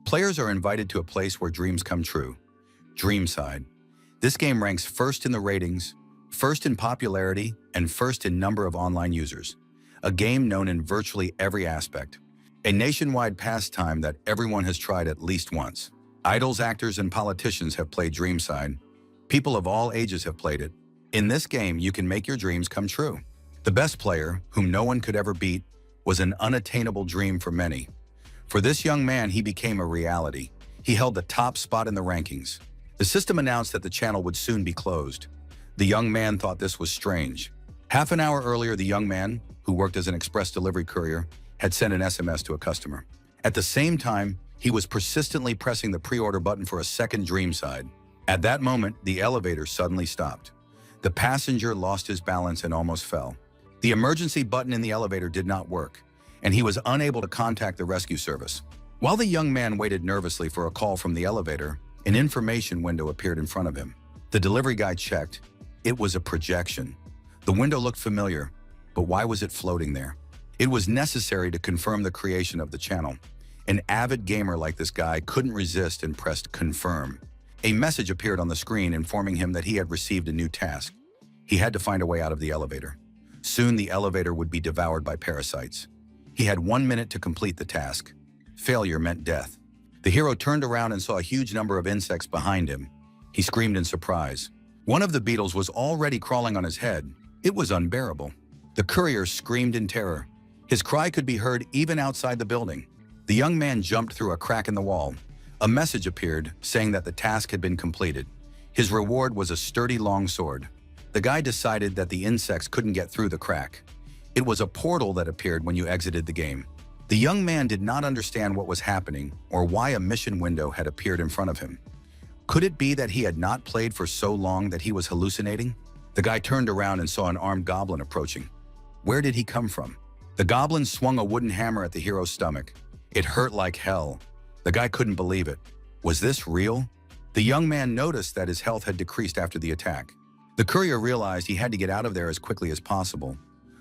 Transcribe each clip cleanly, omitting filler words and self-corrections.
Players are invited to a place where dreams come true, Dreamside. This game ranks first in the ratings, first in popularity, and first in number of online users. A game known in virtually every aspect. A nationwide pastime that everyone has tried at least once. Idols, actors, and politicians have played Dreamside. People of all ages have played it. In this game, you can make your dreams come true. The best player, whom no one could ever beat, was an unattainable dream for many. For this young man, he became a reality. He held the top spot in the rankings. The system announced that the channel would soon be closed. The young man thought this was strange. Half an hour earlier, the young man, who worked as an express delivery courier, had sent an SMS to a customer. At the same time, he was persistently pressing the pre-order button for a second Dreamside. At that moment, the elevator suddenly stopped. The passenger lost his balance and almost fell. The emergency button in the elevator did not work, and he was unable to contact the rescue service. While the young man waited nervously for a call from the elevator, an information window appeared in front of him. The delivery guy checked. It was a projection. The window looked familiar, but why was it floating there? It was necessary to confirm the creation of the channel. An avid gamer like this guy couldn't resist and pressed confirm. A message appeared on the screen informing him that he had received a new task. He had to find a way out of the elevator. Soon the elevator would be devoured by parasites. He had 1 minute to complete the task. Failure meant death. The hero turned around and saw a huge number of insects behind him. He screamed in surprise. One of the beetles was already crawling on his head. It was unbearable. The courier screamed in terror. His cry could be heard even outside the building. The young man jumped through a crack in the wall. A message appeared saying that the task had been completed. His reward was a sturdy long sword. The guy decided that the insects couldn't get through the crack. It was a portal that appeared when you exited the game. The young man did not understand what was happening or why a mission window had appeared in front of him. Could it be that he had not played for so long that he was hallucinating? The guy turned around and saw an armed goblin approaching. Where did he come from? The goblin swung a wooden hammer at the hero's stomach. It hurt like hell. The guy couldn't believe it. Was this real? The young man noticed that his health had decreased after the attack. The courier realized he had to get out of there as quickly as possible.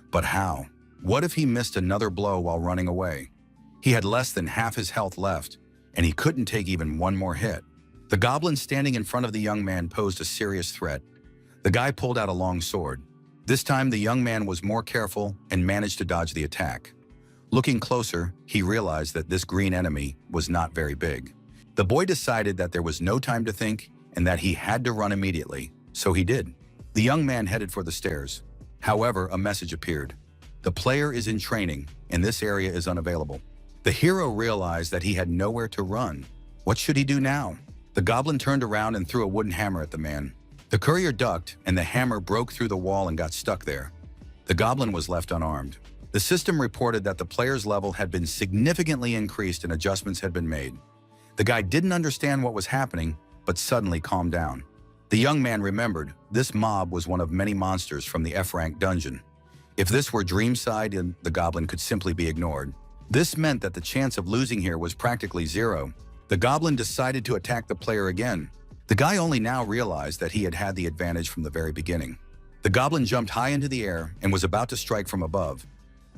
But how? What if he missed another blow while running away? He had less than half his health left, and he couldn't take even one more hit. The goblin standing in front of the young man posed a serious threat. The guy pulled out a long sword. This time, the young man was more careful and managed to dodge the attack. Looking closer, he realized that this green enemy was not very big. The boy decided that there was no time to think and that he had to run immediately, so he did. The young man headed for the stairs. However, a message appeared. The player is in training, and this area is unavailable. The hero realized that he had nowhere to run. What should he do now? The goblin turned around and threw a wooden hammer at the man. The courier ducked, and the hammer broke through the wall and got stuck there. The goblin was left unarmed. The system reported that the player's level had been significantly increased and adjustments had been made. The guy didn't understand what was happening, but suddenly calmed down. The young man remembered this mob was one of many monsters from the F-rank dungeon. If this were Dreamside, the goblin could simply be ignored. This meant that the chance of losing here was practically zero. The goblin decided to attack the player again. The guy only now realized that he had had the advantage from the very beginning. The goblin jumped high into the air and was about to strike from above.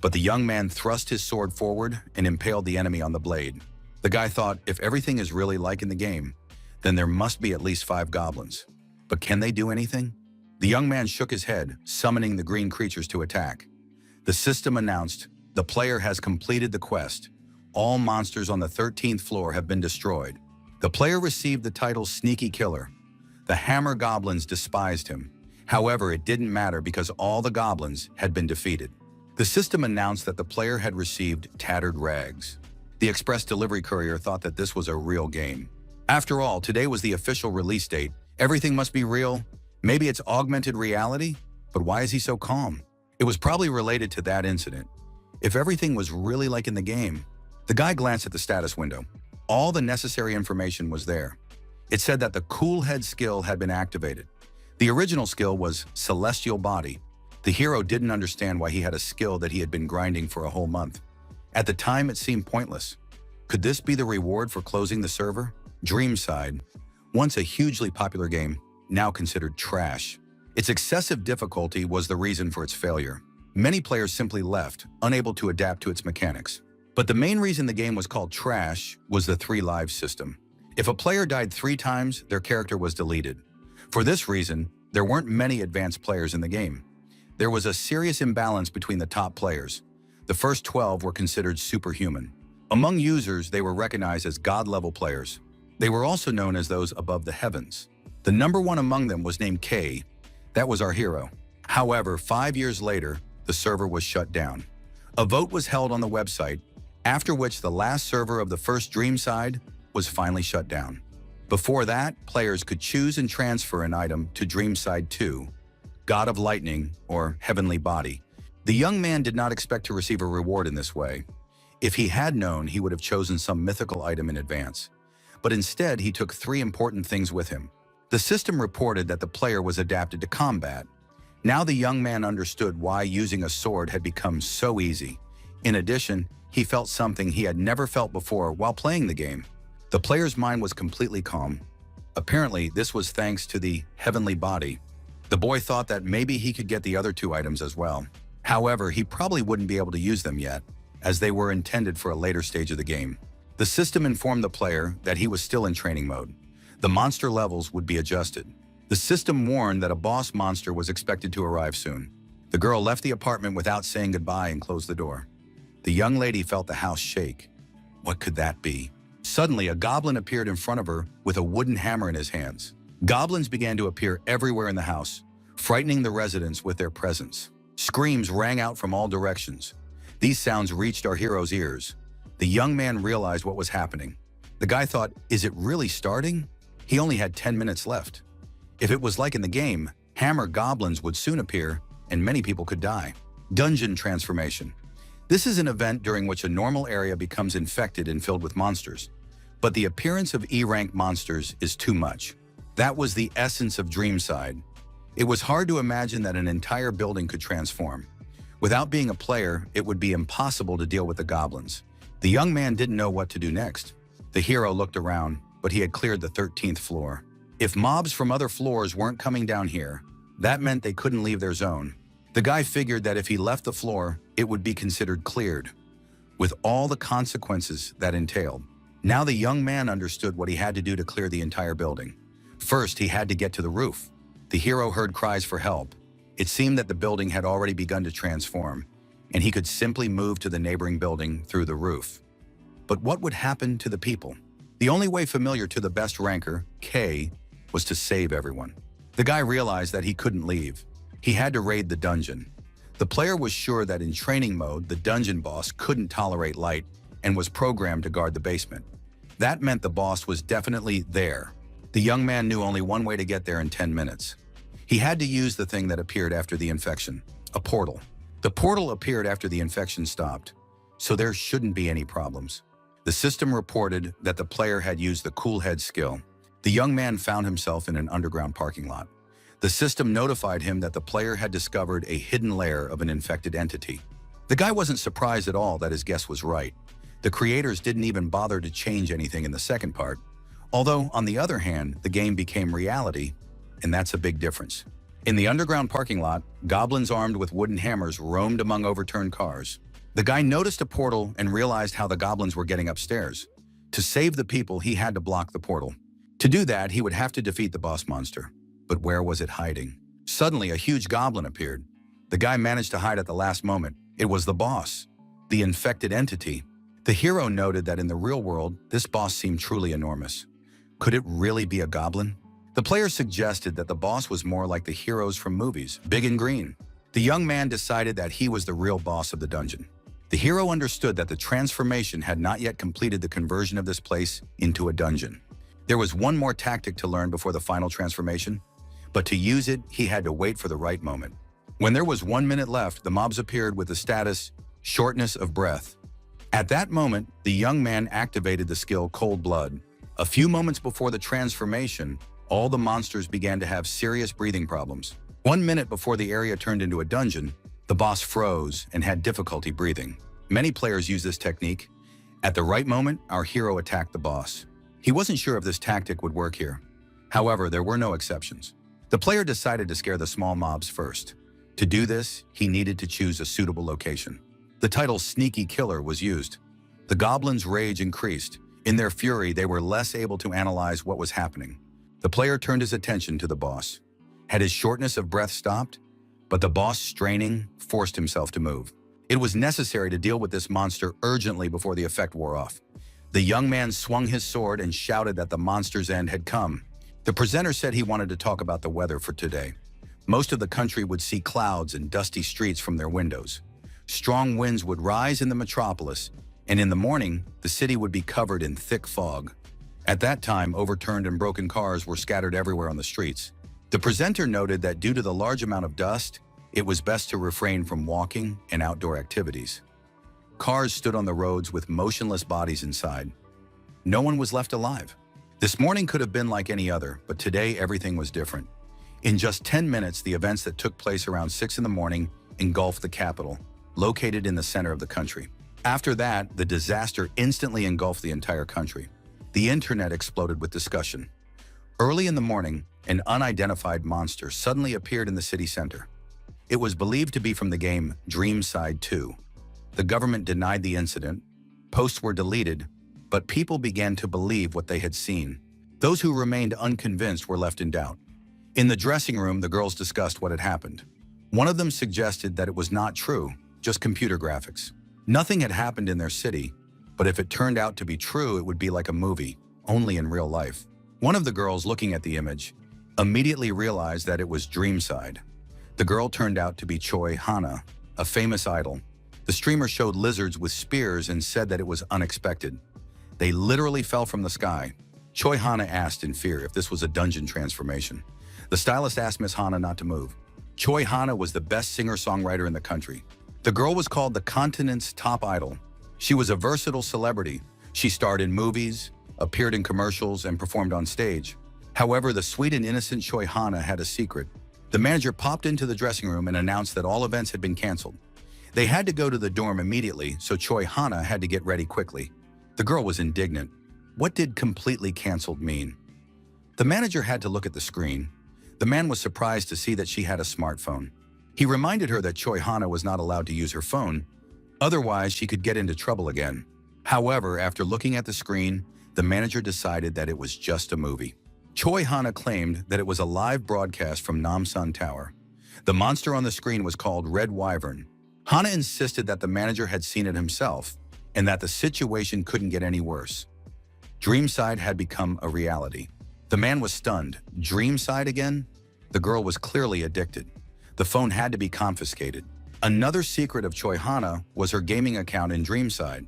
But the young man thrust his sword forward and impaled the enemy on the blade. The guy thought, if everything is really like in the game, then there must be at least 5 goblins. But can they do anything? The young man shook his head, summoning the green creatures to attack. The system announced, the player has completed the quest. All monsters on the 13th floor have been destroyed. The player received the title Sneaky Killer. The Hammer Goblins despised him. However, it didn't matter because all the goblins had been defeated. The system announced that the player had received tattered rags. The express delivery courier thought that this was a real game. After all, today was the official release date. Everything must be real. Maybe it's augmented reality? But why is he so calm? It was probably related to that incident. If everything was really like in the game, the guy glanced at the status window. All the necessary information was there. It said that the Cool Head skill had been activated. The original skill was Celestial Body. The hero didn't understand why he had a skill that he had been grinding for a whole month. At the time, it seemed pointless. Could this be the reward for closing the server? Dreamside, once a hugely popular game, now considered trash. Its excessive difficulty was the reason for its failure. Many players simply left, unable to adapt to its mechanics. But the main reason the game was called trash was the 3 lives system. If a player died 3 times, their character was deleted. For this reason, there weren't many advanced players in the game. There was a serious imbalance between the top players. The first 12 were considered superhuman. Among users, they were recognized as god-level players. They were also known as those above the heavens. The number 1 among them was named K. That was our hero. However, 5 years later, the server was shut down. A vote was held on the website, after which the last server of the first Dream side was finally shut down. Before that, players could choose and transfer an item to Dream Side 2, God of Lightning, or Heavenly Body. The young man did not expect to receive a reward in this way. If he had known, he would have chosen some mythical item in advance. But instead, he took 3 important things with him. The system reported that the player was adapted to combat. Now the young man understood why using a sword had become so easy. In addition, he felt something he had never felt before while playing the game. The player's mind was completely calm. Apparently, this was thanks to the Heavenly Body. The boy thought that maybe he could get the other 2 items as well. However, he probably wouldn't be able to use them yet, as they were intended for a later stage of the game. The system informed the player that he was still in training mode. The monster levels would be adjusted. The system warned that a boss monster was expected to arrive soon. The girl left the apartment without saying goodbye and closed the door. The young lady felt the house shake. What could that be? Suddenly, a goblin appeared in front of her with a wooden hammer in his hands. Goblins began to appear everywhere in the house, frightening the residents with their presence. Screams rang out from all directions. These sounds reached our hero's ears. The young man realized what was happening. The guy thought, is it really starting? He only had 10 minutes left. If it was like in the game, hammer goblins would soon appear and many people could die. Dungeon transformation. This is an event during which a normal area becomes infected and filled with monsters. But the appearance of E-rank monsters is too much. That was the essence of Dreamside. It was hard to imagine that an entire building could transform. Without being a player, it would be impossible to deal with the goblins. The young man didn't know what to do next. The hero looked around, but he had cleared the 13th floor. If mobs from other floors weren't coming down here, that meant they couldn't leave their zone. The guy figured that if he left the floor, it would be considered cleared, with all the consequences that entailed. Now the young man understood what he had to do to clear the entire building. First, he had to get to the roof. The hero heard cries for help. It seemed that the building had already begun to transform, and he could simply move to the neighboring building through the roof. But what would happen to the people? The only way familiar to the best ranker, K, was to save everyone. The guy realized that he couldn't leave. He had to raid the dungeon. The player was sure that in training mode, the dungeon boss couldn't tolerate light and was programmed to guard the basement. That meant the boss was definitely there. The young man knew only one way to get there in 10 minutes. He had to use the thing that appeared after the infection, a portal. The portal appeared after the infection stopped, so there shouldn't be any problems. The system reported that the player had used the cool head skill. The young man found himself in an underground parking lot. The system notified him that the player had discovered a hidden lair of an infected entity. The guy wasn't surprised at all that his guess was right. The creators didn't even bother to change anything in the second part. Although, on the other hand, the game became reality, and that's a big difference. In the underground parking lot, goblins armed with wooden hammers roamed among overturned cars. The guy noticed a portal and realized how the goblins were getting upstairs. To save the people, he had to block the portal. To do that, he would have to defeat the boss monster. But where was it hiding? Suddenly, a huge goblin appeared. The guy managed to hide at the last moment. It was the boss, the infected entity. The hero noted that in the real world, this boss seemed truly enormous. Could it really be a goblin? The player suggested that the boss was more like the heroes from movies, big and green. The young man decided that he was the real boss of the dungeon. The hero understood that the transformation had not yet completed the conversion of this place into a dungeon. There was one more tactic to learn before the final transformation, but to use it, he had to wait for the right moment. When there was 1 minute left, the mobs appeared with the status, shortness of breath. At that moment, the young man activated the skill Cold Blood. A few moments before the transformation, all the monsters began to have serious breathing problems. 1 minute before the area turned into a dungeon, the boss froze and had difficulty breathing. Many players use this technique. At the right moment, our hero attacked the boss. He wasn't sure if this tactic would work here. However, there were no exceptions. The player decided to scare the small mobs first. To do this, he needed to choose a suitable location. The title Sneaky Killer was used. The goblins' rage increased. In their fury, they were less able to analyze what was happening. The player turned his attention to the boss. Had his shortness of breath stopped? But the boss, straining, forced himself to move. It was necessary to deal with this monster urgently before the effect wore off. The young man swung his sword and shouted that the monster's end had come. The presenter said he wanted to talk about the weather for today. Most of the country would see clouds and dusty streets from their windows. Strong winds would rise in the metropolis, and in the morning, the city would be covered in thick fog. At that time, overturned and broken cars were scattered everywhere on the streets. The presenter noted that due to the large amount of dust, it was best to refrain from walking and outdoor activities. Cars stood on the roads with motionless bodies inside. No one was left alive. This morning could have been like any other, but today everything was different. In just 10 minutes, the events that took place around 6 in the morning engulfed the capital, located in the center of the country. After that, the disaster instantly engulfed the entire country. The internet exploded with discussion. Early in the morning, an unidentified monster suddenly appeared in the city center. It was believed to be from the game Dreamside 2. The government denied the incident, posts were deleted, but people began to believe what they had seen. Those who remained unconvinced were left in doubt. In the dressing room, the girls discussed what had happened. One of them suggested that it was not true, just computer graphics. Nothing had happened in their city, but if it turned out to be true, it would be like a movie, only in real life. One of the girls, looking at the image, immediately realized that it was Dreamside. The girl turned out to be Choi Hana, a famous idol. The streamer showed lizards with spears and said that it was unexpected. They literally fell from the sky. Choi Hana asked in fear if this was a dungeon transformation. The stylist asked Miss Hana not to move. Choi Hana was the best singer-songwriter in the country. The girl was called the continent's top idol. She was a versatile celebrity. She starred in movies, appeared in commercials, and performed on stage. However, the sweet and innocent Choi Hana had a secret. The manager popped into the dressing room and announced that all events had been canceled. They had to go to the dorm immediately, so Choi Hana had to get ready quickly. The girl was indignant. What did completely canceled mean? The manager had to look at the screen. The man was surprised to see that she had a smartphone. He reminded her that Choi Hana was not allowed to use her phone, otherwise she could get into trouble again. However, after looking at the screen, the manager decided that it was just a movie. Choi Hana claimed that it was a live broadcast from Namsan Tower. The monster on the screen was called Red Wyvern. Hana insisted that the manager had seen it himself and that the situation couldn't get any worse. Dreamside had become a reality. The man was stunned. Dreamside again? The girl was clearly addicted. The phone had to be confiscated. Another secret of Choi Hana was her gaming account in Dreamside.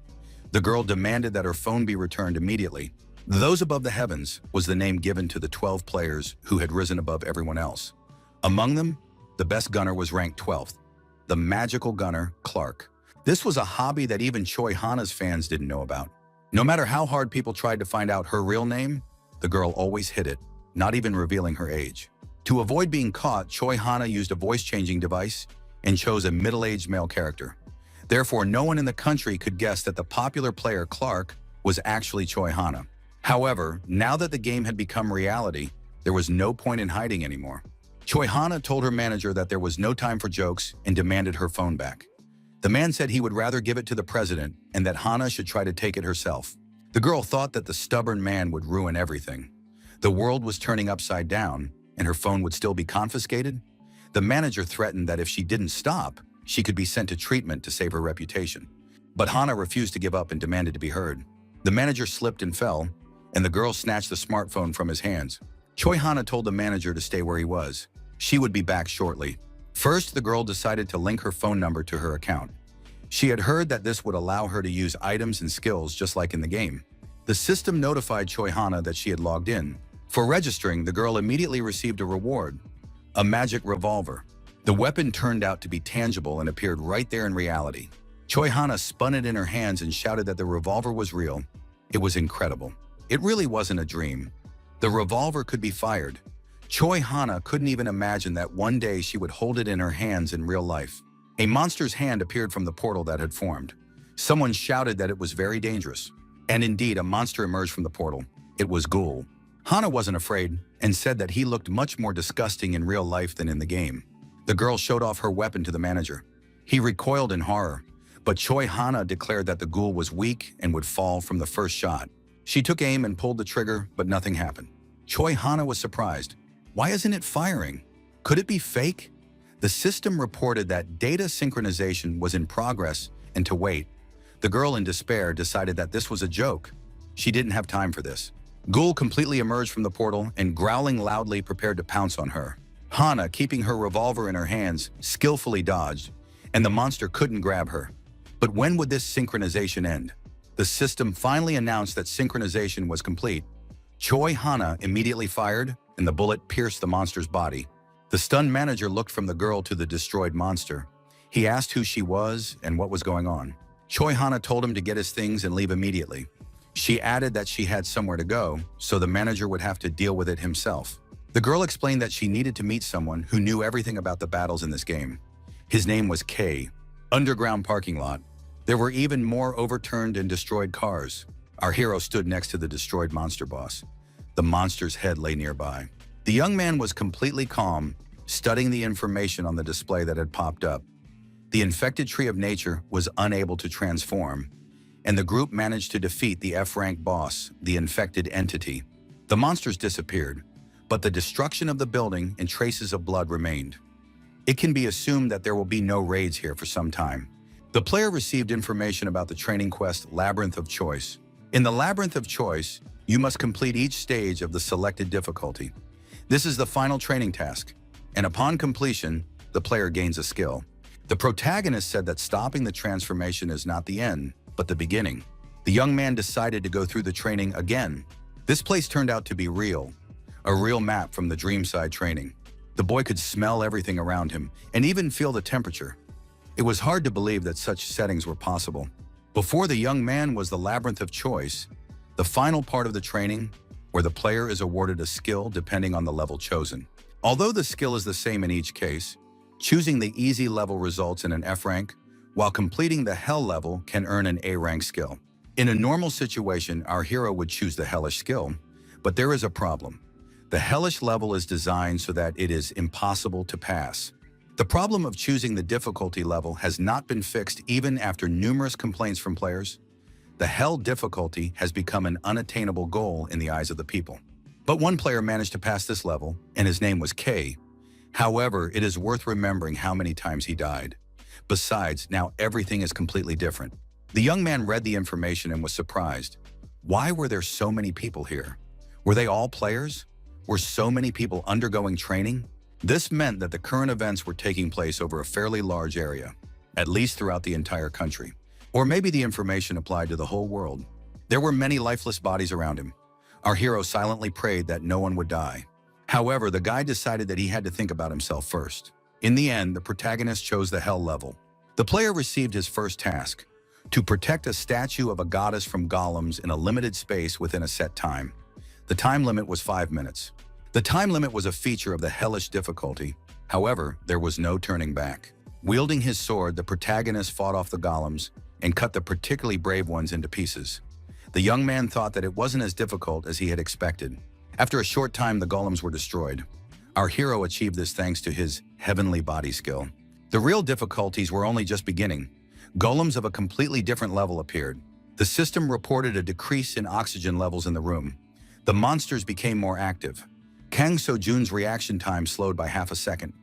The girl demanded that her phone be returned immediately. Those Above the Heavens was the name given to the 12 players who had risen above everyone else. Among them, the best gunner was ranked 12th, the magical gunner, Clark. This was a hobby that even Choi Hana's fans didn't know about. No matter how hard people tried to find out her real name, the girl always hid it, not even revealing her age. To avoid being caught, Choi Hana used a voice-changing device and chose a middle-aged male character. Therefore, no one in the country could guess that the popular player Clark was actually Choi Hana. However, now that the game had become reality, there was no point in hiding anymore. Choi Hana told her manager that there was no time for jokes and demanded her phone back. The man said he would rather give it to the president and that Hana should try to take it herself. The girl thought that the stubborn man would ruin everything. The world was turning upside down, and her phone would still be confiscated? The manager threatened that if she didn't stop, she could be sent to treatment to save her reputation. But Hana refused to give up and demanded to be heard. The manager slipped and fell, and the girl snatched the smartphone from his hands. Choi Hana told the manager to stay where he was. She would be back shortly. First, the girl decided to link her phone number to her account. She had heard that this would allow her to use items and skills just like in the game. The system notified Choi Hana that she had logged in. For registering, the girl immediately received a reward, a magic revolver. The weapon turned out to be tangible and appeared right there in reality. Choi Hana spun it in her hands and shouted that the revolver was real. It was incredible. It really wasn't a dream. The revolver could be fired. Choi Hana couldn't even imagine that one day she would hold it in her hands in real life. A monster's hand appeared from the portal that had formed. Someone shouted that it was very dangerous. And indeed, a monster emerged from the portal. It was Ghoul. Hana wasn't afraid and said that he looked much more disgusting in real life than in the game. The girl showed off her weapon to the manager. He recoiled in horror. But Choi Hana declared that the ghoul was weak and would fall from the first shot. She took aim and pulled the trigger, but nothing happened. Choi Hana was surprised. Why isn't it firing? Could it be fake? The system reported that data synchronization was in progress and to wait. The girl, in despair, decided that this was a joke. She didn't have time for this. Ghoul completely emerged from the portal and, growling loudly, prepared to pounce on her. Hana, keeping her revolver in her hands, skillfully dodged, and the monster couldn't grab her. But when would this synchronization end? The system finally announced that synchronization was complete. Choi Hana immediately fired, and the bullet pierced the monster's body. The stunned manager looked from the girl to the destroyed monster. He asked who she was and what was going on. Choi Hana told him to get his things and leave immediately. She added that she had somewhere to go, so the manager would have to deal with it himself. The girl explained that she needed to meet someone who knew everything about the battles in this game. His name was K. Underground parking lot. There were even more overturned and destroyed cars. Our hero stood next to the destroyed monster boss. The monster's head lay nearby. The young man was completely calm, studying the information on the display that had popped up. The infected tree of nature was unable to transform, and the group managed to defeat the F-rank boss, the infected entity. The monsters disappeared, but the destruction of the building and traces of blood remained. It can be assumed that there will be no raids here for some time. The player received information about the training quest Labyrinth of Choice. In the Labyrinth of Choice, you must complete each stage of the selected difficulty. This is the final training task, and upon completion, the player gains a skill. The protagonist said that stopping the transformation is not the end, but the beginning. The young man decided to go through the training again. This place turned out to be real, a real map from the Dreamside training. The boy could smell everything around him and even feel the temperature. It was hard to believe that such settings were possible. Before the young man was the Labyrinth of Choice, the final part of the training, where the player is awarded a skill depending on the level chosen. Although the skill is the same in each case, choosing the easy level results in an F rank, while completing the Hell level can earn an A rank skill. In a normal situation, our hero would choose the Hellish skill, but there is a problem. The Hellish level is designed so that it is impossible to pass. The problem of choosing the difficulty level has not been fixed even after numerous complaints from players. The Hell difficulty has become an unattainable goal in the eyes of the people. But one player managed to pass this level, and his name was K. However, it is worth remembering how many times he died. Besides, now everything is completely different. The young man read the information and was surprised. Why were there so many people here? Were they all players? Were so many people undergoing training? This meant that the current events were taking place over a fairly large area, at least throughout the entire country. Or maybe the information applied to the whole world. There were many lifeless bodies around him. Our hero silently prayed that no one would die. However, the guy decided that he had to think about himself first. In the end, the protagonist chose the Hell level. The player received his first task, to protect a statue of a goddess from golems in a limited space within a set time. The time limit was 5 minutes. The time limit was a feature of the Hellish difficulty. However, there was no turning back. Wielding his sword, the protagonist fought off the golems and cut the particularly brave ones into pieces. The young man thought that it wasn't as difficult as he had expected. After a short time, the golems were destroyed. Our hero achieved this thanks to his heavenly body skill. The real difficulties were only just beginning. Golems of a completely different level appeared. The system reported a decrease in oxygen levels in the room. The monsters became more active. Kang So-jun's reaction time slowed by half a second.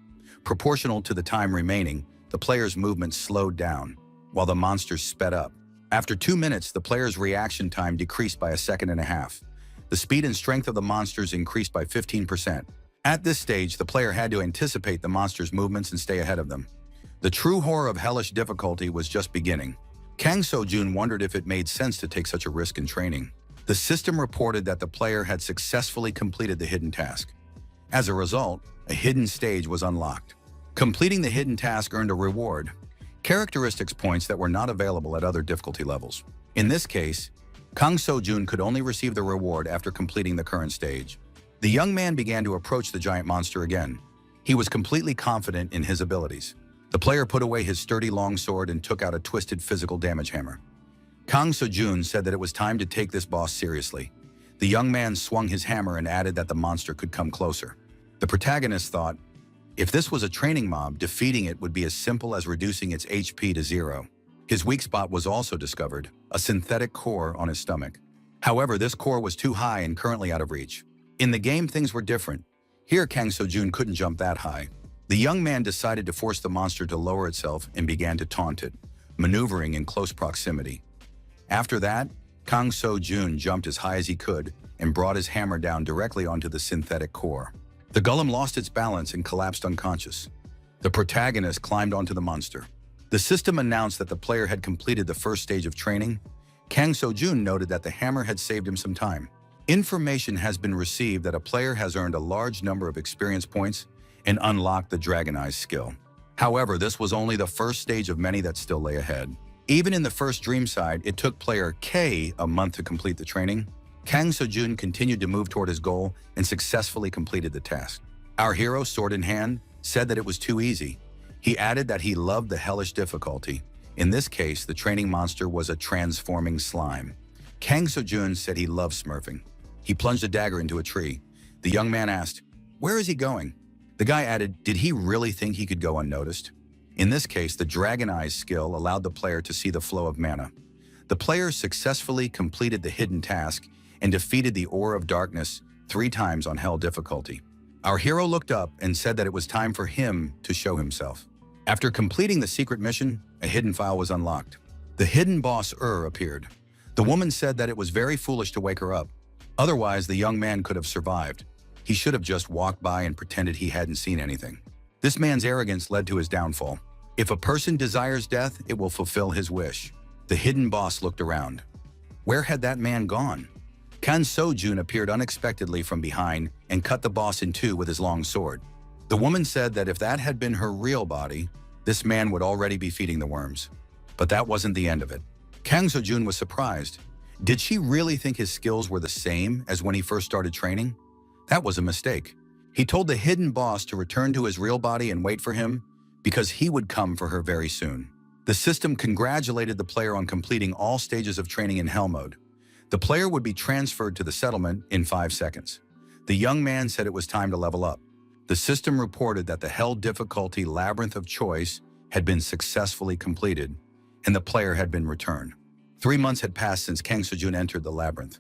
Proportional to the time remaining, the player's movement slowed down, while the monsters sped up. After 2 minutes, the player's reaction time decreased by 1.5 seconds. The speed and strength of the monsters increased by 15%. At this stage, the player had to anticipate the monsters' movements and stay ahead of them. The true horror of Hellish difficulty was just beginning. Kang So-jun wondered if it made sense to take such a risk in training. The system reported that the player had successfully completed the hidden task. As a result, a hidden stage was unlocked. Completing the hidden task earned a reward, characteristics points that were not available at other difficulty levels. In this case, Kang So-jun could only receive the reward after completing the current stage. The young man began to approach the giant monster again. He was completely confident in his abilities. The player put away his sturdy longsword and took out a twisted physical damage hammer. Kang So-jun said that it was time to take this boss seriously. The young man swung his hammer and added that the monster could come closer. The protagonist thought, if this was a training mob, defeating it would be as simple as reducing its HP to 0. His weak spot was also discovered, a synthetic core on his stomach. However, this core was too high and currently out of reach. In the game, things were different. Here, Kang So-jun couldn't jump that high. The young man decided to force the monster to lower itself and began to taunt it, maneuvering in close proximity. After that, Kang So-jun jumped as high as he could and brought his hammer down directly onto the synthetic core. The golem lost its balance and collapsed unconscious. The protagonist climbed onto the monster. The system announced that the player had completed the first stage of training. Kang So-jun noted that the hammer had saved him some time. Information has been received that a player has earned a large number of experience points and unlocked the Dragon Eyes skill. However, this was only the first stage of many that still lay ahead. Even in the first dream side, it took player K a month to complete the training. Kang So-jun continued to move toward his goal and successfully completed the task. Our hero, sword in hand, said that it was too easy. He added that he loved the hellish difficulty. In this case, the training monster was a transforming slime. Kang So-jun said he loved smurfing. He plunged a dagger into a tree. The young man asked, "Where is he going?" The guy added, did he really think he could go unnoticed? In this case, the Dragon Eyes skill allowed the player to see the flow of mana. The player successfully completed the hidden task and defeated the Aura of Darkness 3 times on Hell difficulty. Our hero looked up and said that it was time for him to show himself. After completing the secret mission, a hidden file was unlocked. The hidden boss appeared. The woman said that it was very foolish to wake her up. Otherwise, the young man could have survived. He should have just walked by and pretended he hadn't seen anything. This man's arrogance led to his downfall. If a person desires death, it will fulfill his wish. The hidden boss looked around. Where had that man gone? Kang So-jun appeared unexpectedly from behind and cut the boss in 2 with his long sword. The woman said that if that had been her real body, this man would already be feeding the worms. But that wasn't the end of it. Kang So-jun was surprised. Did she really think his skills were the same as when he first started training? That was a mistake. He told the hidden boss to return to his real body and wait for him because he would come for her very soon. The system congratulated the player on completing all stages of training in Hell mode. The player would be transferred to the settlement in 5 seconds. The young man said it was time to level up. The system reported that the Hell difficulty Labyrinth of Choice had been successfully completed and the player had been returned. 3 months had passed since Kang So-jun entered the labyrinth.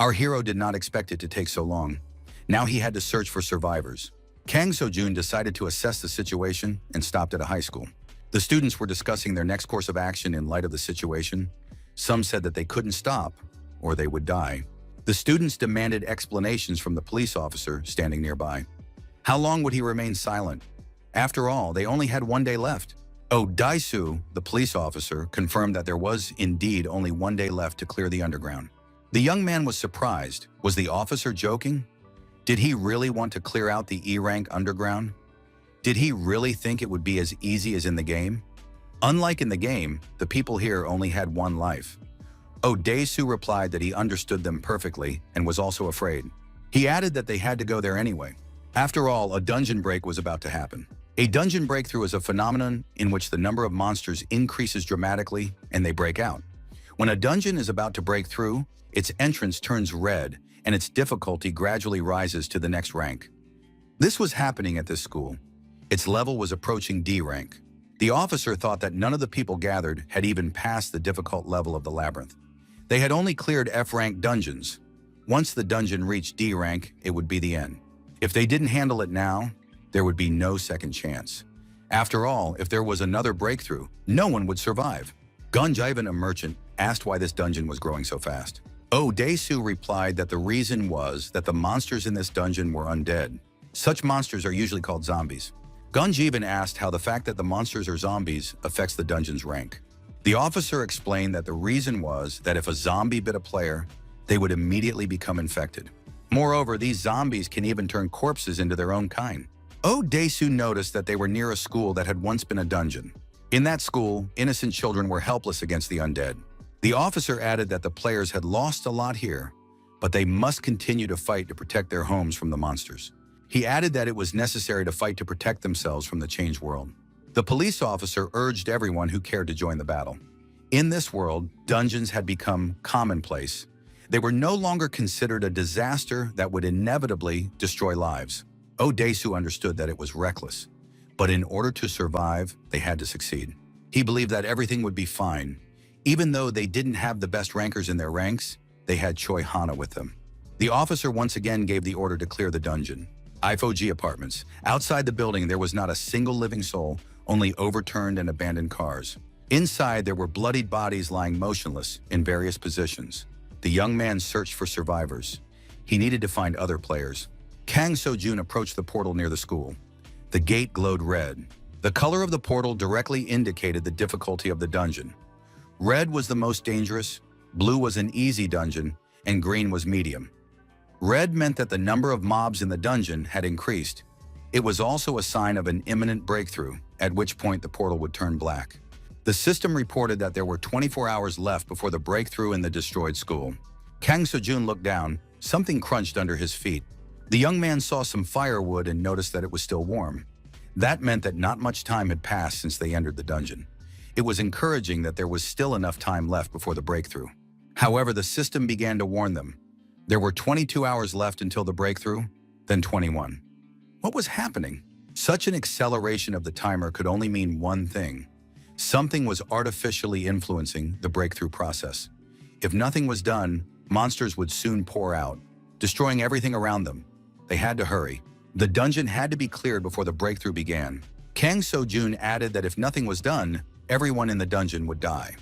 Our hero did not expect it to take so long. Now he had to search for survivors. Kang So-jun decided to assess the situation and stopped at a high school. The students were discussing their next course of action in light of the situation. Some said that they couldn't stop or they would die. The students demanded explanations from the police officer standing nearby. How long would he remain silent? After all, they only had 1 day left. Daisu, the police officer, confirmed that there was indeed only 1 day left to clear the underground. The young man was surprised. Was the officer joking? Did he really want to clear out the E-rank underground? Did he really think it would be as easy as in the game? Unlike in the game, the people here only had 1 life. Daisu replied that he understood them perfectly and was also afraid. He added that they had to go there anyway. After all, a dungeon break was about to happen. A dungeon breakthrough is a phenomenon in which the number of monsters increases dramatically and they break out. When a dungeon is about to break through, its entrance turns red and its difficulty gradually rises to the next rank. This was happening at this school. Its level was approaching D rank. The officer thought that none of the people gathered had even passed the difficult level of the labyrinth. They had only cleared F-rank dungeons. Once the dungeon reached D rank, it would be the end. If they didn't handle it now, there would be no second chance. After all, if there was another breakthrough, no one would survive. Gunjivan, a merchant, asked why this dungeon was growing so fast. Daisu replied that the reason was that the monsters in this dungeon were undead. Such monsters are usually called zombies. Gunjivan asked how the fact that the monsters are zombies affects the dungeon's rank. The officer explained that the reason was that if a zombie bit a player, they would immediately become infected. Moreover, these zombies can even turn corpses into their own kind. Daisu noticed that they were near a school that had once been a dungeon. In that school, innocent children were helpless against the undead. The officer added that the players had lost a lot here, but they must continue to fight to protect their homes from the monsters. He added that it was necessary to fight to protect themselves from the changed world. The police officer urged everyone who cared to join the battle. In this world, dungeons had become commonplace. They were no longer considered a disaster that would inevitably destroy lives. Daisu understood that it was reckless, but in order to survive, they had to succeed. He believed that everything would be fine. Even though they didn't have the best rankers in their ranks, they had Choi Hana with them. The officer once again gave the order to clear the dungeon. IFOG apartments. Outside the building, there was not a single living soul, only overturned and abandoned cars. Inside, there were bloodied bodies lying motionless in various positions. The young man searched for survivors. He needed to find other players. Kang Seo-jun approached the portal near the school. The gate glowed red. The color of the portal directly indicated the difficulty of the dungeon. Red was the most dangerous, blue was an easy dungeon, and green was medium. Red meant that the number of mobs in the dungeon had increased. It was also a sign of an imminent breakthrough, at which point the portal would turn black. The system reported that there were 24 hours left before the breakthrough in the destroyed school. Kang Seo-jun looked down. Something crunched under his feet. The young man saw some firewood and noticed that it was still warm. That meant that not much time had passed since they entered the dungeon. It was encouraging that there was still enough time left before the breakthrough. However, the system began to warn them. There were 22 hours left until the breakthrough, then 21. What was happening? Such an acceleration of the timer could only mean one thing. Something was artificially influencing the breakthrough process. If nothing was done, monsters would soon pour out, destroying everything around them. They had to hurry. The dungeon had to be cleared before the breakthrough began. Kang Seo-jun added that if nothing was done, everyone in the dungeon would die.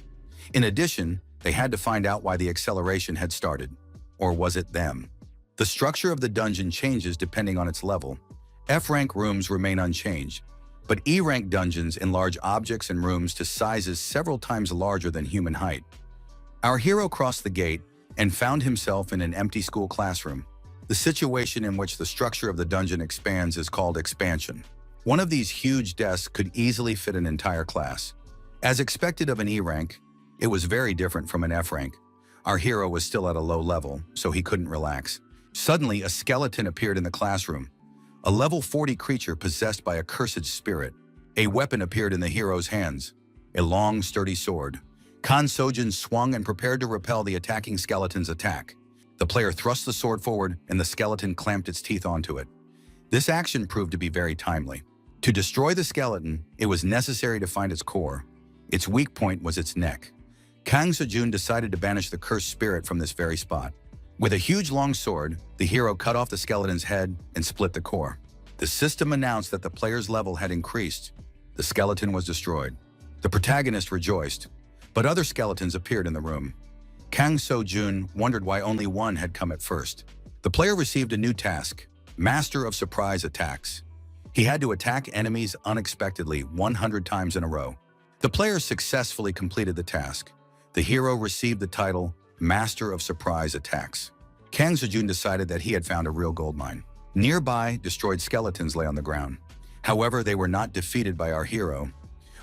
In addition, they had to find out why the acceleration had started. Or was it them? The structure of the dungeon changes depending on its level. F-rank rooms remain unchanged, but E-rank dungeons enlarge objects and rooms to sizes several times larger than human height. Our hero crossed the gate and found himself in an empty school classroom. The situation in which the structure of the dungeon expands is called expansion. One of these huge desks could easily fit an entire class. As expected of an E rank, it was very different from an F rank. Our hero was still at a low level, so he couldn't relax. Suddenly, a skeleton appeared in the classroom. A level 40 creature possessed by a cursed spirit. A weapon appeared in the hero's hands. A long, sturdy sword. Kang Seo-jun swung and prepared to repel the attacking skeleton's attack. The player thrust the sword forward and the skeleton clamped its teeth onto it. This action proved to be very timely. To destroy the skeleton, it was necessary to find its core. Its weak point was its neck. Kang Seo-jun decided to banish the cursed spirit from this very spot. With a huge long sword, the hero cut off the skeleton's head and split the core. The system announced that the player's level had increased. The skeleton was destroyed. The protagonist rejoiced. But other skeletons appeared in the room. Kang Seo-jun wondered why only one had come at first. The player received a new task, Master of Surprise Attacks. He had to attack enemies unexpectedly 100 times in a row. The player successfully completed the task. The hero received the title, Master of Surprise Attacks. Kang Seo-jun decided that he had found a real gold mine. Nearby, destroyed skeletons lay on the ground. However, they were not defeated by our hero.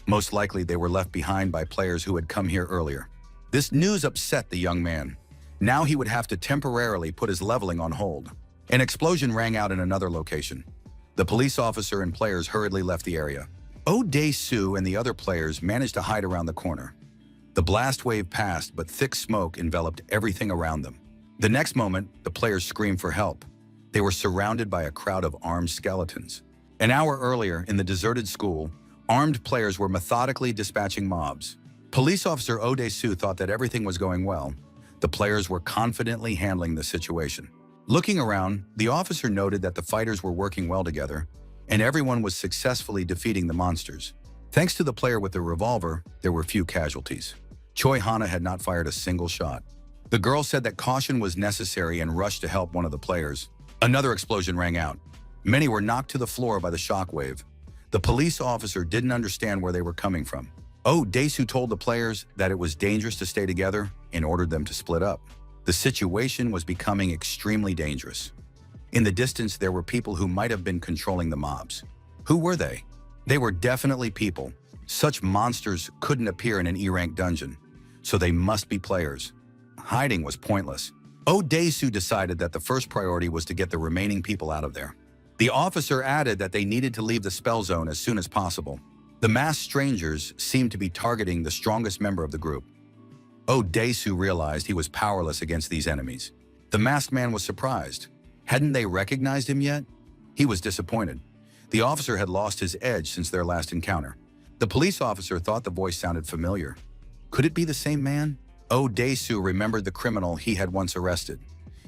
Most likely, they were left behind by players who had come here earlier. This news upset the young man. Now he would have to temporarily put his leveling on hold. An explosion rang out in another location. The police officer and players hurriedly left the area. Oh Dae-soo and the other players managed to hide around the corner. The blast wave passed, but thick smoke enveloped everything around them. The next moment, the players screamed for help. They were surrounded by a crowd of armed skeletons. An hour earlier, in the deserted school, armed players were methodically dispatching mobs. Police officer Oh Dae-soo thought that everything was going well. The players were confidently handling the situation. Looking around, the officer noted that the fighters were working well together, and everyone was successfully defeating the monsters. Thanks to the player with the revolver, there were few casualties. Choi Hana had not fired a single shot. The girl said that caution was necessary and rushed to help one of the players. Another explosion rang out. Many were knocked to the floor by the shockwave. The police officer didn't understand where they were coming from. Oh Dae-soo told the players that it was dangerous to stay together and ordered them to split up. The situation was becoming extremely dangerous. In the distance, there were people who might have been controlling the mobs. Who were they? They were definitely people. Such monsters couldn't appear in an E-rank dungeon, so they must be players. Hiding was pointless. Oh Dae-soo decided that the first priority was to get the remaining people out of there. The officer added that they needed to leave the spell zone as soon as possible. The masked strangers seemed to be targeting the strongest member of the group. Oh Dae-soo realized he was powerless against these enemies. The masked man was surprised. Hadn't they recognized him yet? He was disappointed. The officer had lost his edge since their last encounter. The police officer thought the voice sounded familiar. Could it be the same man? Oh Dae-soo remembered the criminal he had once arrested.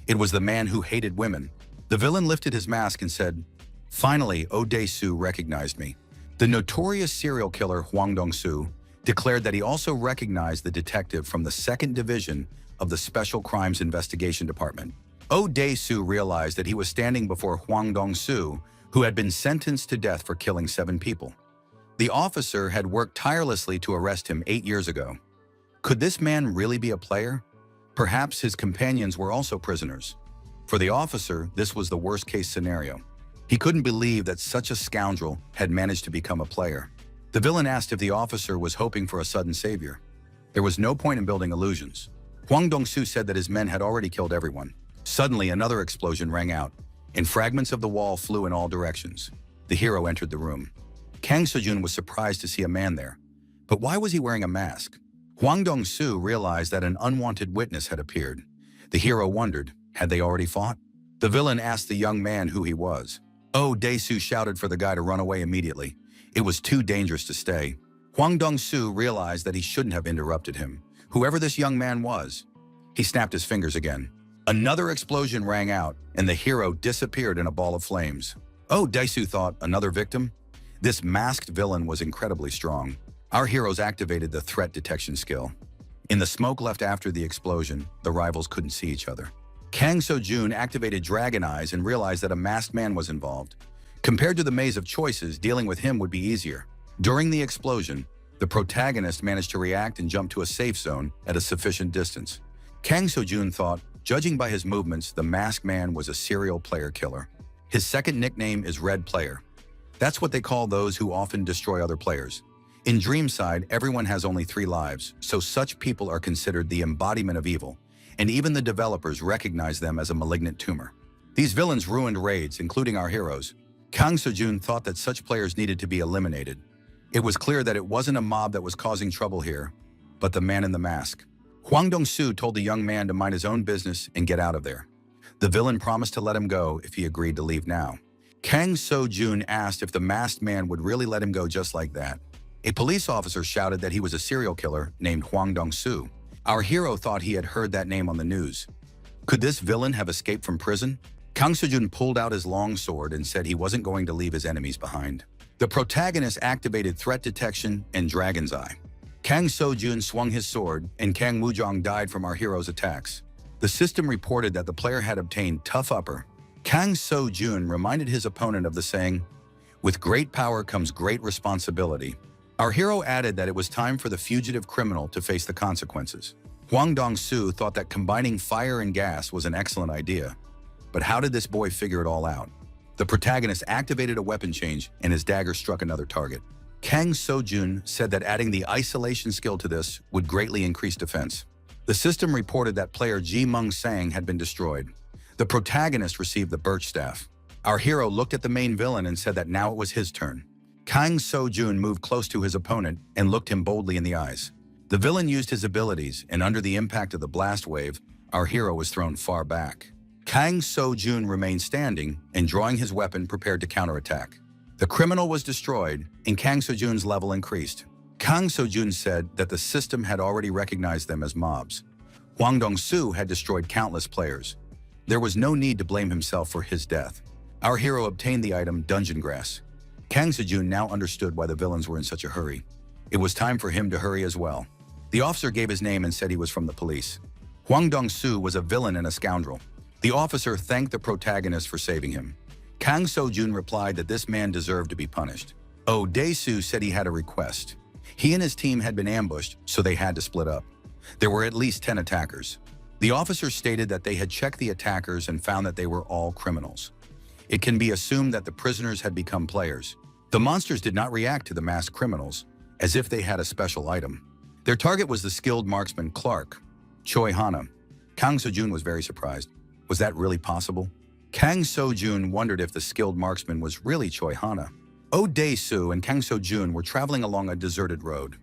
It was the man who hated women. The villain lifted his mask and said, "Finally, Oh Dae-soo recognized me." The notorious serial killer Hwang Dong-soo declared that he also recognized the detective from the 2nd Division of the Special Crimes Investigation Department. Oh Dae-soo realized that he was standing before Hwang Dong-soo, who had been sentenced to death for killing 7 people. The officer had worked tirelessly to arrest him 8 years ago. Could this man really be a player? Perhaps his companions were also prisoners. For the officer, this was the worst-case scenario. He couldn't believe that such a scoundrel had managed to become a player. The villain asked if the officer was hoping for a sudden savior. There was no point in building illusions. Hwang Dong-soo said that his men had already killed everyone. Suddenly, another explosion rang out, and fragments of the wall flew in all directions. The hero entered the room. Kang Seo-jun was surprised to see a man there. But why was he wearing a mask? Hwang Dong-soo realized that an unwanted witness had appeared. The hero wondered, had they already fought? The villain asked the young man who he was. Oh Dae-soo shouted for the guy to run away immediately. It was too dangerous to stay. Hwang Dong-soo realized that he shouldn't have interrupted him, whoever this young man was. He snapped his fingers again. Another explosion rang out, and the hero disappeared in a ball of flames. Oh, Dae-soo thought, another victim? This masked villain was incredibly strong. Our heroes activated the threat detection skill. In the smoke left after the explosion, the rivals couldn't see each other. Kang Seo-jun activated Dragon Eyes and realized that a masked man was involved. Compared to the maze of choices, dealing with him would be easier. During the explosion, the protagonist managed to react and jump to a safe zone at a sufficient distance. Kang Seo-jun thought, judging by his movements, the masked man was a serial player killer. His second nickname is Red Player. That's what they call those who often destroy other players. In Dreamside, everyone has only 3 lives, so such people are considered the embodiment of evil, and even the developers recognize them as a malignant tumor. These villains ruined raids, including our heroes. Kang Seo-jun thought that such players needed to be eliminated. It was clear that it wasn't a mob that was causing trouble here, but the man in the mask. Hwang Dong-soo told the young man to mind his own business and get out of there. The villain promised to let him go if he agreed to leave now. Kang Seo-jun asked if the masked man would really let him go just like that. A police officer shouted that he was a serial killer named Hwang Dong-soo. Our hero thought he had heard that name on the news. Could this villain have escaped from prison? Kang Seo-jun pulled out his long sword and said he wasn't going to leave his enemies behind. The protagonist activated threat detection and Dragon's Eye. Kang Seo-jun swung his sword, and Kang Woo-jong died from our hero's attacks. The system reported that the player had obtained Tough Upper. Kang Seo-jun reminded his opponent of the saying, "With great power comes great responsibility." Our hero added that it was time for the fugitive criminal to face the consequences. Hwang Dong-soo thought that combining fire and gas was an excellent idea. But how did this boy figure it all out? The protagonist activated a weapon change, and his dagger struck another target. Kang Seo-jun said that adding the isolation skill to this would greatly increase defense. The system reported that player Ji Mung-sang had been destroyed. The protagonist received the birch staff. Our hero looked at the main villain and said that now it was his turn. Kang Seo-jun moved close to his opponent and looked him boldly in the eyes. The villain used his abilities, and under the impact of the blast wave, our hero was thrown far back. Kang Seo-jun remained standing and, drawing his weapon, prepared to counterattack. The criminal was destroyed, and Kang Seo-jun's level increased. Kang Seo-jun said that the system had already recognized them as mobs. Hwang Dong-soo had destroyed countless players. There was no need to blame himself for his death. Our hero obtained the item Dungeon Grass. Kang Seo-jun now understood why the villains were in such a hurry. It was time for him to hurry as well. The officer gave his name and said he was from the police. Hwang Dong-soo was a villain and a scoundrel. The officer thanked the protagonist for saving him. Kang Seo-jun replied that this man deserved to be punished. Oh Dae-soo said he had a request. He and his team had been ambushed, so they had to split up. There were at least 10 attackers. The officer stated that they had checked the attackers and found that they were all criminals. It can be assumed that the prisoners had become players. The monsters did not react to the masked criminals, as if they had a special item. Their target was the skilled marksman Clark, Choi Hana. Kang Seo-jun was very surprised. Was that really possible? Kang Seo-jun wondered if the skilled marksman was really Choi Hana. Oh Dae-soo and Kang Seo-jun were traveling along a deserted road.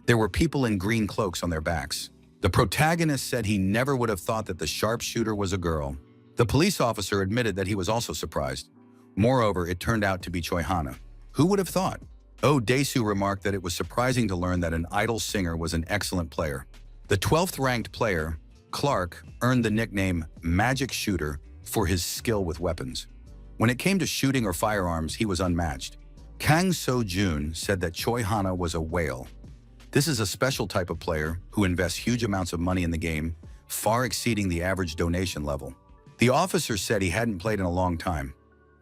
There were people in green cloaks on their backs. The protagonist said he never would have thought that the sharpshooter was a girl. The police officer admitted that he was also surprised. Moreover, it turned out to be Choi Hana. Who would have thought? Oh Dae-soo remarked that it was surprising to learn that an idol singer was an excellent player. The 12th ranked player, Clark, earned the nickname Magic Shooter for his skill with weapons. When it came to shooting or firearms, he was unmatched. Kang So-jun said that Choi Hana was a whale. This is a special type of player who invests huge amounts of money in the game, far exceeding the average donation level. The officer said he hadn't played in a long time.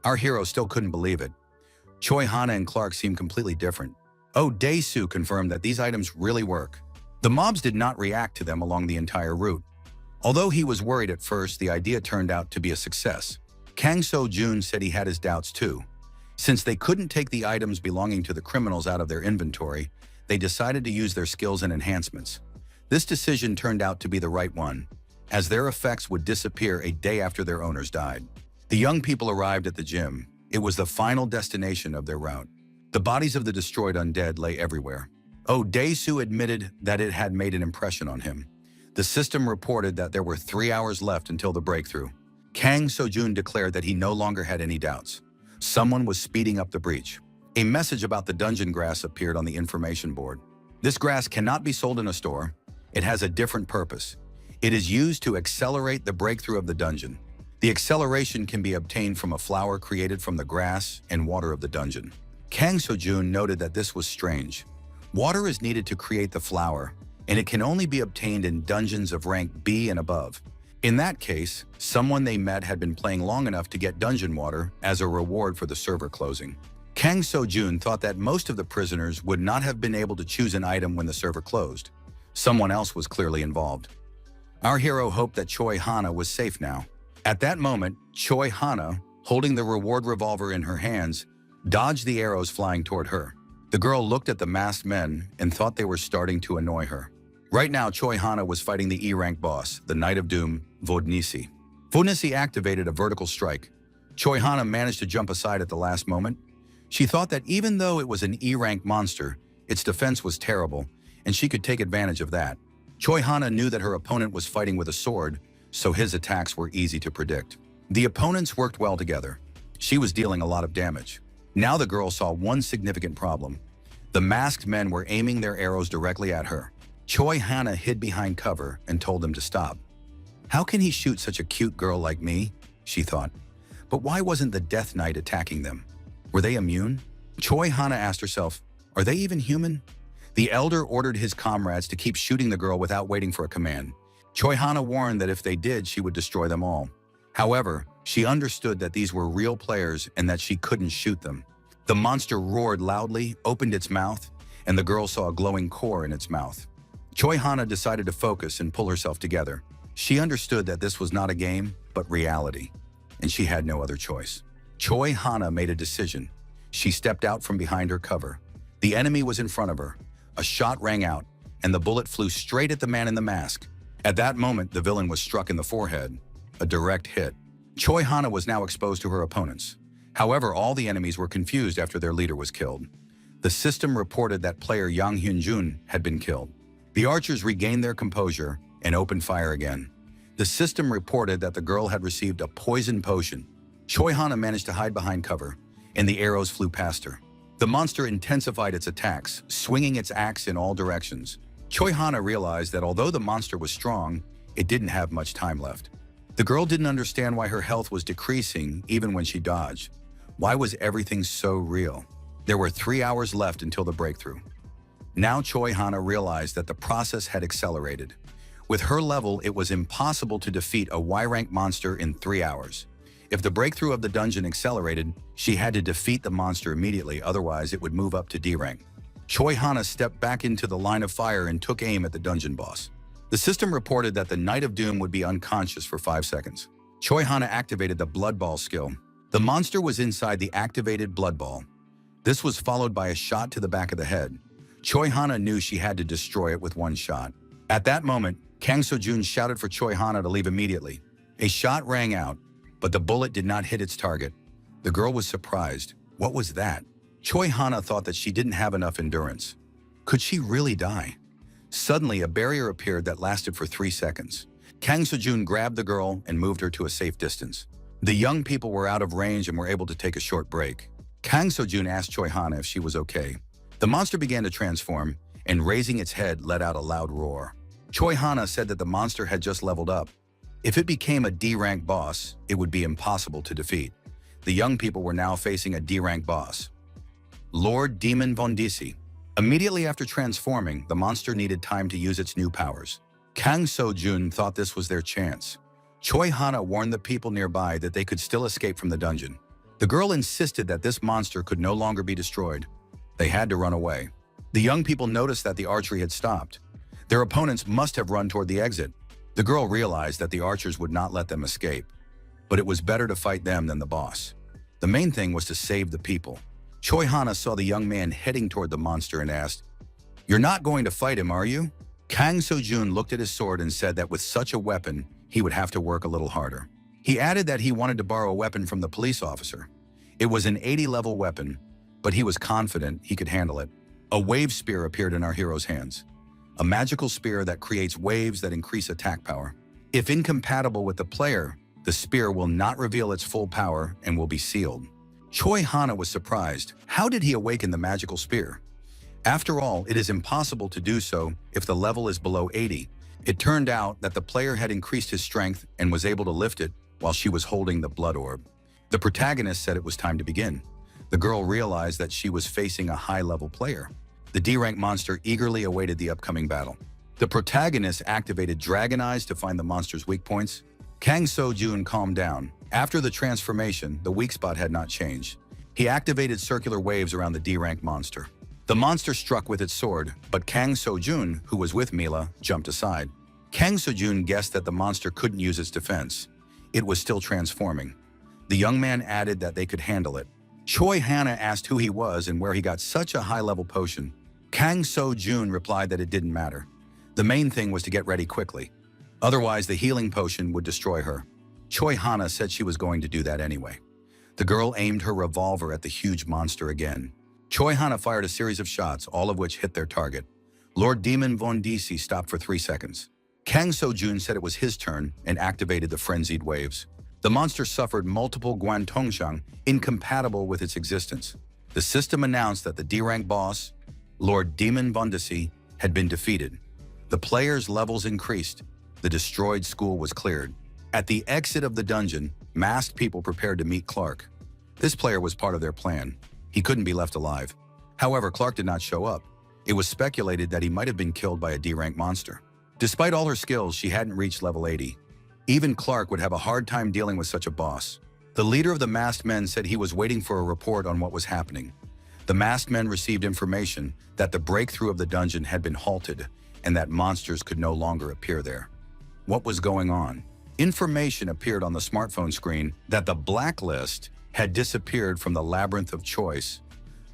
Our hero still couldn't believe it. Choi Hana and Clark seem completely different. Oh Dae-soo confirmed that these items really work. The mobs did not react to them along the entire route. Although he was worried at first, the idea turned out to be a success. Kang So-jun said he had his doubts too. Since they couldn't take the items belonging to the criminals out of their inventory, they decided to use their skills and enhancements. This decision turned out to be the right one, as their effects would disappear a day after their owners died. The young people arrived at the gym. It was the final destination of their route. The bodies of the destroyed undead lay everywhere. Oh Dae-soo admitted that it had made an impression on him. The system reported that there were 3 hours left until the breakthrough. Kang So-jun declared that he no longer had any doubts. Someone was speeding up the breach. A message about the dungeon grass appeared on the information board. This grass cannot be sold in a store. It has a different purpose. It is used to accelerate the breakthrough of the dungeon. The acceleration can be obtained from a flower created from the grass and water of the dungeon. Kang So-jun noted that this was strange. Water is needed to create the flower, and it can only be obtained in dungeons of rank B and above. In that case, someone they met had been playing long enough to get dungeon water as a reward for the server closing. Kang So-jun thought that most of the prisoners would not have been able to choose an item when the server closed. Someone else was clearly involved. Our hero hoped that Choi Hana was safe now. At that moment, Choi Hana, holding the reward revolver in her hands, dodged the arrows flying toward her. The girl looked at the masked men and thought they were starting to annoy her. Right now, Choi Hana was fighting the E-rank boss, the Knight of Doom, Vodnisi. Vodnisi activated a vertical strike. Choi Hana managed to jump aside at the last moment. She thought that even though it was an E-rank monster, its defense was terrible, and she could take advantage of that. Choi Hana knew that her opponent was fighting with a sword, so his attacks were easy to predict. The opponents worked well together. She was dealing a lot of damage. Now the girl saw one significant problem. The masked men were aiming their arrows directly at her. Choi Hana hid behind cover and told them to stop. How can he shoot such a cute girl like me? She thought. But why wasn't the Death Knight attacking them? Were they immune? Choi Hana asked herself, are they even human? The elder ordered his comrades to keep shooting the girl without waiting for a command. Choi Hana warned that if they did, she would destroy them all. However, she understood that these were real players and that she couldn't shoot them. The monster roared loudly, opened its mouth, and the girl saw a glowing core in its mouth. Choi Hana decided to focus and pull herself together. She understood that this was not a game, but reality, and she had no other choice. Choi Hana made a decision. She stepped out from behind her cover. The enemy was in front of her. A shot rang out, and the bullet flew straight at the man in the mask. At that moment, the villain was struck in the forehead, a direct hit. Choi Hana was now exposed to her opponents. However, all the enemies were confused after their leader was killed. The system reported that player Yang Hyun-jun had been killed. The archers regained their composure and opened fire again. The system reported that the girl had received a poison potion. Choi Hana managed to hide behind cover, and the arrows flew past her. The monster intensified its attacks, swinging its axe in all directions. Choi Hana realized that although the monster was strong, it didn't have much time left. The girl didn't understand why her health was decreasing even when she dodged. Why was everything so real? There were 3 hours left until the breakthrough. Now Choi Hana realized that the process had accelerated. With her level, it was impossible to defeat a Y-rank monster in 3 hours. If the breakthrough of the dungeon accelerated, she had to defeat the monster immediately, otherwise it would move up to D rank. Choi Hana stepped back into the line of fire and took aim at the dungeon boss. The system reported that the Knight of Doom would be unconscious for 5 seconds. Choi Hana activated the Blood Ball skill. The monster was inside the activated Blood Ball. This was followed by a shot to the back of the head. Choi Hana knew she had to destroy it with one shot. At that moment, Kang So-jun shouted for Choi Hana to leave immediately. A shot rang out, but the bullet did not hit its target. The girl was surprised. What was that? Choi Hana thought that she didn't have enough endurance. Could she really die? Suddenly, a barrier appeared that lasted for 3 seconds. Kang So-jun grabbed the girl and moved her to a safe distance. The young people were out of range and were able to take a short break. Kang So-jun asked Choi Hana if she was okay. The monster began to transform, and raising its head let out a loud roar. Choi Hana said that the monster had just leveled up. If it became a D-rank boss, it would be impossible to defeat. The young people were now facing a D-rank boss, Lord Demon Bondisi. Immediately after transforming, the monster needed time to use its new powers. Kang So-jun thought this was their chance. Choi Hana warned the people nearby that they could still escape from the dungeon. The girl insisted that this monster could no longer be destroyed. They had to run away. The young people noticed that the archery had stopped. Their opponents must have run toward the exit. The girl realized that the archers would not let them escape, but it was better to fight them than the boss. The main thing was to save the people. Choi Hana saw the young man heading toward the monster and asked, "You're not going to fight him, are you?" Kang So-jun looked at his sword and said that with such a weapon, he would have to work a little harder. He added that he wanted to borrow a weapon from the police officer. It was an 80-level weapon, but he was confident he could handle it. A wave spear appeared in our hero's hands. A magical spear that creates waves that increase attack power. If incompatible with the player, the spear will not reveal its full power and will be sealed. Choi Hana was surprised. How did he awaken the magical spear? After all, it is impossible to do so if the level is below 80. It turned out that the player had increased his strength and was able to lift it while she was holding the blood orb. The protagonist said it was time to begin. The girl realized that she was facing a high-level player. The D-rank monster eagerly awaited the upcoming battle. The protagonist activated Dragon Eyes to find the monster's weak points. Kang So-jun calmed down. After the transformation, the weak spot had not changed. He activated circular waves around the D-rank monster. The monster struck with its sword, but Kang So-jun, who was with Mila, jumped aside. Kang So-jun guessed that the monster couldn't use its defense. It was still transforming. The young man added that they could handle it. Choi Hana asked who he was and where he got such a high-level potion. Kang So-jun replied that it didn't matter. The main thing was to get ready quickly. Otherwise, the healing potion would destroy her. Choi Hana said she was going to do that anyway. The girl aimed her revolver at the huge monster again. Choi Hana fired a series of shots, all of which hit their target. Lord Demon Von DC stopped for 3 seconds. Kang So-jun said it was his turn and activated the frenzied waves. The monster suffered multiple Guantongshang incompatible with its existence. The system announced that the D-rank boss, Lord Demon Bondisi, had been defeated. The players' levels increased. The destroyed school was cleared. At the exit of the dungeon, masked people prepared to meet Clark. This player was part of their plan. He couldn't be left alive. However, Clark did not show up. It was speculated that he might have been killed by a D-rank monster. Despite all her skills, she hadn't reached level 80. Even Clark would have a hard time dealing with such a boss. The leader of the masked men said he was waiting for a report on what was happening. The masked men received information that the breakthrough of the dungeon had been halted and that monsters could no longer appear there. What was going on? Information appeared on the smartphone screen that the blacklist had disappeared from the labyrinth of choice.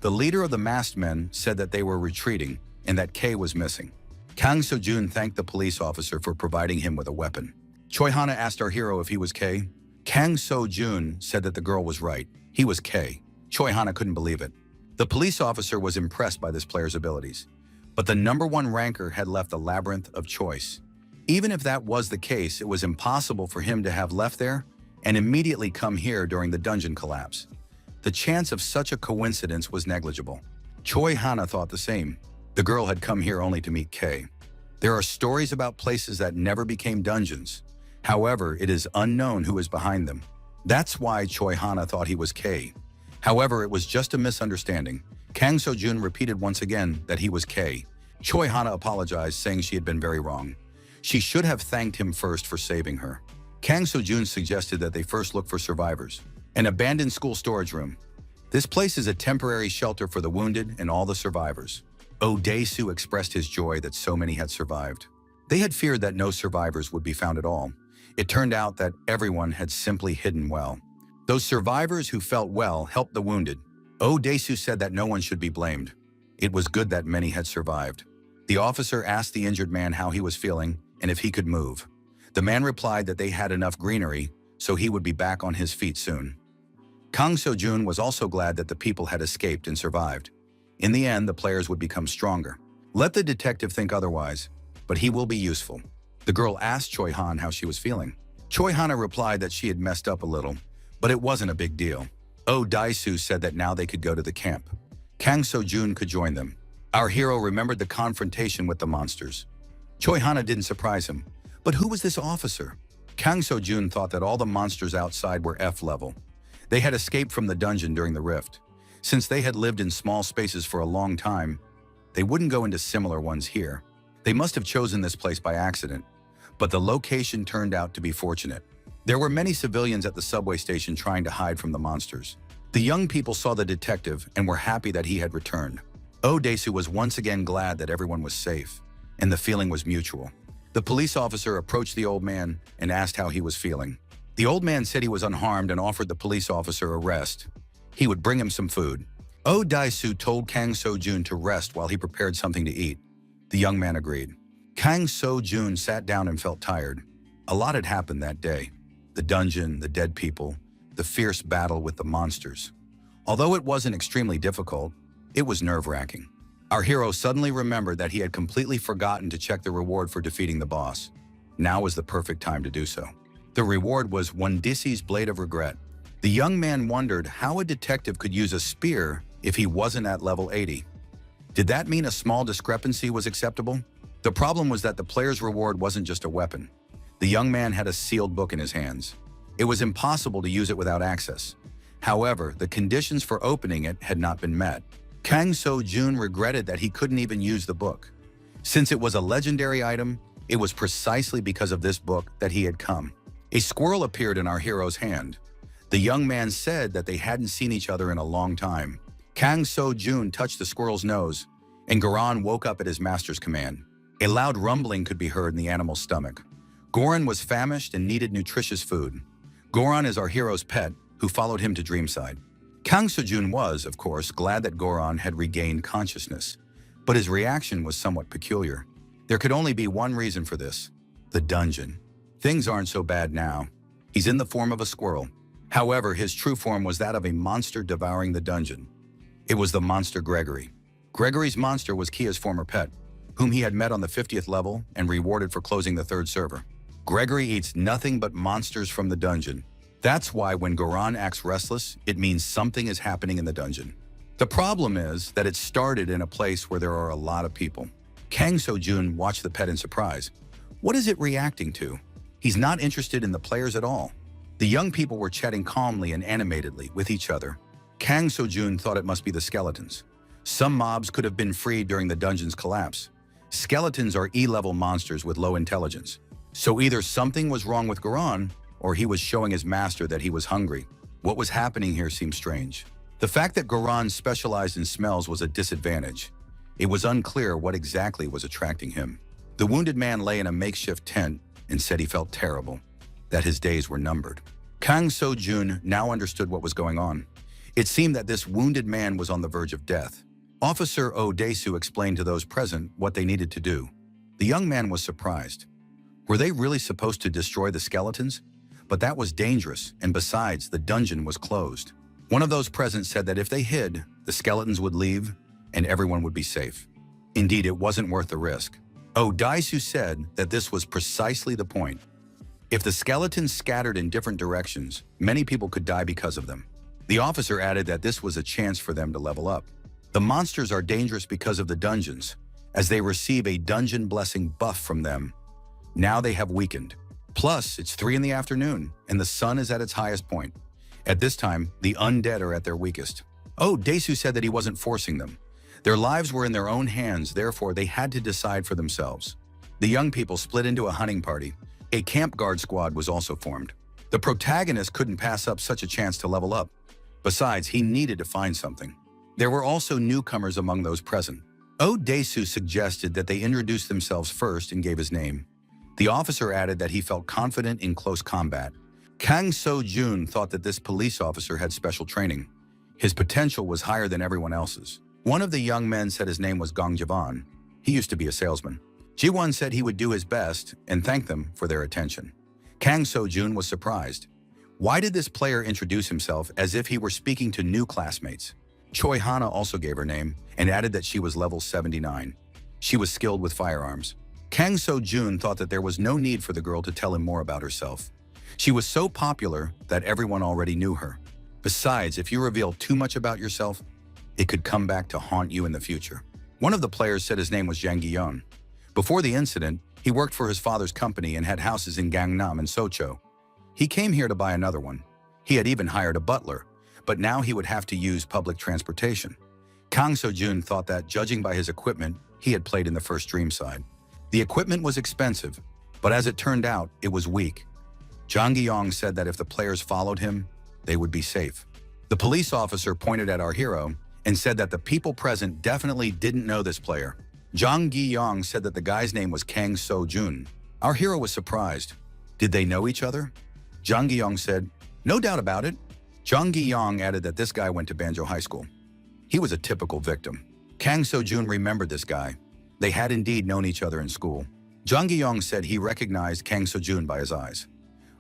The leader of the masked men said that they were retreating and that K was missing. Kang So-jun thanked the police officer for providing him with a weapon. Choi Hana asked our hero if he was K. Kang So-jun said that the girl was right. He was K. Choi Hana couldn't believe it. The police officer was impressed by this player's abilities. But the #1 ranker had left the labyrinth of choice. Even if that was the case, it was impossible for him to have left there and immediately come here during the dungeon collapse. The chance of such a coincidence was negligible. Choi Hana thought the same. The girl had come here only to meet K. There are stories about places that never became dungeons. However, it is unknown who is behind them. That's why Choi Hana thought he was K. However, it was just a misunderstanding. Kang So-jun repeated once again that he was K. Choi Hana apologized, saying she had been very wrong. She should have thanked him first for saving her. Kang So-jun suggested that they first look for survivors. An abandoned school storage room. This place is a temporary shelter for the wounded and all the survivors. Oh Dae-soo expressed his joy that so many had survived. They had feared that no survivors would be found at all. It turned out that everyone had simply hidden well. Those survivors who felt well helped the wounded. Oh Dae-soo said that no one should be blamed. It was good that many had survived. The officer asked the injured man how he was feeling and if he could move. The man replied that they had enough greenery, so he would be back on his feet soon. Kang So-jun was also glad that the people had escaped and survived. In the end, the players would become stronger. Let the detective think otherwise, but he will be useful. The girl asked Choi Han how she was feeling. Choi Hana replied that she had messed up a little, but it wasn't a big deal. Oh Dae-soo said that now they could go to the camp. Kang So-jun could join them. Our hero remembered the confrontation with the monsters. Choi Hana didn't surprise him. But who was this officer? Kang So-jun thought that all the monsters outside were F-level. They had escaped from the dungeon during the rift. Since they had lived in small spaces for a long time, they wouldn't go into similar ones here. They must have chosen this place by accident, but the location turned out to be fortunate. There were many civilians at the subway station trying to hide from the monsters. The young people saw the detective and were happy that he had returned. Oh Dae-soo was once again glad that everyone was safe, and the feeling was mutual. The police officer approached the old man and asked how he was feeling. The old man said he was unharmed and offered the police officer a rest. He would bring him some food. Oh Dae-soo told Kang So-jun to rest while he prepared something to eat. The young man agreed. Kang So-jun sat down and felt tired. A lot had happened that day. The dungeon, the dead people, the fierce battle with the monsters. Although it wasn't extremely difficult, it was nerve-wracking. Our hero suddenly remembered that he had completely forgotten to check the reward for defeating the boss. Now was the perfect time to do so. The reward was Wondisi's Blade of Regret. The young man wondered how a detective could use a spear if he wasn't at level 80. Did that mean a small discrepancy was acceptable? The problem was that the player's reward wasn't just a weapon. The young man had a sealed book in his hands. It was impossible to use it without access. However, the conditions for opening it had not been met. Kang So-jun regretted that he couldn't even use the book. Since it was a legendary item, it was precisely because of this book that he had come. A squirrel appeared in our hero's hand. The young man said that they hadn't seen each other in a long time. Kang So-jun touched the squirrel's nose, and Goran woke up at his master's command. A loud rumbling could be heard in the animal's stomach. Goran was famished and needed nutritious food. Goran is our hero's pet, who followed him to Dreamside. Kang So-jun was, of course, glad that Goran had regained consciousness, but his reaction was somewhat peculiar. There could only be one reason for this: the dungeon. Things aren't so bad now. He's in the form of a squirrel. However, his true form was that of a monster devouring the dungeon. It was the monster Gregory. Gregory's monster was Kia's former pet, whom he had met on the 50th level and rewarded for closing the 3rd server. Gregory eats nothing but monsters from the dungeon. That's why when Goran acts restless, it means something is happening in the dungeon. The problem is that it started in a place where there are a lot of people. Kang So-jun watched the pet in surprise. What is it reacting to? He's not interested in the players at all. The young people were chatting calmly and animatedly with each other. Kang So-jun thought it must be the skeletons. Some mobs could have been freed during the dungeon's collapse. Skeletons are E-level monsters with low intelligence. So either something was wrong with Goran, or he was showing his master that he was hungry. What was happening here seemed strange. The fact that Goran specialized in smells was a disadvantage. It was unclear what exactly was attracting him. The wounded man lay in a makeshift tent and said he felt terrible, that his days were numbered. Kang So-jun now understood what was going on. It seemed that this wounded man was on the verge of death. Officer Oh Dae-soo explained to those present what they needed to do. The young man was surprised. Were they really supposed to destroy the skeletons? But that was dangerous, and besides, the dungeon was closed. One of those present said that if they hid, the skeletons would leave, and everyone would be safe. Indeed, it wasn't worth the risk. Oh Dae-soo said that this was precisely the point. If the skeletons scattered in different directions, many people could die because of them. The officer added that this was a chance for them to level up. The monsters are dangerous because of the dungeons, as they receive a dungeon blessing buff from them. Now they have weakened. Plus, it's 3 in the afternoon, and the sun is at its highest point. At this time, the undead are at their weakest. Oh, Dae-soo said that he wasn't forcing them. Their lives were in their own hands, therefore they had to decide for themselves. The young people split into a hunting party. A camp guard squad was also formed. The protagonist couldn't pass up such a chance to level up. Besides, he needed to find something. There were also newcomers among those present. Oh Dae-soo suggested that they introduce themselves first and gave his name. The officer added that he felt confident in close combat. Kang So-jun thought that this police officer had special training. His potential was higher than everyone else's. One of the young men said his name was Gong Javan. He used to be a salesman. Ji-won said he would do his best and thanked them for their attention. Kang So-jun was surprised. Why did this player introduce himself as if he were speaking to new classmates? Choi Hana also gave her name and added that she was level 79. She was skilled with firearms. Kang So-jun thought that there was no need for the girl to tell him more about herself. She was so popular that everyone already knew her. Besides, if you reveal too much about yourself, it could come back to haunt you in the future. One of the players said his name was Jang Gi-yeon. Before the incident, he worked for his father's company and had houses in Gangnam and Socho. He came here to buy another one. He had even hired a butler, but now he would have to use public transportation. Kang So-jun thought that, judging by his equipment, he had played in the first dream side. The equipment was expensive, but as it turned out, it was weak. Jang Gi-yeon said that if the players followed him, they would be safe. The police officer pointed at our hero and said that the people present definitely didn't know this player. Jang Gi-yeon said that the guy's name was Kang So-jun. Our hero was surprised. Did they know each other? Jang Gi-yeon said, "No doubt about it." Jang Gi-yeon added that this guy went to Banjo High School. He was a typical victim. Kang So-jun remembered this guy. They had indeed known each other in school. Jang Gi-yeon said he recognized Kang So-jun by his eyes.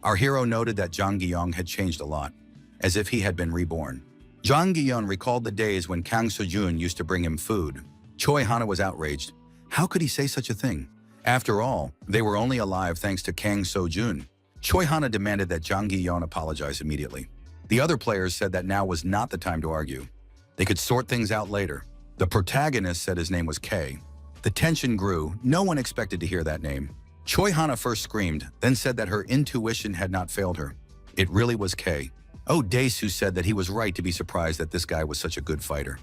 Our hero noted that Jang Gi-yeon had changed a lot, as if he had been reborn. Jang Gi-yeon recalled the days when Kang So-jun used to bring him food. Choi Hana was outraged. How could he say such a thing? After all, they were only alive thanks to Kang So-jun. Choi Hana demanded that Jang Gi-yeon apologize immediately. The other players said that now was not the time to argue. They could sort things out later. The protagonist said his name was K. The tension grew. No one expected to hear that name. Choi Hana first screamed, then said that her intuition had not failed her. It really was K. Oh Dae-soo said that he was right to be surprised that this guy was such a good fighter.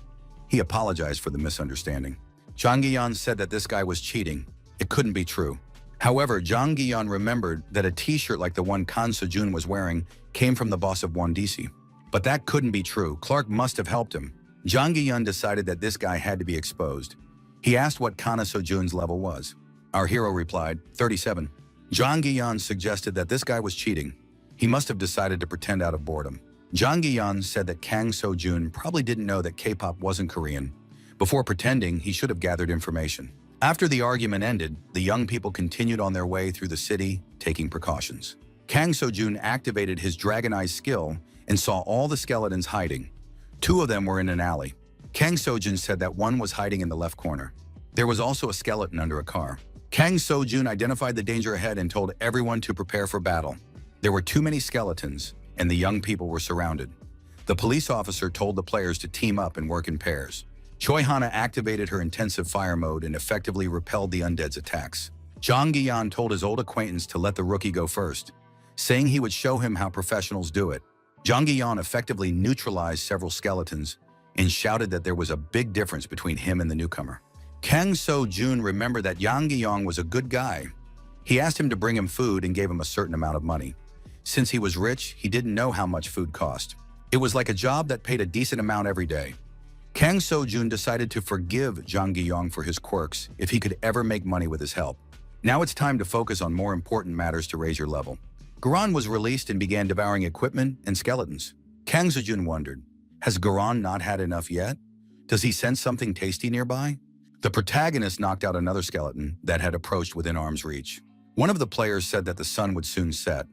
He apologized for the misunderstanding. Jang Gi-yeon said that this guy was cheating. It couldn't be true. However, Jang Gi-yeon remembered that a t-shirt like the one Kang So-jun was wearing came from the boss of Won DC. But that couldn't be true. Clark must have helped him. Jang Gi-yeon decided that this guy had to be exposed. He asked what Kang So-jun's level was. Our hero replied, 37. Jang Gi-yeon suggested that this guy was cheating. He must have decided to pretend out of boredom. Jang Gi-yeon said that Kang So-jun probably didn't know that K-pop wasn't Korean. Before pretending, he should have gathered information. After the argument ended, the young people continued on their way through the city, taking precautions. Kang So-jun activated his Dragon Eye skill and saw all the skeletons hiding. 2 of them were in an alley. Kang So-jun said that one was hiding in the left corner. There was also a skeleton under a car. Kang So-jun identified the danger ahead and told everyone to prepare for battle. There were too many skeletons, and the young people were surrounded. The police officer told the players to team up and work in pairs. Choi Hana activated her intensive fire mode and effectively repelled the undead's attacks. Jang Gi-yeon told his old acquaintance to let the rookie go first, saying he would show him how professionals do it. Jang Gi-yeon effectively neutralized several skeletons and shouted that there was a big difference between him and the newcomer. Kang So-jun remembered that Jang Gi-yeon was a good guy. He asked him to bring him food and gave him a certain amount of money. Since he was rich, he didn't know how much food cost. It was like a job that paid a decent amount every day. Kang So-jun decided to forgive Jang Gi-yeon for his quirks if he could ever make money with his help. Now it's time to focus on more important matters to raise your level. Garan was released and began devouring equipment and skeletons. Kang So-jun wondered, has Garan not had enough yet? Does he sense something tasty nearby? The protagonist knocked out another skeleton that had approached within arm's reach. One of the players said that the sun would soon set.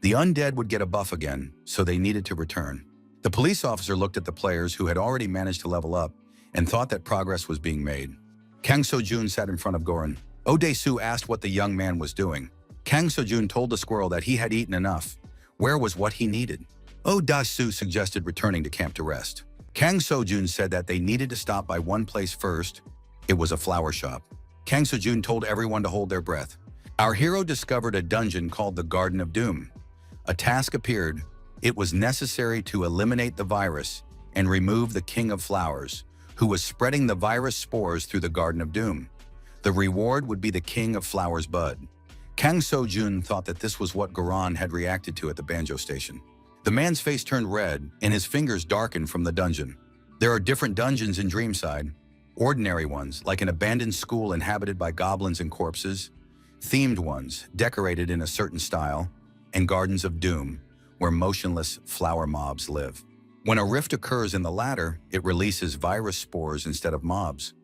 The undead would get a buff again, so they needed to return. The police officer looked at the players who had already managed to level up and thought that progress was being made. Kang So-jun sat in front of Goran. Oh Dae-soo asked what the young man was doing. Kang So-jun told the squirrel that he had eaten enough. Where was what he needed? Oh Dae-soo suggested returning to camp to rest. Kang So-jun said that they needed to stop by one place first. It was a flower shop. Kang So-jun told everyone to hold their breath. Our hero discovered a dungeon called the Garden of Doom. A task appeared. It was necessary to eliminate the virus and remove the King of Flowers, who was spreading the virus spores through the Garden of Doom. The reward would be the King of Flowers bud. Kang So-jun thought that this was what Garan had reacted to at the banjo station. The man's face turned red and his fingers darkened from the dungeon. There are different dungeons in Dreamside. Ordinary ones, like an abandoned school inhabited by goblins and corpses. Themed ones, decorated in a certain style. And Gardens of Doom, where motionless flower mobs live. When a rift occurs in the latter, it releases virus spores instead of mobs.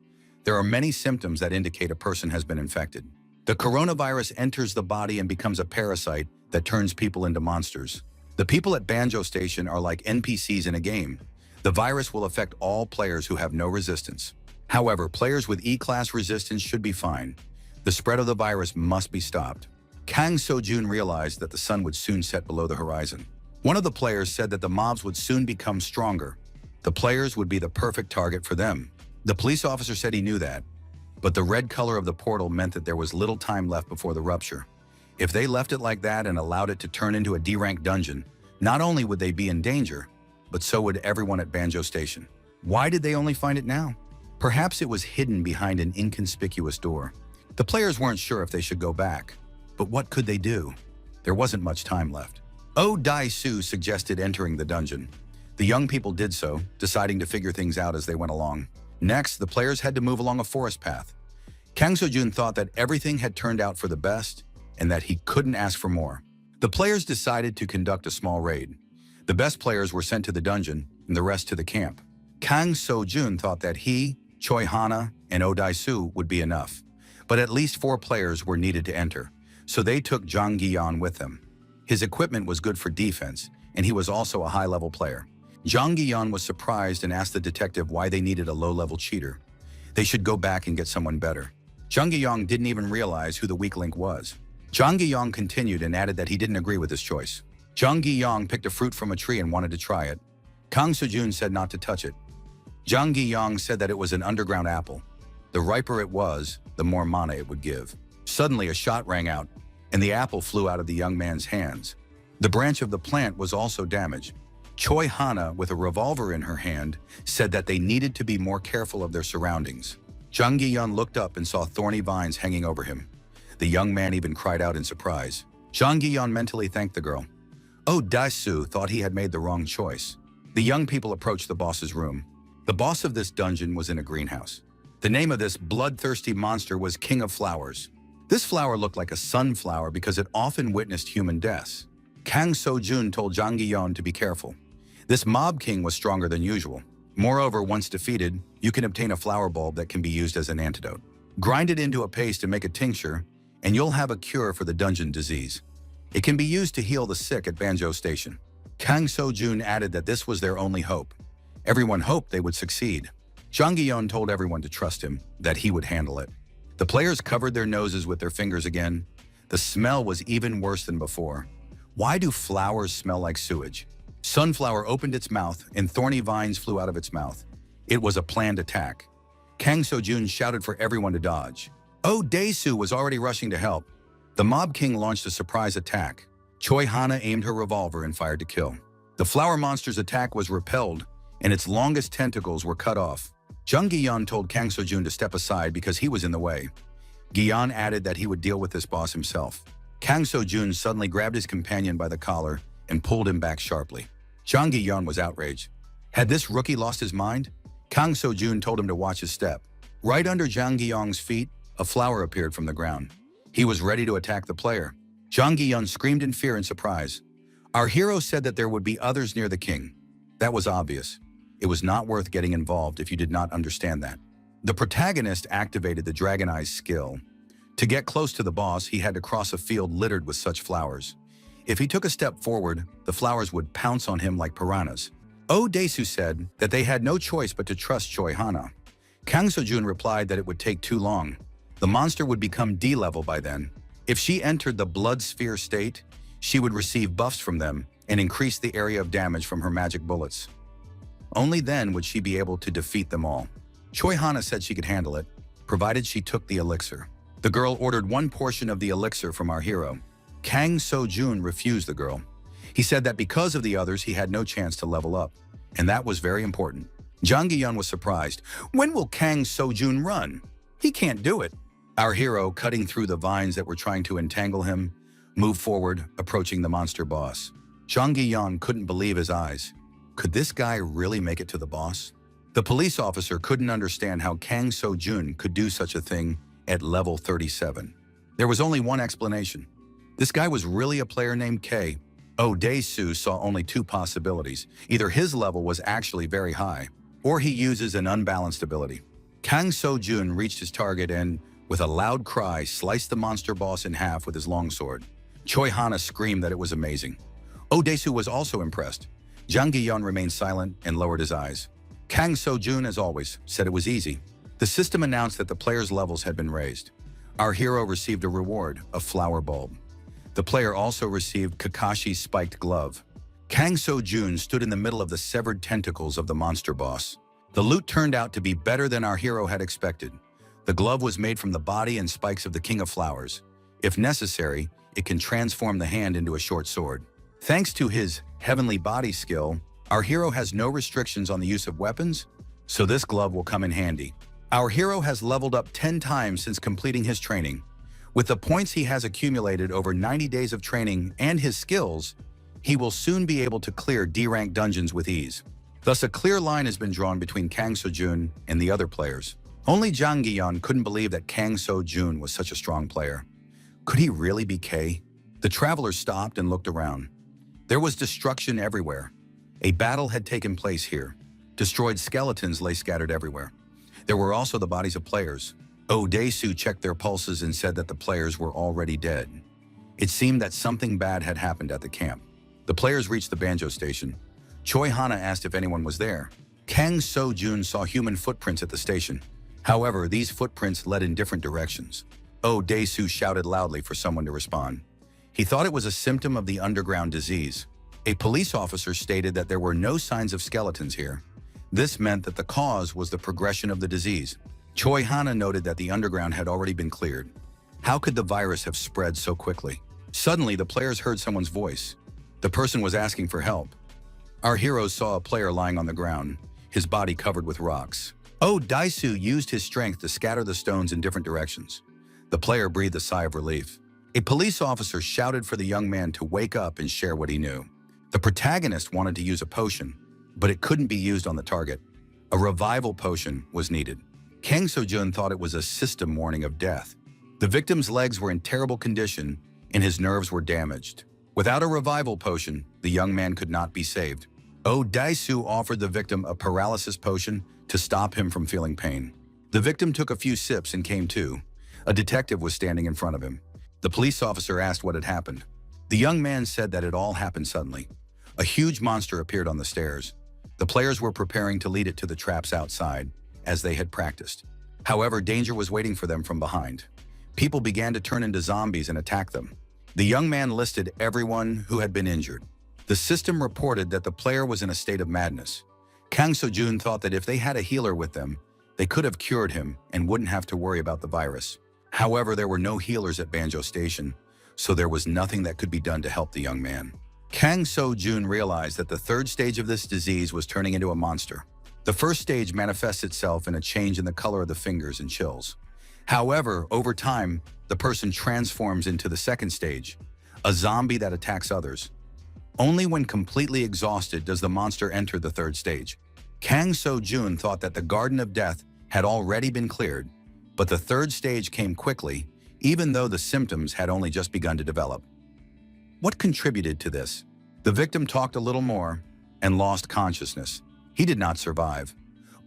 There are many symptoms that indicate a person has been infected. The coronavirus enters the body and becomes a parasite that turns people into monsters. The people at Banjo Station are like NPCs in a game. The virus will affect all players who have no resistance. However, players with E-class resistance should be fine. The spread of the virus must be stopped. Kang So-jun realized that the sun would soon set below the horizon. One of the players said that the mobs would soon become stronger. The players would be the perfect target for them. The police officer said he knew that, but the red color of the portal meant that there was little time left before the rupture. If they left it like that and allowed it to turn into a D-rank dungeon, not only would they be in danger, but so would everyone at Banjo Station. Why did they only find it now? Perhaps it was hidden behind an inconspicuous door. The players weren't sure if they should go back, but what could they do? There wasn't much time left. Oh Dai-Su suggested entering the dungeon. The young people did so, deciding to figure things out as they went along. Next, the players had to move along a forest path. Kang So-jun thought that everything had turned out for the best and that he couldn't ask for more. The players decided to conduct a small raid. The best players were sent to the dungeon and the rest to the camp. Kang So-jun thought that he, Choi Hana, and Oh Dai-Su would be enough, but at least 4 players were needed to enter, so they took Jang Gi-yeon with them. His equipment was good for defense, and he was also a high-level player. Jang Gi-yeon was surprised and asked the detective why they needed a low-level cheater. They should go back and get someone better. Jang Gi-yeon didn't even realize who the weak link was. Jang Gi-yeon continued and added that he didn't agree with his choice. Jang Gi-yeon picked a fruit from a tree and wanted to try it. Kang So-jun said not to touch it. Jang Gi-yeon said that it was an underground apple. The riper it was, the more mana it would give. Suddenly, a shot rang out, and the apple flew out of the young man's hands. The branch of the plant was also damaged. Choi Hana, with a revolver in her hand, said that they needed to be more careful of their surroundings. Jang Gi-yeon looked up and saw thorny vines hanging over him. The young man even cried out in surprise. Jang Gi-yeon mentally thanked the girl. Oh Dai-Su thought he had made the wrong choice. The young people approached the boss's room. The boss of this dungeon was in a greenhouse. The name of this bloodthirsty monster was King of Flowers. This flower looked like a sunflower because it often witnessed human deaths. Kang So-jun told Jang Gi-yeon to be careful. This mob king was stronger than usual. Moreover, once defeated, you can obtain a flower bulb that can be used as an antidote. Grind it into a paste and make a tincture, and you'll have a cure for the dungeon disease. It can be used to heal the sick at Banjo Station. Kang So-jun added that this was their only hope. Everyone hoped they would succeed. Jang Gi-yeon told everyone to trust him, that he would handle it. The players covered their noses with their fingers again. The smell was even worse than before. Why do flowers smell like sewage? Sunflower opened its mouth, and thorny vines flew out of its mouth. It was a planned attack. Kang So-jun shouted for everyone to dodge. Oh Dai-Su was already rushing to help. The mob king launched a surprise attack. Choi Hana aimed her revolver and fired to kill. The flower monster's attack was repelled, and its longest tentacles were cut off. Jang Gi-yeon told Kang So-jun to step aside because he was in the way. Gi-yeon added that he would deal with this boss himself. Kang So-jun suddenly grabbed his companion by the collar and pulled him back sharply. Jang Gi-yeon was outraged. Had this rookie lost his mind? Kang So-jun told him to watch his step. Right under Jang Gi-yeon's feet, a flower appeared from the ground. He was ready to attack the player. Jang Gi-yeon screamed in fear and surprise. Our hero said that there would be others near the king. That was obvious. It was not worth getting involved if you did not understand that. The protagonist activated the Dragon Eyes skill. To get close to the boss, he had to cross a field littered with such flowers. If he took a step forward, the flowers would pounce on him like piranhas. Oh Dai-Su said that they had no choice but to trust Choi Hana. Kang So-jun replied that it would take too long. The monster would become D-level by then. If she entered the blood sphere state, she would receive buffs from them and increase the area of damage from her magic bullets. Only then would she be able to defeat them all. Choi Hana said she could handle it, provided she took the elixir. The girl ordered one portion of the elixir from our hero. Kang So-jun refused the girl. He said that because of the others, he had no chance to level up, and that was very important. Jang Gi-yeon was surprised. When will Kang So-jun run? He can't do it. Our hero, cutting through the vines that were trying to entangle him, moved forward, approaching the monster boss. Jang Gi-yeon couldn't believe his eyes. Could this guy really make it to the boss? The police officer couldn't understand how Kang So-jun could do such a thing at level 37. There was only one explanation. This guy was really a player named K. Oh Dai-Su saw only 2 possibilities. Either his level was actually very high, or he uses an unbalanced ability. Kang So-jun reached his target and, with a loud cry, sliced the monster boss in half with his longsword. Choi Hana screamed that it was amazing. Oh Dai-Su was also impressed. Jang Gi-yeon remained silent and lowered his eyes. Kang So-jun, as always, said it was easy. The system announced that the players' levels had been raised. Our hero received a reward, a flower bulb. The player also received Kakashi's spiked glove. Kang So-jun stood in the middle of the severed tentacles of the monster boss. The loot turned out to be better than our hero had expected. The glove was made from the body and spikes of the King of Flowers. If necessary, it can transform the hand into a short sword. Thanks to his heavenly body skill, our hero has no restrictions on the use of weapons, so this glove will come in handy. Our hero has leveled up 10 times since completing his training. With the points he has accumulated over 90 days of training and his skills, he will soon be able to clear D-rank dungeons with ease. Thus, a clear line has been drawn between Kang So-jun and the other players. Only Jang Gi-yeon couldn't believe that Kang So-jun was such a strong player. Could he really be K? The travelers stopped and looked around. There was destruction everywhere. A battle had taken place here. Destroyed skeletons lay scattered everywhere. There were also the bodies of players. Oh Dae-soo checked their pulses and said that the players were already dead. It seemed that something bad had happened at the camp. The players reached the banjo station. Choi Hana asked if anyone was there. Kang So-jun saw human footprints at the station. However, these footprints led in different directions. Oh Dae-soo shouted loudly for someone to respond. He thought it was a symptom of the underground disease. A police officer stated that there were no signs of skeletons here. This meant that the cause was the progression of the disease. Choi Hana noted that the underground had already been cleared. How could the virus have spread so quickly? Suddenly, the players heard someone's voice. The person was asking for help. Our heroes saw a player lying on the ground, his body covered with rocks. Oh Dae-soo used his strength to scatter the stones in different directions. The player breathed a sigh of relief. A police officer shouted for the young man to wake up and share what he knew. The protagonist wanted to use a potion, but it couldn't be used on the target. A revival potion was needed. Kang So-jun thought it was a system warning of death. The victim's legs were in terrible condition and his nerves were damaged. Without a revival potion, the young man could not be saved. Oh Dae-soo offered the victim a paralysis potion to stop him from feeling pain. The victim took a few sips and came to. A detective was standing in front of him. The police officer asked what had happened. The young man said that it all happened suddenly. A huge monster appeared on the stairs. The players were preparing to lead it to the traps outside, as they had practiced. However, danger was waiting for them from behind. People began to turn into zombies and attack them. The young man listed everyone who had been injured. The system reported that the player was in a state of madness. Kang So-jun thought that if they had a healer with them, they could have cured him and wouldn't have to worry about the virus. However, there were no healers at Banjo Station, so there was nothing that could be done to help the young man. Kang So-jun realized that the third stage of this disease was turning into a monster. The first stage manifests itself in a change in the color of the fingers and chills. However, over time, the person transforms into the second stage, a zombie that attacks others. Only when completely exhausted does the monster enter the third stage. Kang So-jun thought that the Garden of Death had already been cleared, but the third stage came quickly, even though the symptoms had only just begun to develop. What contributed to this? The victim talked a little more and lost consciousness. He did not survive.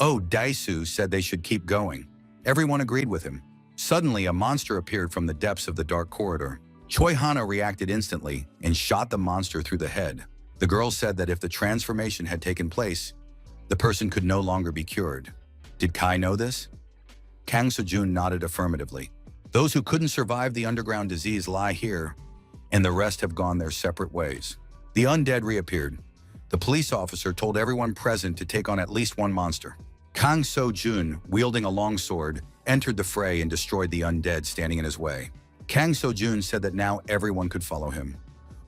Oh Dae-soo said they should keep going. Everyone agreed with him. Suddenly, a monster appeared from the depths of the dark corridor. Choi Hana reacted instantly and shot the monster through the head. The girl said that if the transformation had taken place, the person could no longer be cured. Did Kai know this? Kang So-jun nodded affirmatively. Those who couldn't survive the underground disease lie here, and the rest have gone their separate ways. The undead reappeared. The police officer told everyone present to take on at least one monster. Kang So-jun, wielding a long sword, entered the fray and destroyed the undead standing in his way. Kang So-jun said that now everyone could follow him.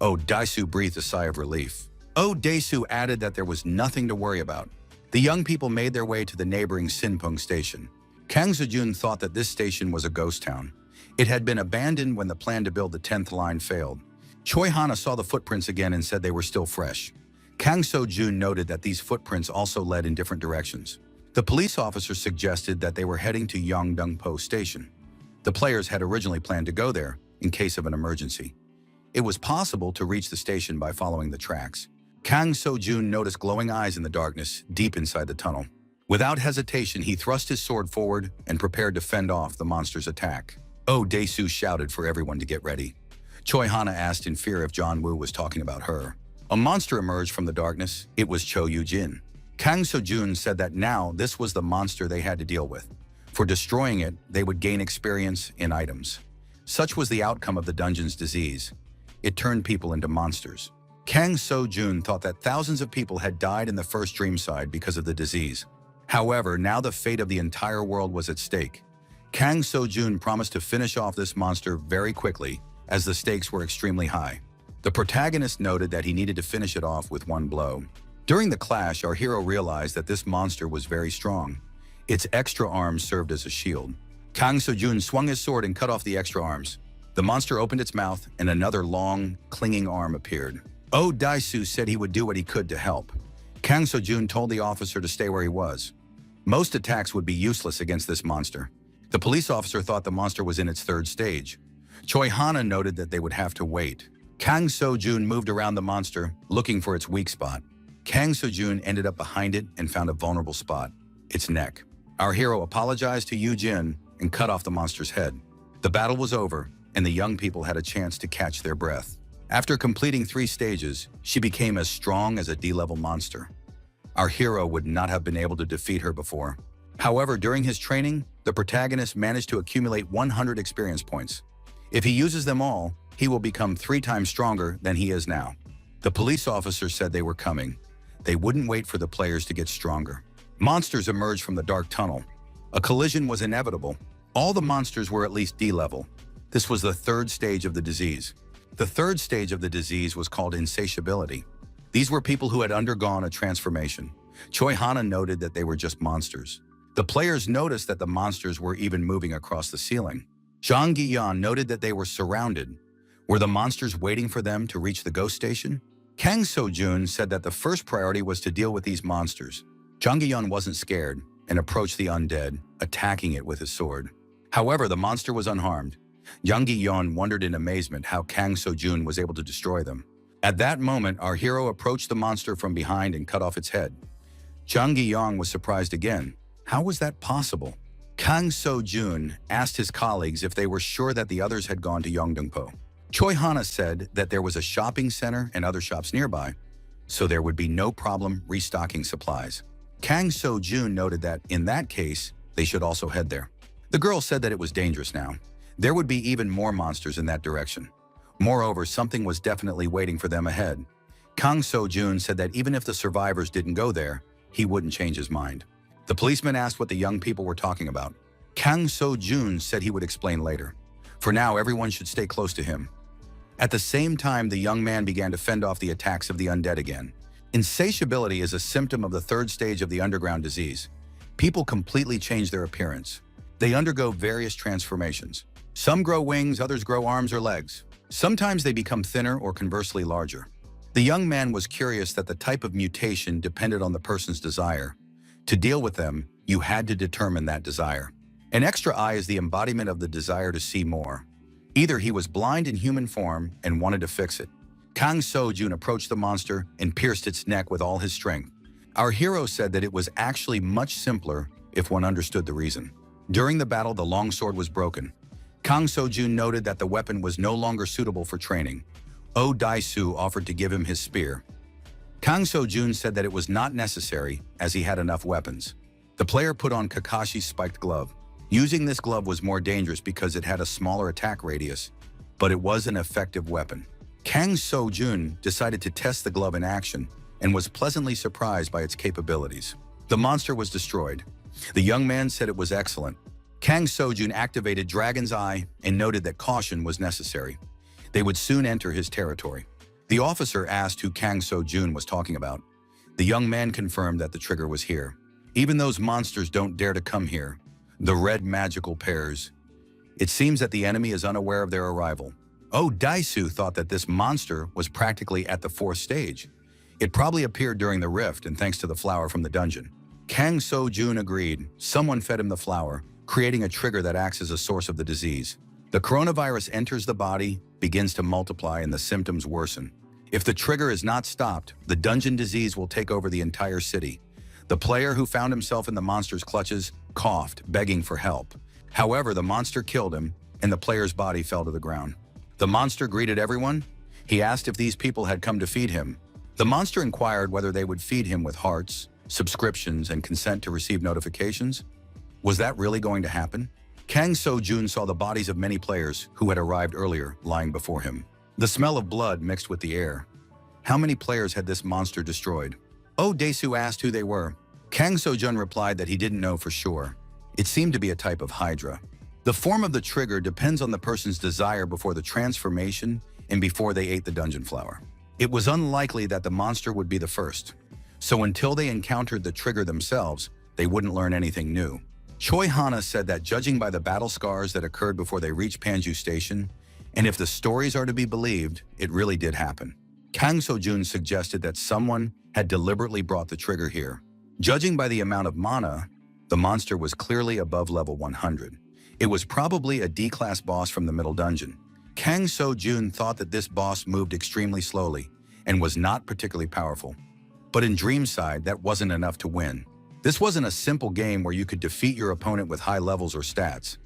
Oh Dae-soo breathed a sigh of relief. Oh Dae-soo added that there was nothing to worry about. The young people made their way to the neighboring Sinpung station. Kang So-jun thought that this station was a ghost town. It had been abandoned when the plan to build the 10th line failed. Choi Hana saw the footprints again and said they were still fresh. Kang So-jun noted that these footprints also led in different directions. The police officer suggested that they were heading to Yongdong-po Station. The players had originally planned to go there in case of an emergency. It was possible to reach the station by following the tracks. Kang So-jun noticed glowing eyes in the darkness deep inside the tunnel. Without hesitation, he thrust his sword forward and prepared to fend off the monster's attack. Oh Dae-soo shouted for everyone to get ready. Choi Hana asked in fear if John Woo was talking about her. A monster emerged from the darkness. It was Cho Yu-jin. Kang So-jun said that now this was the monster they had to deal with. For destroying it, they would gain experience in items. Such was the outcome of the dungeon's disease. It turned people into monsters. Kang So-jun thought that thousands of people had died in the first Dreamside because of the disease. However, now the fate of the entire world was at stake. Kang So-jun promised to finish off this monster very quickly, as the stakes were extremely high. The protagonist noted that he needed to finish it off with one blow. During the clash, our hero realized that this monster was very strong. Its extra arms served as a shield. Kang So-jun swung his sword and cut off the extra arms. The monster opened its mouth, and another long, clinging arm appeared. Oh Daisu said he would do what he could to help. Kang So-jun told the officer to stay where he was. Most attacks would be useless against this monster. The police officer thought the monster was in its third stage. Choi Hana noted that they would have to wait. Kang So-jun moved around the monster, looking for its weak spot. Kang So-jun ended up behind it and found a vulnerable spot, its neck. Our hero apologized to Yu Jin and cut off the monster's head. The battle was over, and the young people had a chance to catch their breath. After completing 3 stages, she became as strong as a D-level monster. Our hero would not have been able to defeat her before. However, during his training, the protagonist managed to accumulate 100 experience points. If he uses them all, he will become 3 times stronger than he is now. The police officer said they were coming. They wouldn't wait for the players to get stronger. Monsters emerged from the dark tunnel. A collision was inevitable. All the monsters were at least D-level. This was the 3rd stage of the disease. The 3rd stage of the disease was called insatiability. These were people who had undergone a transformation. Choi Hana noted that they were just monsters. The players noticed that the monsters were even moving across the ceiling. Zhang Giyan noted that they were surrounded. Were the monsters waiting for them to reach the ghost station? Kang So-jun said that the first priority was to deal with these monsters. Zhang Giyan wasn't scared and approached the undead, attacking it with his sword. However, the monster was unharmed. Zhang Giyan wondered in amazement how Kang So-jun was able to destroy them. At that moment, our hero approached the monster from behind and cut off its head. Zhang Giyan was surprised again. How was that possible? Kang So-jun asked his colleagues if they were sure that the others had gone to Yeongdeungpo. Choi Hana said that there was a shopping center and other shops nearby, so there would be no problem restocking supplies. Kang So-jun noted that, in that case, they should also head there. The girl said that it was dangerous now. There would be even more monsters in that direction. Moreover, something was definitely waiting for them ahead. Kang So-jun said that even if the survivors didn't go there, he wouldn't change his mind. The policeman asked what the young people were talking about. Kang So-jun said he would explain later. For now, everyone should stay close to him. At the same time, the young man began to fend off the attacks of the undead again. Insatiability is a symptom of the 3rd stage of the underground disease. People completely change their appearance. They undergo various transformations. Some grow wings, others grow arms or legs. Sometimes they become thinner or conversely larger. The young man was curious that the type of mutation depended on the person's desire. To deal with them, you had to determine that desire. An extra eye is the embodiment of the desire to see more. Either he was blind in human form and wanted to fix it. Kang So-jun approached the monster and pierced its neck with all his strength. Our hero said that it was actually much simpler if one understood the reason. During the battle, the longsword was broken. Kang So-jun noted that the weapon was no longer suitable for training. Oh Daisu offered to give him his spear. Kang So-jun said that it was not necessary as he had enough weapons. The player put on Kakashi's spiked glove. Using this glove was more dangerous because it had a smaller attack radius, but it was an effective weapon. Kang So-jun decided to test the glove in action and was pleasantly surprised by its capabilities. The monster was destroyed. The young man said it was excellent. Kang So-jun activated Dragon's Eye and noted that caution was necessary. They would soon enter his territory. The officer asked who Kang So-jun was talking about. The young man confirmed that the trigger was here. Even those monsters don't dare to come here. The red magical pairs. It seems that the enemy is unaware of their arrival. Oh Daisu thought that this monster was practically at the 4th stage. It probably appeared during the rift and thanks to the flower from the dungeon. Kang So-jun agreed. Someone fed him the flower, creating a trigger that acts as a source of the disease. The coronavirus enters the body, begins to multiply, and the symptoms worsen. If the trigger is not stopped, the dungeon disease will take over the entire city. The player who found himself in the monster's clutches coughed, begging for help. However, the monster killed him, and the player's body fell to the ground. The monster greeted everyone. He asked if these people had come to feed him. The monster inquired whether they would feed him with hearts, subscriptions, and consent to receive notifications. Was that really going to happen? Kang So-jun saw the bodies of many players who had arrived earlier lying before him. The smell of blood mixed with the air. How many players had this monster destroyed? Oh Dae-soo asked who they were. Kang So-jun replied that he didn't know for sure. It seemed to be a type of hydra. The form of the trigger depends on the person's desire before the transformation and before they ate the dungeon flower. It was unlikely that the monster would be the first. So until they encountered the trigger themselves, they wouldn't learn anything new. Choi Hana said that judging by the battle scars that occurred before they reached Panju Station, and if the stories are to be believed, it really did happen. Kang So-jun suggested that someone had deliberately brought the trigger here. Judging by the amount of mana, the monster was clearly above level 100. It was probably a D-class boss from the middle dungeon. Kang So-jun thought that this boss moved extremely slowly and was not particularly powerful. But in Dreamside, that wasn't enough to win. This wasn't a simple game where you could defeat your opponent with high levels or stats.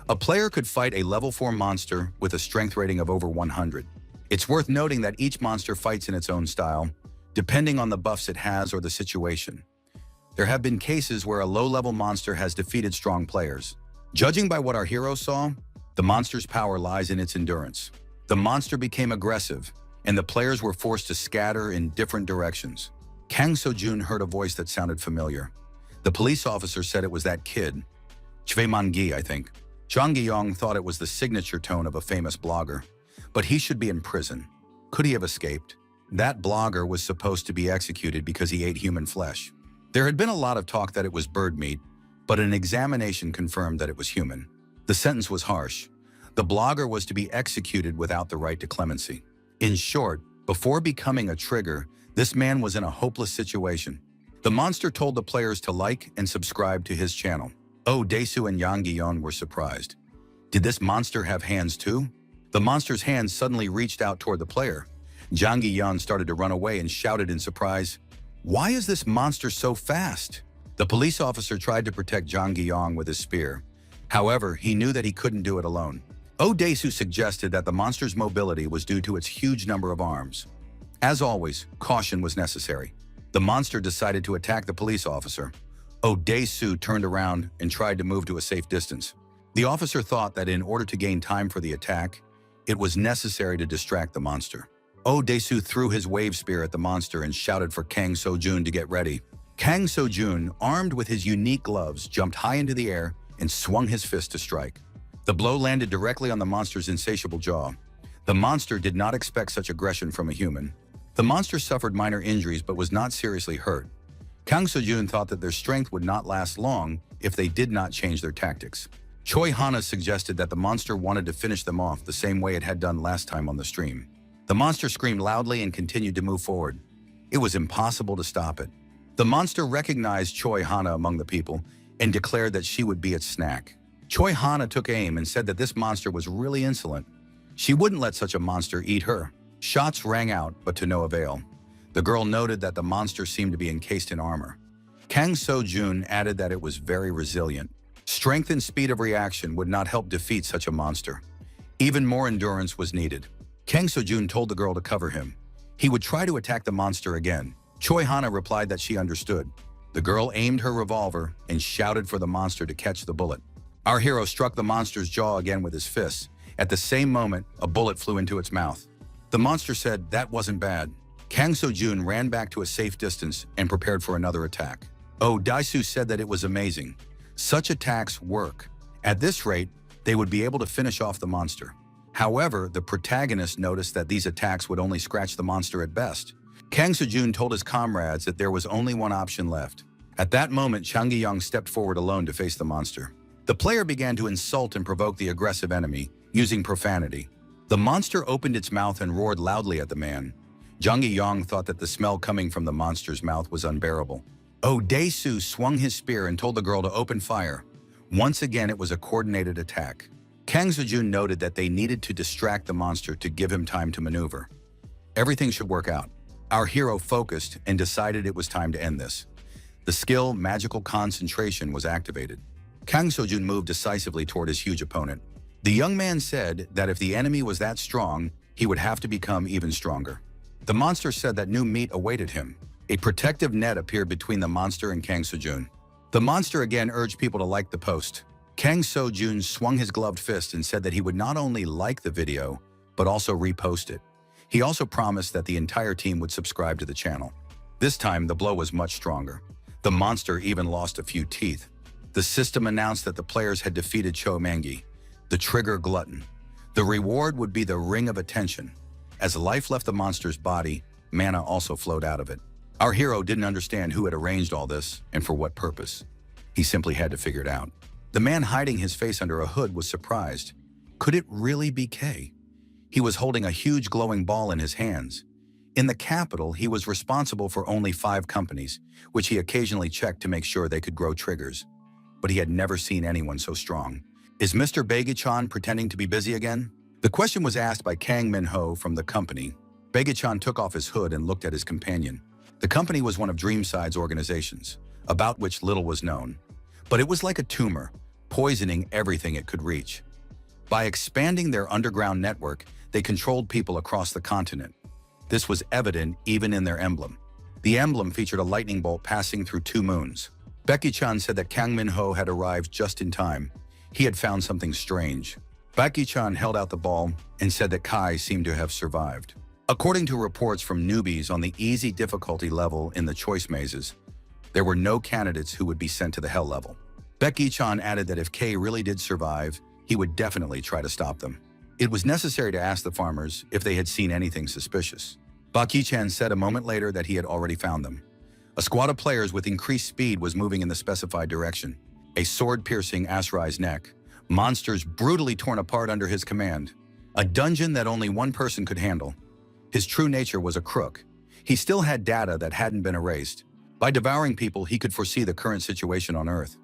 A player could fight a level 4 monster with a strength rating of over 100. It's worth noting that each monster fights in its own style, depending on the buffs it has or the situation. There have been cases where a low-level monster has defeated strong players. Judging by what our hero saw, the monster's power lies in its endurance. The monster became aggressive, and the players were forced to scatter in different directions. Kang So-jun heard a voice that sounded familiar. The police officer said it was that kid. Chve Man-gi, I think. Jang Gi-yong thought it was the signature tone of a famous blogger. But he should be in prison. Could he have escaped? That blogger was supposed to be executed because he ate human flesh. There had been a lot of talk that it was bird meat, but an examination confirmed that it was human. The sentence was harsh. The blogger was to be executed without the right to clemency. In short, before becoming a trigger, this man was in a hopeless situation. The monster told the players to like and subscribe to his channel. Oh, Dae-soo and Yang Gi-yeon were surprised. Did this monster have hands too? The monster's hands suddenly reached out toward the player. Jang Gi-yeon started to run away and shouted in surprise, "Why is this monster so fast?" The police officer tried to protect Jang Gi-yeon with his spear. However, he knew that he couldn't do it alone. Oh Dae-soo suggested that the monster's mobility was due to its huge number of arms. As always, caution was necessary. The monster decided to attack the police officer. Oh Dae-soo turned around and tried to move to a safe distance. The officer thought that in order to gain time for the attack, it was necessary to distract the monster. Oh Dae-soo threw his wave spear at the monster and shouted for Kang So-jun to get ready. Kang So-jun, armed with his unique gloves, jumped high into the air and swung his fist to strike. The blow landed directly on the monster's insatiable jaw. The monster did not expect such aggression from a human. The monster suffered minor injuries but was not seriously hurt. Kang So-jun thought that their strength would not last long if they did not change their tactics. Choi Hana suggested that the monster wanted to finish them off the same way it had done last time on the stream. The monster screamed loudly and continued to move forward. It was impossible to stop it. The monster recognized Choi Hana among the people and declared that she would be its snack. Choi Hana took aim and said that this monster was really insolent. She wouldn't let such a monster eat her. Shots rang out, but to no avail. The girl noted that the monster seemed to be encased in armor. Kang So-jun added that it was very resilient. Strength and speed of reaction would not help defeat such a monster. Even more endurance was needed. Kang So-jun told the girl to cover him. He would try to attack the monster again. Choi Hana replied that she understood. The girl aimed her revolver and shouted for the monster to catch the bullet. Our hero struck the monster's jaw again with his fists. At the same moment, a bullet flew into its mouth. The monster said that wasn't bad. Kang So-jun ran back to a safe distance and prepared for another attack. Oh Dae-soo said that it was amazing. Such attacks work. At this rate, they would be able to finish off the monster. However, the protagonist noticed that these attacks would only scratch the monster at best. Kang So-jun told his comrades that there was only one option left. At that moment, Jang Gi-yeon stepped forward alone to face the monster. The player began to insult and provoke the aggressive enemy, using profanity. The monster opened its mouth and roared loudly at the man. Jang Gi-yeon thought that the smell coming from the monster's mouth was unbearable. Oh Dae-soo swung his spear and told the girl to open fire. Once again, it was a coordinated attack. Kang So-jun noted that they needed to distract the monster to give him time to maneuver. Everything should work out. Our hero focused and decided it was time to end this. The skill Magical Concentration was activated. Kang So-jun moved decisively toward his huge opponent. The young man said that if the enemy was that strong, he would have to become even stronger. The monster said that new meat awaited him. A protective net appeared between the monster and Kang So-jun. The monster again urged people to like the post. Kang So-jun swung his gloved fist and said that he would not only like the video, but also repost it. He also promised that the entire team would subscribe to the channel. This time, the blow was much stronger. The monster even lost a few teeth. The system announced that the players had defeated Chomangi, the trigger glutton. The reward would be the ring of attention. As life left the monster's body, mana also flowed out of it. Our hero didn't understand who had arranged all this and for what purpose. He simply had to figure it out. The man hiding his face under a hood was surprised. Could it really be K? He was holding a huge glowing ball in his hands. In the capital, he was responsible for only 5 companies, which he occasionally checked to make sure they could grow triggers. But he had never seen anyone so strong. Is Mr. Baegi-chan pretending to be busy again? The question was asked by Kang Min-ho from the company. Baegi-chan took off his hood and looked at his companion. The company was one of Dreamside's organizations, about which little was known. But it was like a tumor, poisoning everything it could reach. By expanding their underground network, they controlled people across the continent. This was evident even in their emblem. The emblem featured a lightning bolt passing through 2 moons. Baegi-chan said that Kang Min-ho had arrived just in time. He had found something strange. Baegi-chan held out the ball and said that Kai seemed to have survived. According to reports from newbies on the easy difficulty level in the choice mazes, there were no candidates who would be sent to the hell level. Baegi-chan added that if Kei really did survive, he would definitely try to stop them. It was necessary to ask the farmers if they had seen anything suspicious. Baegi-chan said a moment later that he had already found them. A squad of players with increased speed was moving in the specified direction. A sword piercing Asrai's neck, monsters brutally torn apart under his command. A dungeon that only one person could handle. His true nature was a crook. He still had data that hadn't been erased. By devouring people, he could foresee the current situation on Earth.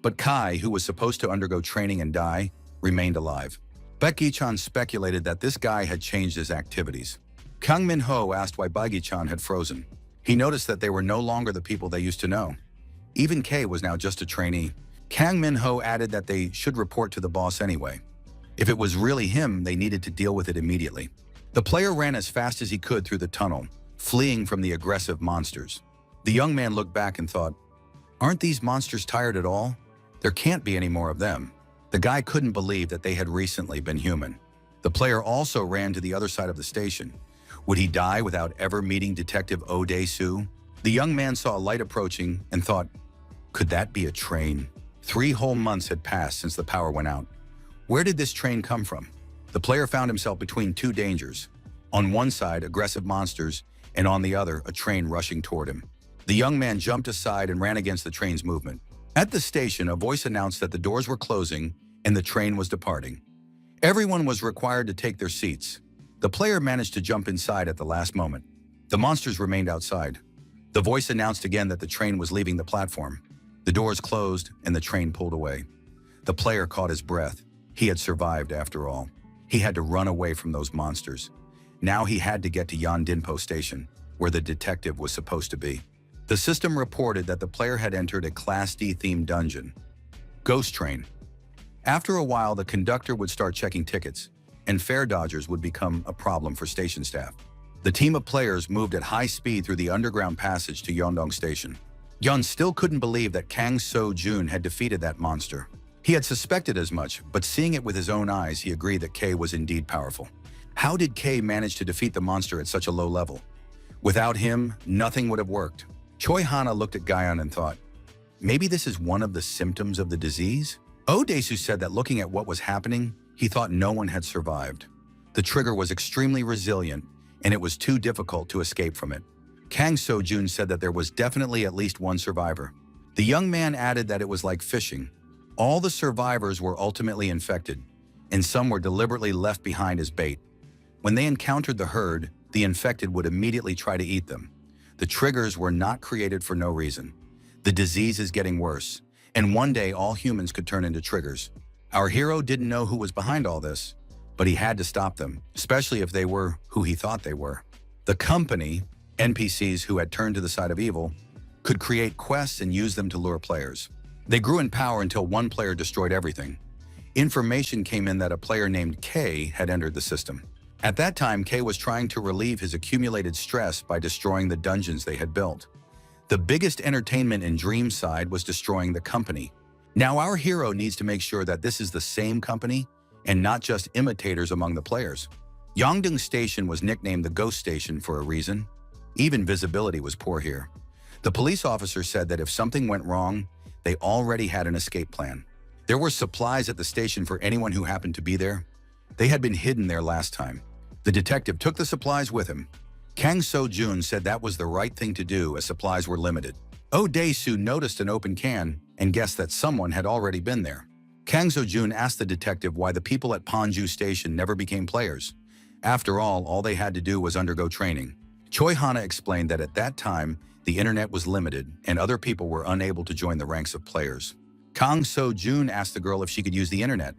But Kai, who was supposed to undergo training and die, remained alive. Baegi-chan speculated that this guy had changed his activities. Kang Min-ho asked why Baegi-chan had frozen. He noticed that they were no longer the people they used to know. Even Kei was now just a trainee. Kang Min-ho added that they should report to the boss anyway. If it was really him, they needed to deal with it immediately. The player ran as fast as he could through the tunnel, fleeing from the aggressive monsters. The young man looked back and thought, "Aren't these monsters tired at all? There can't be any more of them." The guy couldn't believe that they had recently been human. The player also ran to the other side of the station. Would he die without ever meeting Detective Ode-su? The young man saw a light approaching and thought, could that be a train? 3 whole months had passed since the power went out. Where did this train come from? The player found himself between 2 dangers. On one side, aggressive monsters, and on the other, a train rushing toward him. The young man jumped aside and ran against the train's movement. At the station, a voice announced that the doors were closing and the train was departing. Everyone was required to take their seats. The player managed to jump inside at the last moment. The monsters remained outside. The voice announced again that the train was leaving the platform. The doors closed and the train pulled away. The player caught his breath. He had survived after all. He had to run away from those monsters. Now he had to get to Yondinpo Station, where the detective was supposed to be. The system reported that the player had entered a Class D-themed dungeon. Ghost Train. After a while, the conductor would start checking tickets, and fare dodgers would become a problem for station staff. The team of players moved at high speed through the underground passage to Yeongdong Station. Yun still couldn't believe that Kang So-jun had defeated that monster. He had suspected as much, but seeing it with his own eyes, he agreed that Kei was indeed powerful. How did Kei manage to defeat the monster at such a low level? Without him, nothing would have worked. Choi Hana looked at Gaion and thought, maybe this is one of the symptoms of the disease? Odesu said that looking at what was happening, he thought no one had survived. The trigger was extremely resilient, and it was too difficult to escape from it. Kang So-jun said that there was definitely at least one survivor. The young man added that it was like fishing. All the survivors were ultimately infected, and some were deliberately left behind as bait. When they encountered the herd, the infected would immediately try to eat them. The triggers were not created for no reason. The disease is getting worse, and one day all humans could turn into triggers. Our hero didn't know who was behind all this, but he had to stop them, especially if they were who he thought they were. The company, NPCs who had turned to the side of evil, could create quests and use them to lure players. They grew in power until one player destroyed everything. Information came in that a player named Kei had entered the system. At that time, Kei was trying to relieve his accumulated stress by destroying the dungeons they had built. The biggest entertainment in Dreamside was destroying the company. Now our hero needs to make sure that this is the same company and not just imitators among the players. Yongdong Station was nicknamed the Ghost Station for a reason. Even visibility was poor here. The police officer said that if something went wrong, they already had an escape plan. There were supplies at the station for anyone who happened to be there. They had been hidden there last time. The detective took the supplies with him. Kang So-jun said that was the right thing to do as supplies were limited. Oh Dae-soo noticed an open can and guessed that someone had already been there. Kang So-jun asked the detective why the people at Ponju Station never became players. After all they had to do was undergo training. Choi Hana explained that at that time, the internet was limited and other people were unable to join the ranks of players. Kang So-jun asked the girl if she could use the internet.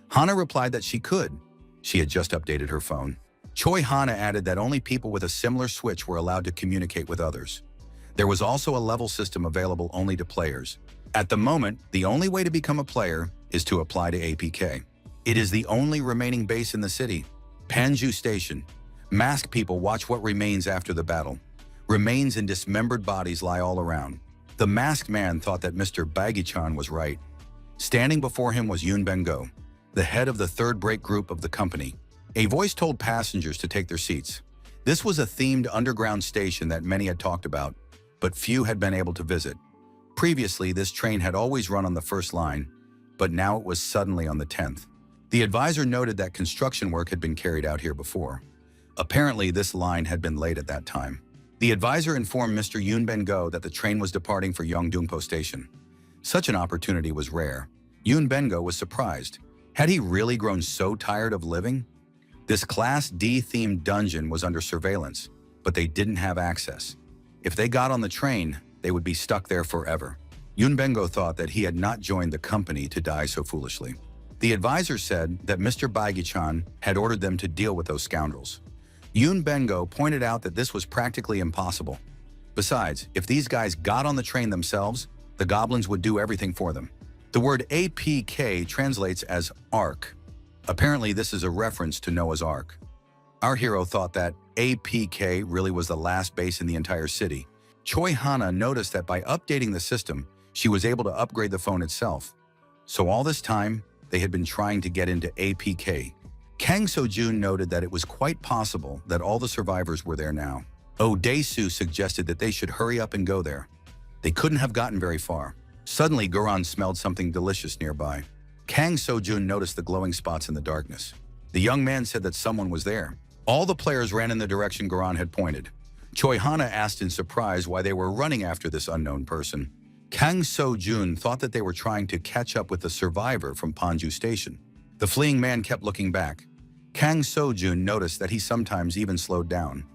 Hana replied that she could. She had just updated her phone. Choi Hana added that only people with a similar switch were allowed to communicate with others. There was also a level system available only to players. At the moment, the only way to become a player is to apply to APK. It is the only remaining base in the city. Panju Station. Masked people watch what remains after the battle. Remains and dismembered bodies lie all around. The masked man thought that Mr. Bagichan was right. Standing before him was Yoon Ben-go, the head of the third break group of the company. A voice told passengers to take their seats. This was a themed underground station that many had talked about, but few had been able to visit. Previously, this train had always run on the first line, but now it was suddenly on the 10th. The advisor noted that construction work had been carried out here before. Apparently, this line had been laid at that time. The advisor informed Mr. Yoon Ben-go that the train was departing for Yeongdongpo Station. Such an opportunity was rare. Yoon Ben-go was surprised. Had he really grown so tired of living? This Class D-themed dungeon was under surveillance, but they didn't have access. If they got on the train, they would be stuck there forever. Yoon Ben-go thought that he had not joined the company to die so foolishly. The advisor said that Mr. Baigi-chan had ordered them to deal with those scoundrels. Yoon Ben-go pointed out that this was practically impossible. Besides, if these guys got on the train themselves, the goblins would do everything for them. The word APK translates as Ark. Apparently, this is a reference to Noah's Ark. Our hero thought that APK really was the last base in the entire city. Choi Hana noticed that by updating the system, she was able to upgrade the phone itself. So all this time, they had been trying to get into APK. Kang So-jun noted that it was quite possible that all the survivors were there now. Oh Dae-soo suggested that they should hurry up and go there. They couldn't have gotten very far. Suddenly, Guran smelled something delicious nearby. Kang So-jun noticed the glowing spots in the darkness. The young man said that someone was there. All the players ran in the direction Guran had pointed. Choi Hana asked in surprise why they were running after this unknown person. Kang So-jun thought that they were trying to catch up with the survivor from Ponju Station. The fleeing man kept looking back. Kang So-jun noticed that he sometimes even slowed down.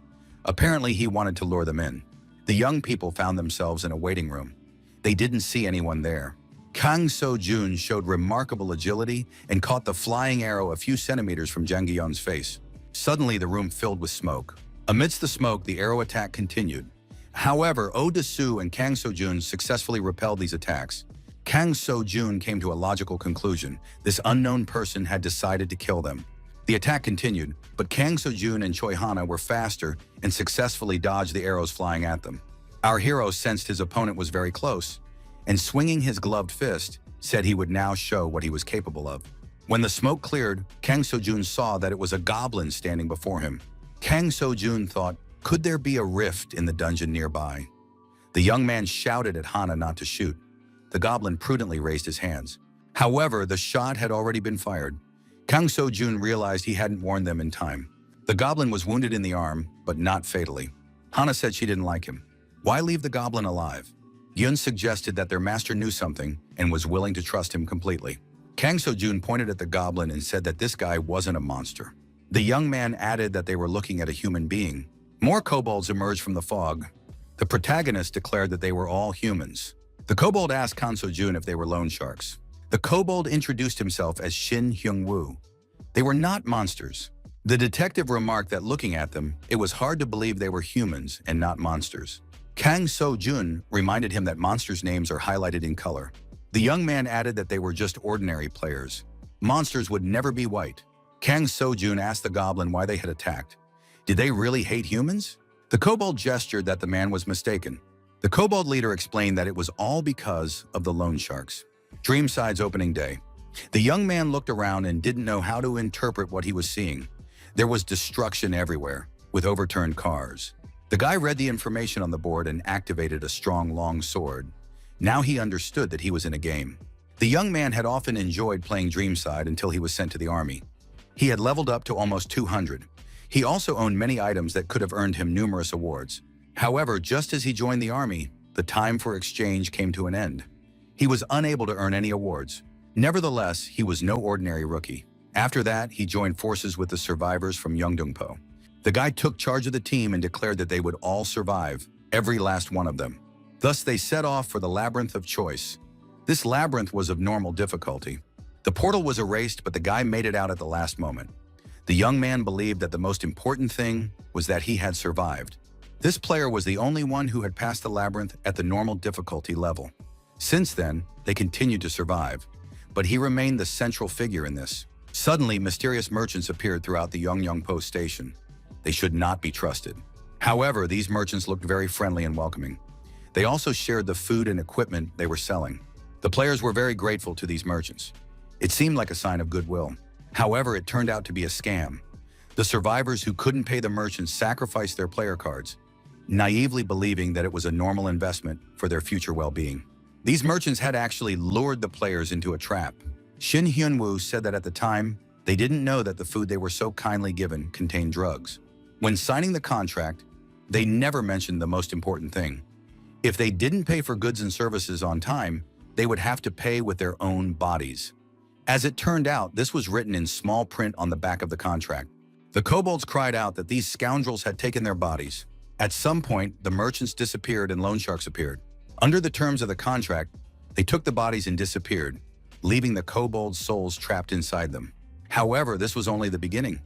Apparently, he wanted to lure them in. The young people found themselves in a waiting room. They didn't see anyone there. Kang So-jun showed remarkable agility and caught the flying arrow a few centimeters from Jang Gi-yeon's face. Suddenly, the room filled with smoke. Amidst the smoke, the arrow attack continued. However, Oh Dae-soo and Kang So-jun successfully repelled these attacks. Kang So-jun came to a logical conclusion. This unknown person had decided to kill them. The attack continued, but Kang So-jun and Choi Hana were faster and successfully dodged the arrows flying at them. Our hero sensed his opponent was very close, and swinging his gloved fist, said he would now show what he was capable of. When the smoke cleared, Kang So-jun saw that it was a goblin standing before him. Kang So-jun thought, could there be a rift in the dungeon nearby? The young man shouted at Hana not to shoot. The goblin prudently raised his hands. However, the shot had already been fired. Kang So-jun realized he hadn't warned them in time. The goblin was wounded in the arm, but not fatally. Hana said she didn't like him. Why leave the goblin alive? Yun suggested that their master knew something and was willing to trust him completely. Kang So-jun pointed at the goblin and said that this guy wasn't a monster. The young man added that they were looking at a human being. More kobolds emerged from the fog. The protagonist declared that they were all humans. The kobold asked Kang So-jun if they were loan sharks. The kobold introduced himself as Shin Hyung-woo. They were not monsters. The detective remarked that looking at them, it was hard to believe they were humans and not monsters. Kang So-jun reminded him that monsters' names are highlighted in color. The young man added that they were just ordinary players. Monsters would never be white. Kang So-jun asked the goblin why they had attacked. Did they really hate humans? The kobold gestured that the man was mistaken. The kobold leader explained that it was all because of the loan sharks. Dreamside's opening day. The young man looked around and didn't know how to interpret what he was seeing. There was destruction everywhere, with overturned cars. The guy read the information on the board and activated a strong, long sword. Now he understood that he was in a game. The young man had often enjoyed playing Dreamside until he was sent to the army. He had leveled up to almost 200. He also owned many items that could have earned him numerous awards. However, just as he joined the army, the time for exchange came to an end. He was unable to earn any awards. Nevertheless, he was no ordinary rookie. After that, he joined forces with the survivors from Yeongdongpo. The guy took charge of the team and declared that they would all survive, every last one of them. Thus, they set off for the Labyrinth of Choice. This labyrinth was of normal difficulty. The portal was erased, but the guy made it out at the last moment. The young man believed that the most important thing was that he had survived. This player was the only one who had passed the labyrinth at the normal difficulty level. Since then, they continued to survive, but he remained the central figure in this. Suddenly, mysterious merchants appeared throughout the Yeongdongpo station. They should not be trusted. However, these merchants looked very friendly and welcoming. They also shared the food and equipment they were selling. The players were very grateful to these merchants. It seemed like a sign of goodwill. However, it turned out to be a scam. The survivors who couldn't pay the merchants sacrificed their player cards, naively believing that it was a normal investment for their future well-being. These merchants had actually lured the players into a trap. Shin Hyun-woo said that at the time, they didn't know that the food they were so kindly given contained drugs. When signing the contract, they never mentioned the most important thing. If they didn't pay for goods and services on time, they would have to pay with their own bodies. As it turned out, this was written in small print on the back of the contract. The kobolds cried out that these scoundrels had taken their bodies. At some point, the merchants disappeared and loan sharks appeared. Under the terms of the contract, they took the bodies and disappeared, leaving the kobolds' souls trapped inside them. However, this was only the beginning.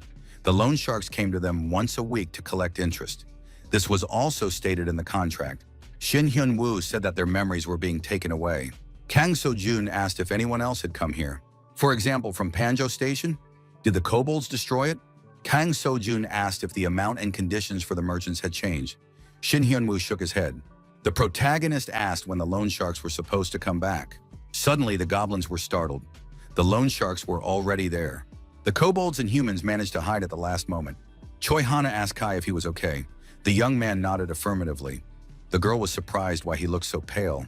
The loan sharks came to them once a week to collect interest. This was also stated in the contract. Shin Hyun-woo said that their memories were being taken away. Kang So-jun asked if anyone else had come here. For example, from Panjo Station? Did the kobolds destroy it? Kang So-jun asked if the amount and conditions for the merchants had changed. Shin Hyun-woo shook his head. The protagonist asked when the loan sharks were supposed to come back. Suddenly, the goblins were startled. The loan sharks were already there. The kobolds and humans managed to hide at the last moment. Choi Hana asked Kai if he was okay. The young man nodded affirmatively. The girl was surprised why he looked so pale.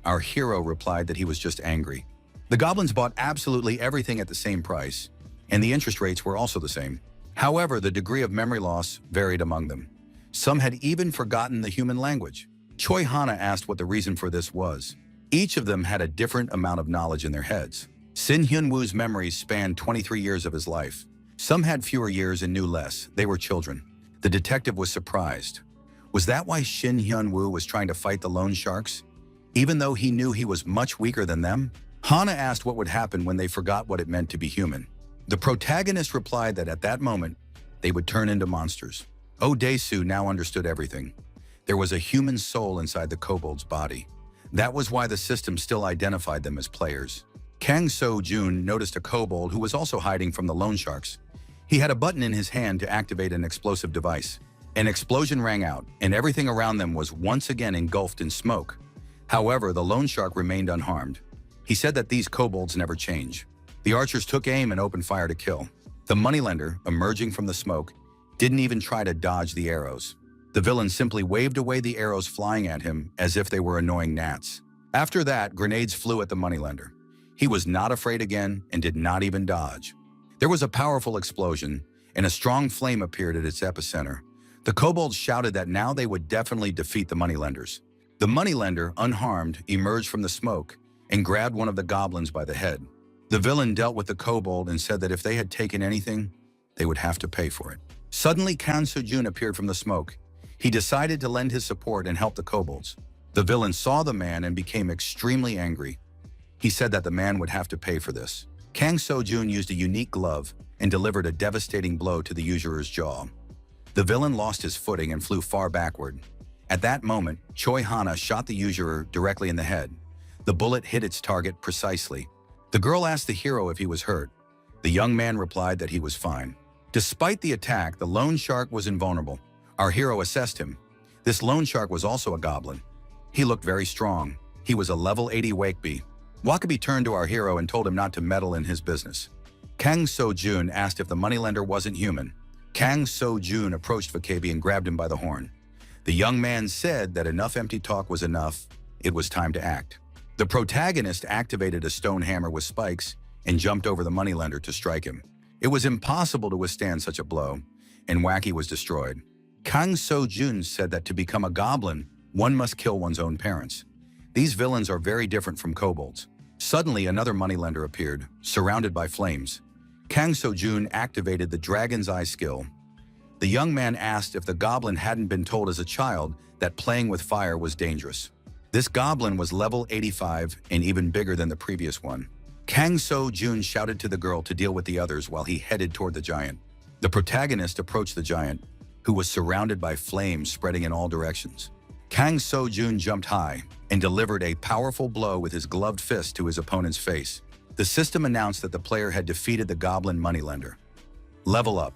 Our hero replied that he was just angry. The goblins bought absolutely everything at the same price, and the interest rates were also the same. However, the degree of memory loss varied among them. Some had even forgotten the human language. Choi Hana asked what the reason for this was. Each of them had a different amount of knowledge in their heads. Shin Hyun-woo's memories spanned 23 years of his life. Some had fewer years and knew less. They were children. The detective was surprised. Was that why Shin Hyun-woo was trying to fight the loan sharks, even though he knew he was much weaker than them? Hana asked what would happen when they forgot what it meant to be human. The protagonist replied that at that moment, they would turn into monsters. Oh Dae-soo now understood everything. There was a human soul inside the kobold's body. That was why the system still identified them as players. Kang So-jun noticed a kobold who was also hiding from the loan sharks. He had a button in his hand to activate an explosive device. An explosion rang out, and everything around them was once again engulfed in smoke. However, the loan shark remained unharmed. He said that these kobolds never change. The archers took aim and opened fire to kill. The moneylender, emerging from the smoke, didn't even try to dodge the arrows. The villain simply waved away the arrows flying at him as if they were annoying gnats. After that, grenades flew at the moneylender. He was not afraid again and did not even dodge. There was a powerful explosion, and a strong flame appeared at its epicenter. The kobolds shouted that now they would definitely defeat the moneylenders. The moneylender, unharmed, emerged from the smoke and grabbed one of the goblins by the head. The villain dealt with the kobold and said that if they had taken anything, they would have to pay for it. Suddenly, Kang So-jun appeared from the smoke. He decided to lend his support and help the kobolds. The villain saw the man and became extremely angry. He said that the man would have to pay for this. Kang So-jun used a unique glove and delivered a devastating blow to the usurer's jaw. The villain lost his footing and flew far backward. At that moment, Choi Hana shot the usurer directly in the head. The bullet hit its target precisely. The girl asked the hero if he was hurt. The young man replied that he was fine. Despite the attack, the loan shark was invulnerable. Our hero assessed him. This loan shark was also a goblin. He looked very strong. He was a level 80 Wakeby. Wakabe turned to our hero and told him not to meddle in his business. Kang So-jun asked if the moneylender wasn't human. Kang So-jun approached Wakabi and grabbed him by the horn. The young man said that enough empty talk was enough. It was time to act. The protagonist activated a stone hammer with spikes and jumped over the moneylender to strike him. It was impossible to withstand such a blow, and Wacky was destroyed. Kang So-jun said that to become a goblin, one must kill one's own parents. These villains are very different from kobolds. Suddenly, another moneylender appeared, surrounded by flames. Kang So-jun activated the Dragon's Eye skill. The young man asked if the goblin hadn't been told as a child that playing with fire was dangerous. This goblin was level 85 and even bigger than the previous one. Kang So-jun shouted to the girl to deal with the others while he headed toward the giant. The protagonist approached the giant, who was surrounded by flames spreading in all directions. Kang So-jun jumped high and delivered a powerful blow with his gloved fist to his opponent's face. The system announced that the player had defeated the goblin moneylender. Level up.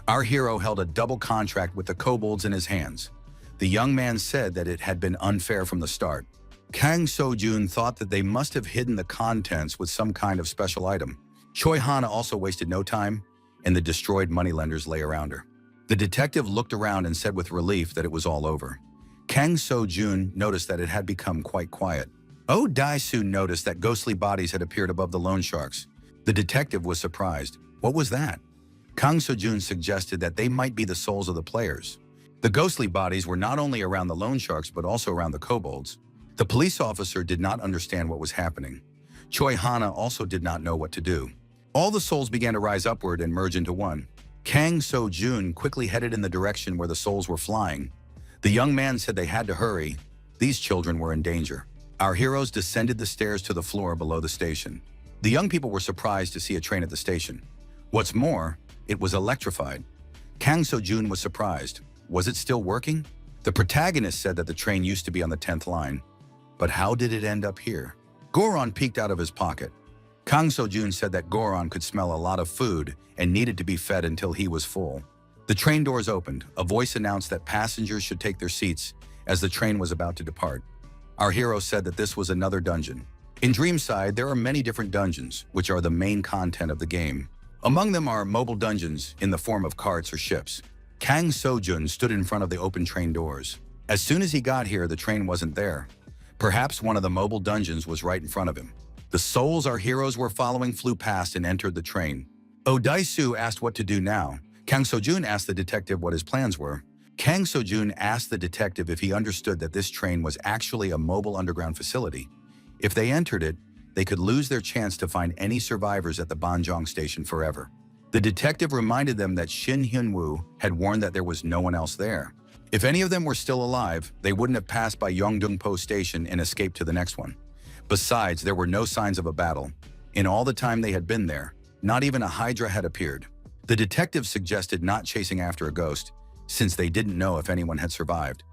Our hero held a double contract with the kobolds in his hands. The young man said that it had been unfair from the start. Kang So-jun thought that they must have hidden the contents with some kind of special item. Choi Hana also wasted no time, and the destroyed moneylenders lay around her. The detective looked around and said with relief that it was all over. Kang So-jun noticed that it had become quite quiet. Oh Dai-soon noticed that ghostly bodies had appeared above the loan sharks. The detective was surprised. What was that? Kang So-jun suggested that they might be the souls of the players. The ghostly bodies were not only around the loan sharks but also around the kobolds. The police officer did not understand what was happening. Choi Hana also did not know what to do. All the souls began to rise upward and merge into one. Kang So-jun quickly headed in the direction where the souls were flying. The young man said they had to hurry. These children were in danger. Our heroes descended the stairs to the floor below the station. The young people were surprised to see a train at the station. What's more, it was electrified. Kang So-jun was surprised. Was it still working? The protagonist said that the train used to be on the 10th line. But how did it end up here? Goron peeked out of his pocket. Kang So-jun said that Goron could smell a lot of food and needed to be fed until he was full. The train doors opened. A voice announced that passengers should take their seats as the train was about to depart. Our hero said that this was another dungeon. In Dreamside, there are many different dungeons, which are the main content of the game. Among them are mobile dungeons in the form of carts or ships. Kang So-jun stood in front of the open train doors. As soon as he got here, the train wasn't there. Perhaps one of the mobile dungeons was right in front of him. The souls our heroes were following flew past and entered the train. Dai-su asked what to do now. Kang So-jun asked the detective what his plans were. Kang So-jun asked the detective if he understood that this train was actually a mobile underground facility. If they entered it, they could lose their chance to find any survivors at the Banjong station forever. The detective reminded them that Shin Hyun-woo had warned that there was no one else there. If any of them were still alive, they wouldn't have passed by Yongdong-po station and escaped to the next one. Besides, there were no signs of a battle. In all the time they had been there, not even a Hydra had appeared. The detective suggested not chasing after a ghost, since they didn't know if anyone had survived.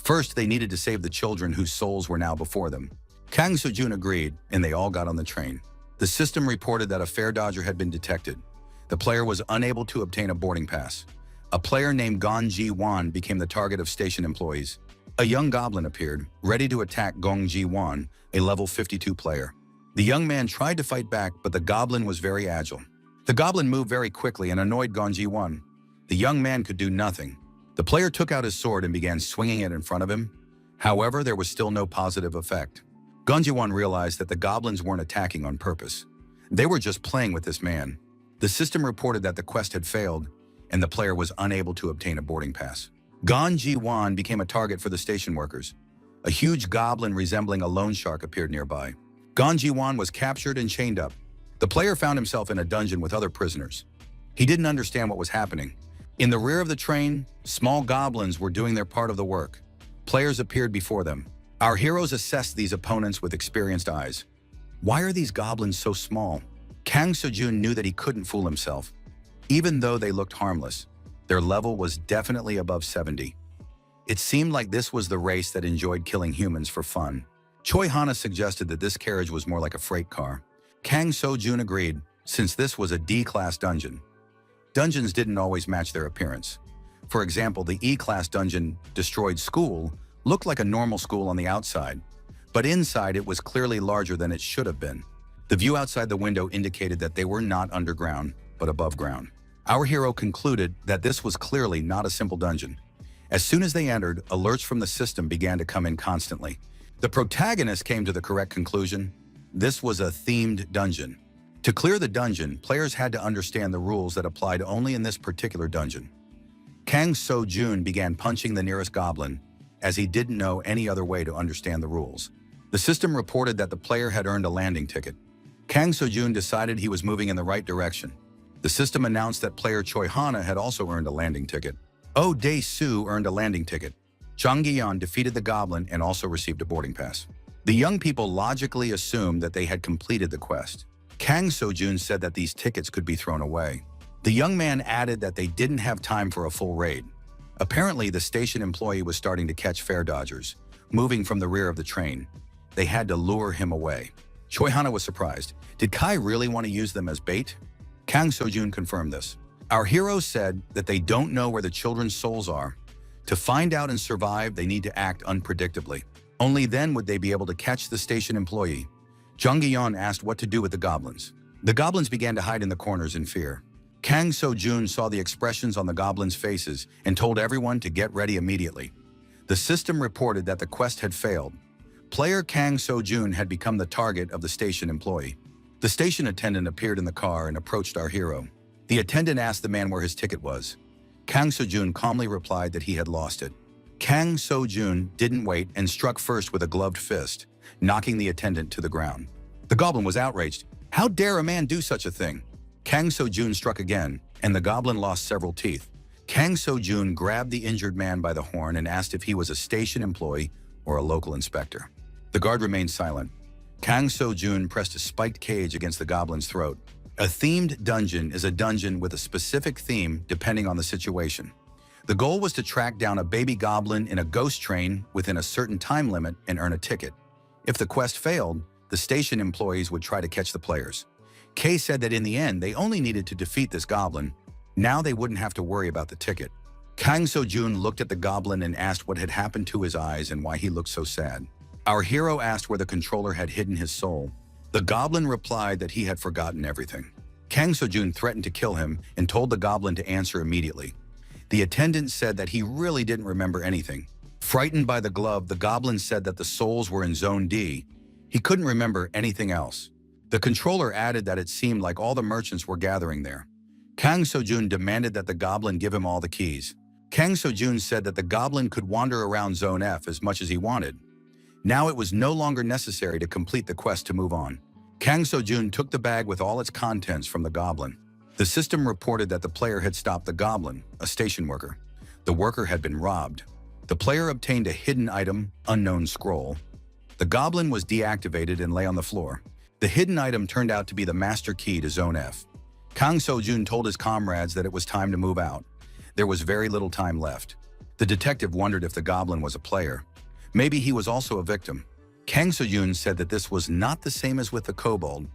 First, they needed to save the children whose souls were now before them. Kang So-jun agreed, and they all got on the train. The system reported that a fare dodger had been detected. The player was unable to obtain a boarding pass. A player named Gong Ji-won became the target of station employees. A young goblin appeared, ready to attack Gong Ji-won, a level 52 player. The young man tried to fight back, but the goblin was very agile. The goblin moved very quickly and annoyed Gong Ji-won. The young man could do nothing. The player took out his sword and began swinging it in front of him. However, there was still no positive effect. Gong Ji-won realized that the goblins weren't attacking on purpose. They were just playing with this man. The system reported that the quest had failed, and the player was unable to obtain a boarding pass. Gong Ji-won became a target for the station workers. A huge goblin resembling a loan shark appeared nearby. Gong Ji-won was captured and chained up. The player found himself in a dungeon with other prisoners. He didn't understand what was happening. In the rear of the train, small goblins were doing their part of the work. Players appeared before them. Our heroes assessed these opponents with experienced eyes. Why are these goblins so small? Kang So-jun knew that he couldn't fool himself. Even though they looked harmless, their level was definitely above 70. It seemed like this was the race that enjoyed killing humans for fun. Choi Hana suggested that this carriage was more like a freight car. Kang So-jun agreed, since this was a D-class dungeon. Dungeons didn't always match their appearance. For example, the E-class dungeon, Destroyed School, looked like a normal school on the outside, but inside it was clearly larger than it should have been. The view outside the window indicated that they were not underground, but above ground. Our hero concluded that this was clearly not a simple dungeon. As soon as they entered, alerts from the system began to come in constantly. The protagonist came to the correct conclusion. This was a themed dungeon. To clear the dungeon, players had to understand the rules that applied only in this particular dungeon. Kang So-jun began punching the nearest goblin, as he didn't know any other way to understand the rules. The system reported that the player had earned a landing ticket. Kang So-jun decided he was moving in the right direction. The system announced that player Choi Hana had also earned a landing ticket. Oh Dae-soo earned a landing ticket. Jang Gi-yeon defeated the goblin and also received a boarding pass. The young people logically assumed that they had completed the quest. Kang So-jun said that these tickets could be thrown away. The young man added that they didn't have time for a full raid. Apparently, the station employee was starting to catch fare dodgers, moving from the rear of the train. They had to lure him away. Choi Hana was surprised. Did Kai really want to use them as bait? Kang So-jun confirmed this. Our hero said that they don't know where the children's souls are. To find out and survive, they need to act unpredictably. Only then would they be able to catch the station employee. Jang Gi-yeon asked what to do with the goblins. The goblins began to hide in the corners in fear. Kang So-jun saw the expressions on the goblins' faces and told everyone to get ready immediately. The system reported that the quest had failed. Player Kang So-jun had become the target of the station employee. The station attendant appeared in the car and approached our hero. The attendant asked the man where his ticket was. Kang So-jun calmly replied that he had lost it. Kang So-jun didn't wait and struck first with a gloved fist, knocking the attendant to the ground. The goblin was outraged. How dare a man do such a thing? Kang So-jun struck again, and the goblin lost several teeth. Kang So-jun grabbed the injured man by the horn and asked if he was a station employee or a local inspector. The guard remained silent. Kang So-jun pressed a spiked cage against the goblin's throat. A themed dungeon is a dungeon with a specific theme depending on the situation. The goal was to track down a baby goblin in a ghost train within a certain time limit and earn a ticket. If the quest failed, the station employees would try to catch the players. Kay said that in the end, they only needed to defeat this goblin. Now they wouldn't have to worry about the ticket. Kang So-jun looked at the goblin and asked what had happened to his eyes and why he looked so sad. Our hero asked where the controller had hidden his soul. The goblin replied that he had forgotten everything. Kang So-jun threatened to kill him and told the goblin to answer immediately. The attendant said that he really didn't remember anything. Frightened by the glove, the goblin said that the souls were in Zone D. He couldn't remember anything else. The controller added that it seemed like all the merchants were gathering there. Kang So-jun demanded that the goblin give him all the keys. Kang So-jun said that the goblin could wander around Zone F as much as he wanted. Now it was no longer necessary to complete the quest to move on. Kang So-jun took the bag with all its contents from the goblin. The system reported that the player had stopped the goblin, a station worker. The worker had been robbed. The player obtained a hidden item, unknown scroll. The goblin was deactivated and lay on the floor. The hidden item turned out to be the master key to Zone F. Kang So-jun told his comrades that it was time to move out. There was very little time left. The detective wondered if the goblin was a player. Maybe he was also a victim. Kang So-jun said that this was not the same as with the kobold.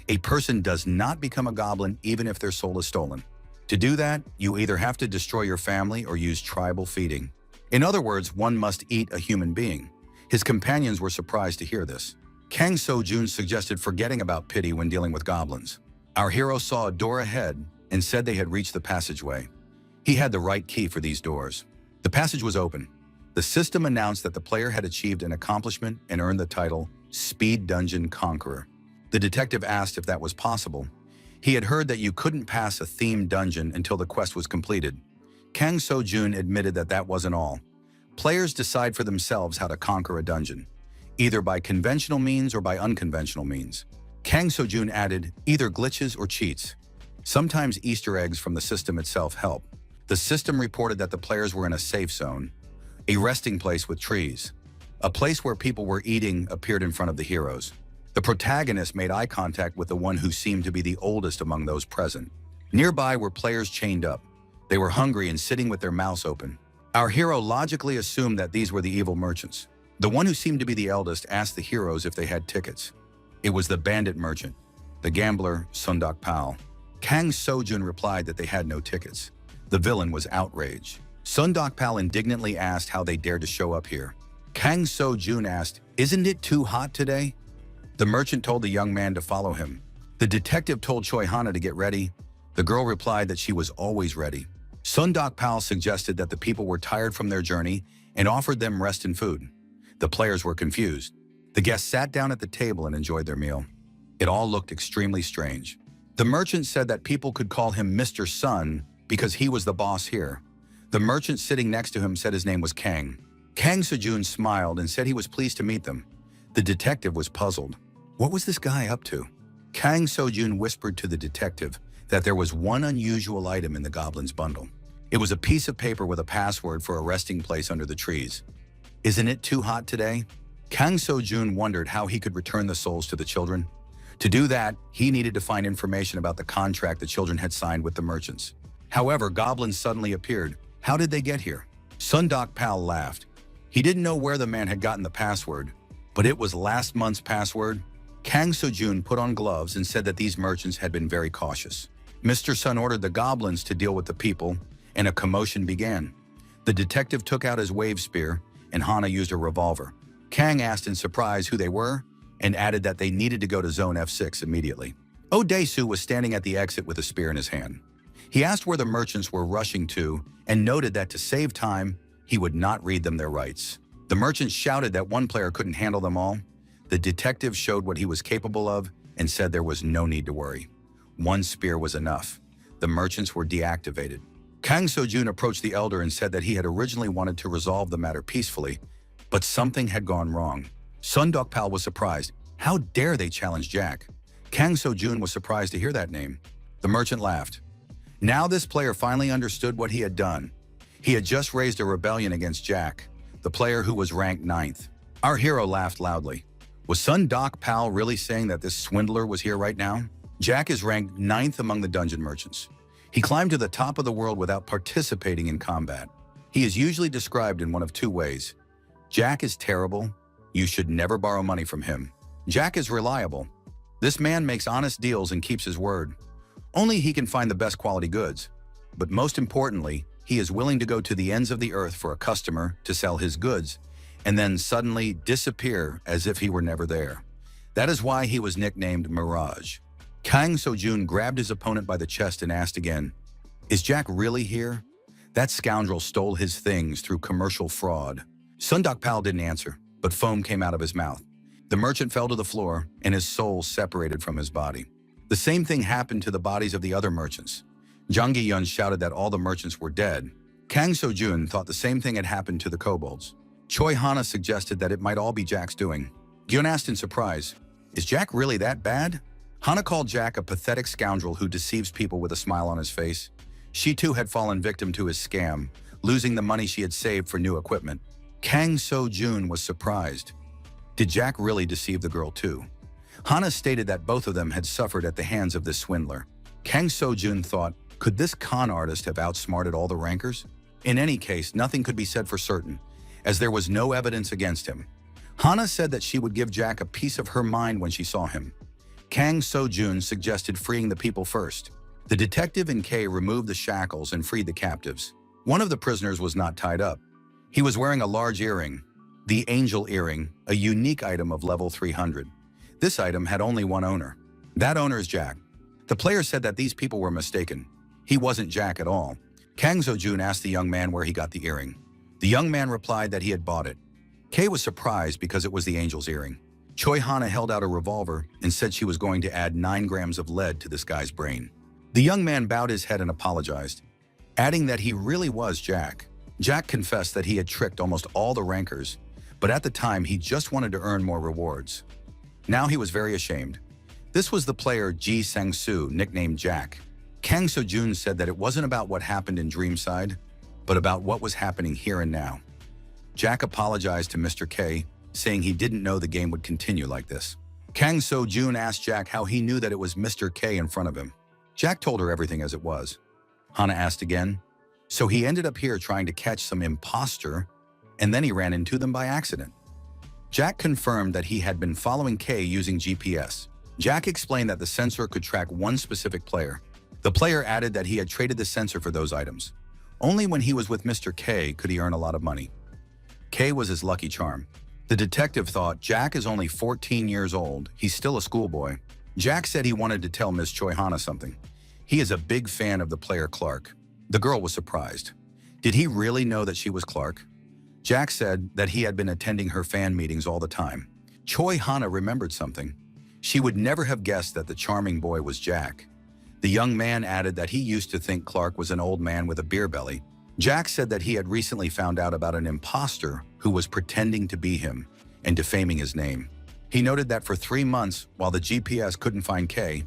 A person does not become a goblin even if their soul is stolen. To do that, you either have to destroy your family or use tribal feeding. In other words, one must eat a human being. His companions were surprised to hear this. Kang So-jun suggested forgetting about pity when dealing with goblins. Our hero saw a door ahead and said they had reached the passageway. He had the right key for these doors. The passage was open. The system announced that the player had achieved an accomplishment and earned the title Speed Dungeon Conqueror. The detective asked if that was possible. He had heard that you couldn't pass a themed dungeon until the quest was completed. Kang So-jun admitted that that wasn't all. Players decide for themselves how to conquer a dungeon, either by conventional means or by unconventional means. Kang So-jun added, either glitches or cheats. Sometimes Easter eggs from the system itself help. The system reported that the players were in a safe zone, a resting place with trees. A place where people were eating appeared in front of the heroes. The protagonist made eye contact with the one who seemed to be the oldest among those present. Nearby were players chained up. They were hungry and sitting with their mouths open. Our hero logically assumed that these were the evil merchants. The one who seemed to be the eldest asked the heroes if they had tickets. It was the bandit merchant, the gambler Sundok Pal. Kang So-jun replied that they had no tickets. The villain was outraged. Sundok Pal indignantly asked how they dared to show up here. Kang So-jun asked, "Isn't it too hot today?" The merchant told the young man to follow him. The detective told Choi Hana to get ready. The girl replied that she was always ready. Sundok Pal suggested that the people were tired from their journey and offered them rest and food. The players were confused. The guests sat down at the table and enjoyed their meal. It all looked extremely strange. The merchant said that people could call him Mr. Sun because he was the boss here. The merchant sitting next to him said his name was Kang. Kang Sejun smiled and said he was pleased to meet them. The detective was puzzled. What was this guy up to? Kang Sejun whispered to the detective that there was one unusual item in the goblin's bundle. It was a piece of paper with a password for a resting place under the trees. Isn't it too hot today? Kang Sejun wondered how he could return the souls to the children. To do that, he needed to find information about the contract the children had signed with the merchants. However, goblins suddenly appeared. How did they get here? Sundok Pal laughed. He didn't know where the man had gotten the password, but it was last month's password. Kang Sejun put on gloves and said that these merchants had been very cautious. Mr. Sun ordered the goblins to deal with the people, and a commotion began. The detective took out his wave spear, and Hana used a revolver. Kang asked in surprise who they were, and added that they needed to go to Zone F6 immediately. Odesu was standing at the exit with a spear in his hand. He asked where the merchants were rushing to, and noted that to save time, he would not read them their rights. The merchants shouted that one player couldn't handle them all. The detective showed what he was capable of and said there was no need to worry. One spear was enough. The merchants were deactivated. Kang Sejun approached the elder and said that he had originally wanted to resolve the matter peacefully, but something had gone wrong. Sundok Pal was surprised. How dare they challenge Jack? Kang Sejun was surprised to hear that name. The merchant laughed. Now this player finally understood what he had done. He had just raised a rebellion against Jack, the player who was ranked 9th. Our hero laughed loudly. Was Sundok Pal really saying that this swindler was here right now? Jack is ranked 9th among the dungeon merchants. He climbed to the top of the world without participating in combat. He is usually described in one of two ways. Jack is terrible. You should never borrow money from him. Jack is reliable. This man makes honest deals and keeps his word. Only he can find the best quality goods. But most importantly, he is willing to go to the ends of the earth for a customer to sell his goods, and then suddenly disappear as if he were never there. That is why he was nicknamed Mirage. Kang Sejun grabbed his opponent by the chest and asked again, "Is Jack really here? That scoundrel stole his things through commercial fraud." Sundok Pal didn't answer, but foam came out of his mouth. The merchant fell to the floor, and his soul separated from his body. The same thing happened to the bodies of the other merchants. Jang Gi-yun shouted that all the merchants were dead. Kang Sejun thought the same thing had happened to the kobolds. Choi Hana suggested that it might all be Jack's doing. Gyun asked in surprise, "Is Jack really that bad?" Hana called Jack a pathetic scoundrel who deceives people with a smile on his face. She too had fallen victim to his scam, losing the money she had saved for new equipment. Kang Sejun was surprised. Did Jack really deceive the girl too? Hana stated that both of them had suffered at the hands of this swindler. Kang Sejun thought, could this con artist have outsmarted all the rankers? In any case, nothing could be said for certain, as there was no evidence against him. Hana said that she would give Jack a piece of her mind when she saw him. Kang Sejun suggested freeing the people first. The detective and Kay removed the shackles and freed the captives. One of the prisoners was not tied up. He was wearing a large earring, the Angel Earring, a unique item of level 300. This item had only one owner. That owner is Jack. The player said that these people were mistaken. He wasn't Jack at all. Kang Sejun asked the young man where he got the earring. The young man replied that he had bought it. Kay was surprised because it was the Angel's earring. Choi Hana held out a revolver and said she was going to add 9 grams of lead to this guy's brain. The young man bowed his head and apologized, adding that he really was Jack. Jack confessed that he had tricked almost all the rankers, but at the time he just wanted to earn more rewards. Now he was very ashamed. This was the player Ji Sang-soo, nicknamed Jack. Kang Sejun said that it wasn't about what happened in Dreamside, but about what was happening here and now. Jack apologized to Mr. K, saying he didn't know the game would continue like this. Kang Sejun asked Jack how he knew that it was Mr. K in front of him. Jack told her everything as it was. Hana asked again, so he ended up here trying to catch some imposter, and then he ran into them by accident. Jack confirmed that he had been following K using GPS. Jack explained that the sensor could track one specific player. The player added that he had traded the sensor for those items. Only when he was with Mr. K could he earn a lot of money. K was his lucky charm. The detective thought, Jack is only 14 years old. He's still a schoolboy. Jack said he wanted to tell Miss Choi Hana something. He is a big fan of the player Clark. The girl was surprised. Did he really know that she was Clark? Jack said that he had been attending her fan meetings all the time. Choi Hana remembered something. She would never have guessed that the charming boy was Jack. The young man added that he used to think Clark was an old man with a beer belly. Jack said that he had recently found out about an imposter who was pretending to be him and defaming his name. He noted that for 3 months, while the GPS couldn't find Kay,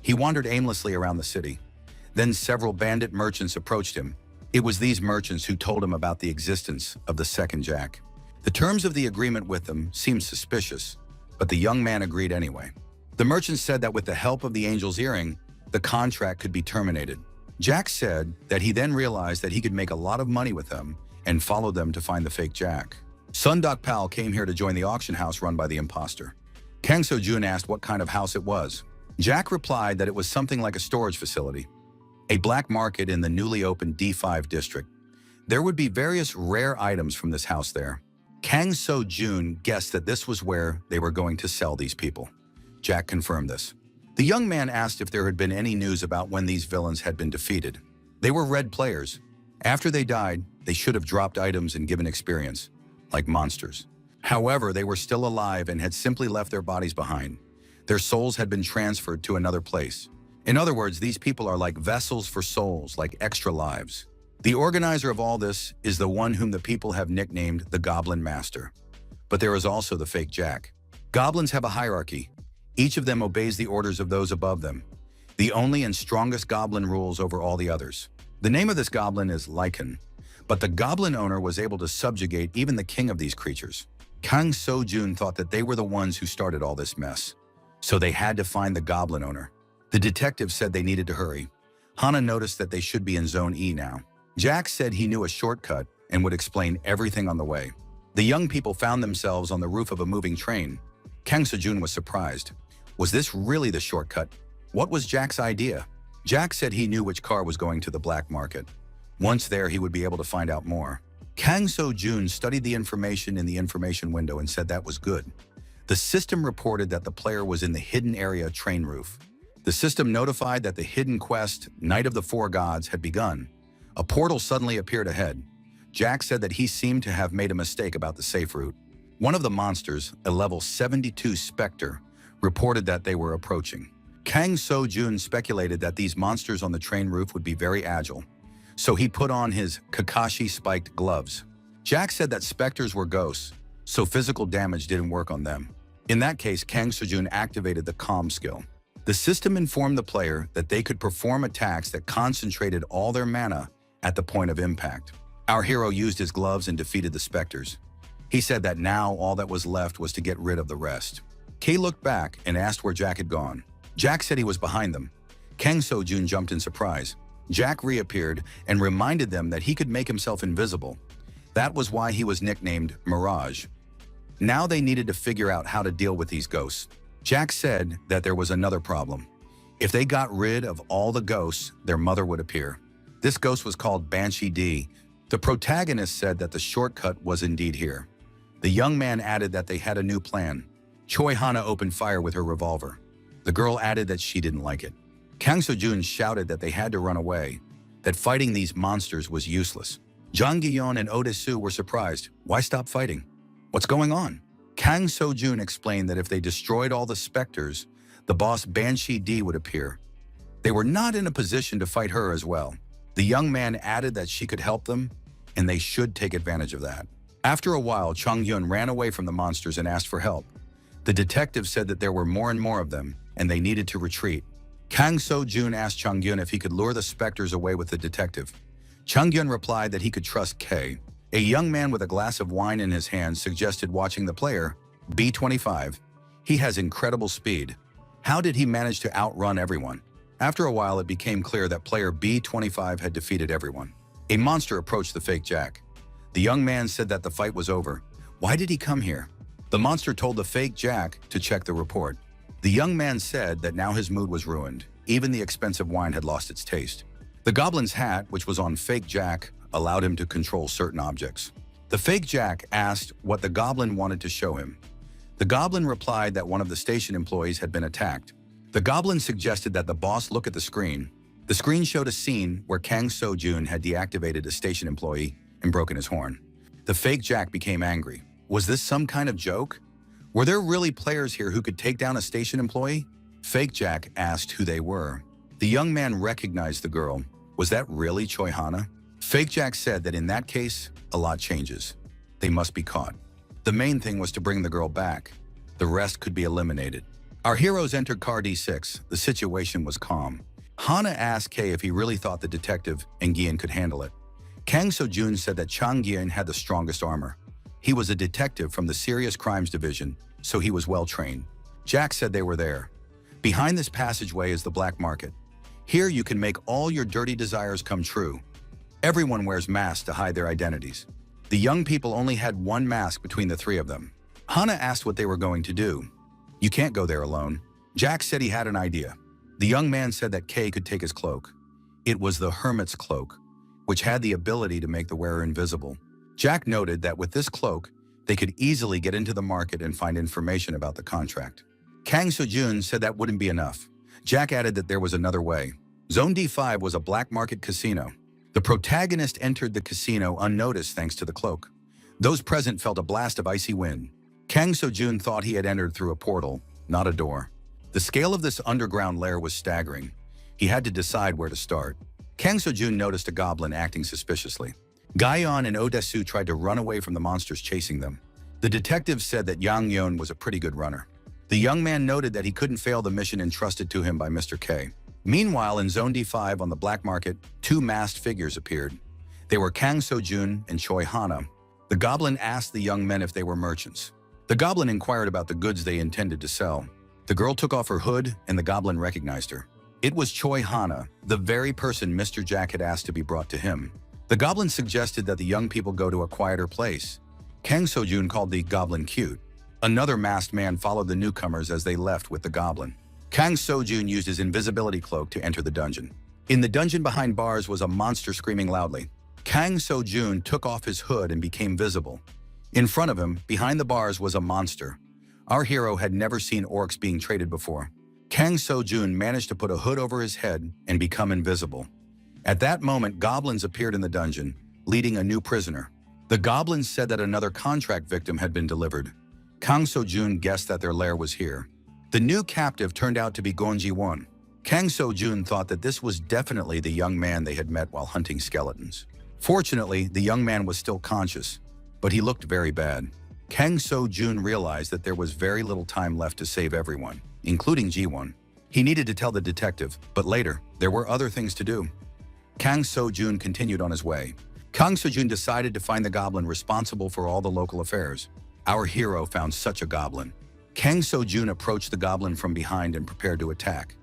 he wandered aimlessly around the city. Then several bandit merchants approached him. It was these merchants who told him about the existence of the second Jack. The terms of the agreement with them seemed suspicious, but the young man agreed anyway. The merchants said that with the help of the angel's earring, the contract could be terminated. Jack said that he then realized that he could make a lot of money with them and followed them to find the fake Jack. Sundok Pal came here to join the auction house run by the imposter. Kang So-jun asked what kind of house it was. Jack replied that it was something like a storage facility, a black market in the newly opened D5 district. There would be various rare items from this house there. Kang So-jun guessed that this was where they were going to sell these people. Jack confirmed this. The young man asked if there had been any news about when these villains had been defeated. They were red players. After they died, they should have dropped items and given experience, like monsters. However, they were still alive and had simply left their bodies behind. Their souls had been transferred to another place. In other words, these people are like vessels for souls, like extra lives. The organizer of all this is the one whom the people have nicknamed the Goblin Master. But there is also the fake Jack. Goblins have a hierarchy. Each of them obeys the orders of those above them. The only and strongest goblin rules over all the others. The name of this goblin is Lycan, but the goblin owner was able to subjugate even the king of these creatures. Kang So-jun thought that they were the ones who started all this mess, so they had to find the goblin owner. The detective said they needed to hurry. Hana noticed that they should be in Zone E now. Jack said he knew a shortcut and would explain everything on the way. The young people found themselves on the roof of a moving train. Kang So-jun was surprised. Was this really the shortcut? What was Jack's idea? Jack said he knew which car was going to the black market. Once there, he would be able to find out more. Kang So-jun studied the information in the information window and said that was good. The system reported that the player was in the hidden area train roof. The system notified that the hidden quest, Night of the Four Gods, had begun. A portal suddenly appeared ahead. Jack said that he seemed to have made a mistake about the safe route. One of the monsters, a level 72 Spectre, reported that they were approaching. Kang So-jun speculated that these monsters on the train roof would be very agile, so he put on his Kakashi spiked gloves. Jack said that specters were ghosts, so physical damage didn't work on them. In that case, Kang So-jun activated the Calm skill. The system informed the player that they could perform attacks that concentrated all their mana at the point of impact. Our hero used his gloves and defeated the specters. He said that now all that was left was to get rid of the rest. Kay looked back and asked where Jack had gone. Jack said he was behind them. Kang So-jun jumped in surprise. Jack reappeared and reminded them that he could make himself invisible. That was why he was nicknamed Mirage. Now they needed to figure out how to deal with these ghosts. Jack said that there was another problem. If they got rid of all the ghosts, their mother would appear. This ghost was called Banshee D. The protagonist said that the shortcut was indeed here. The young man added that they had a new plan. Choi Hana opened fire with her revolver. The girl added that she didn't like it. Kang So-jun shouted that they had to run away, that fighting these monsters was useless. Jang Gi-yeon and Oh Dae-soo were surprised. Why stop fighting? What's going on? Kang So-jun explained that if they destroyed all the specters, the boss Banshee D would appear. They were not in a position to fight her as well. The young man added that she could help them, and they should take advantage of that. After a while, Chung-hyun ran away from the monsters and asked for help. The detective said that there were more and more of them, and they needed to retreat. Kang So-jun asked Chung-hyun if he could lure the specters away with the detective. Chung-hyun replied that he could trust Kay. A young man with a glass of wine in his hand suggested watching the player, B-25. He has incredible speed. How did he manage to outrun everyone? After a while, it became clear that player B-25 had defeated everyone. A monster approached the fake Jack. The young man said that the fight was over. Why did he come here? The monster told the fake Jack to check the report. The young man said that now his mood was ruined. Even the expensive wine had lost its taste. The goblin's hat, which was on fake Jack, allowed him to control certain objects. The fake Jack asked what the goblin wanted to show him. The goblin replied that one of the station employees had been attacked. The goblin suggested that the boss look at the screen. The screen showed a scene where Kang So-jun had deactivated a station employee and broken his horn. The fake Jack became angry. Was this some kind of joke? Were there really players here who could take down a station employee? Fake Jack asked who they were. The young man recognized the girl. Was that really Choi Hana? Fake Jack said that in that case, a lot changes. They must be caught. The main thing was to bring the girl back. The rest could be eliminated. Our heroes entered car D6. The situation was calm. Hana asked Kei if he really thought the detective and Gian could handle it. Kang So-jun said that Chang Gian had the strongest armor. He was a detective from the Serious Crimes Division, so he was well trained. Jack said they were there. Behind this passageway is the black market. Here you can make all your dirty desires come true. Everyone wears masks to hide their identities. The young people only had one mask between the three of them. Hana asked what they were going to do. You can't go there alone. Jack said he had an idea. The young man said that Kei could take his cloak. It was the hermit's cloak, which had the ability to make the wearer invisible. Jack noted that with this cloak, they could easily get into the market and find information about the contract. Kang So-jun said that wouldn't be enough. Jack added that there was another way. Zone D5 was a black market casino. The protagonist entered the casino unnoticed thanks to the cloak. Those present felt a blast of icy wind. Kang So-jun thought he had entered through a portal, not a door. The scale of this underground lair was staggering. He had to decide where to start. Kang So-jun noticed a goblin acting suspiciously. Gaion and Odesu tried to run away from the monsters chasing them. The detective said that Yang Yeon was a pretty good runner. The young man noted that he couldn't fail the mission entrusted to him by Mr. K. Meanwhile, in Zone D5 on the black market, two masked figures appeared. They were Kang So-jun and Choi Hana. The goblin asked the young men if they were merchants. The goblin inquired about the goods they intended to sell. The girl took off her hood and the goblin recognized her. It was Choi Hana, the very person Mr. Jack had asked to be brought to him. The goblin suggested that the young people go to a quieter place. Kang So-jun called the goblin cute. Another masked man followed the newcomers as they left with the goblin. Kang So-jun used his invisibility cloak to enter the dungeon. In the dungeon behind bars was a monster screaming loudly. Kang So-jun took off his hood and became visible. In front of him, behind the bars, was a monster. Our hero had never seen orcs being traded before. Kang So-jun managed to put a hood over his head and become invisible. At that moment, goblins appeared in the dungeon, leading a new prisoner. The goblins said that another contract victim had been delivered. Kang So-jun guessed that their lair was here. The new captive turned out to be Gon Ji-won. Kang So-jun thought that this was definitely the young man they had met while hunting skeletons. Fortunately, the young man was still conscious, but he looked very bad. Kang So-jun realized that there was very little time left to save everyone, including Ji-won. He needed to tell the detective, but later, there were other things to do. Kang So-jun continued on his way. Kang So-jun decided to find the goblin responsible for all the local affairs. Our hero found such a goblin. Kang So-jun approached the goblin from behind and prepared to attack.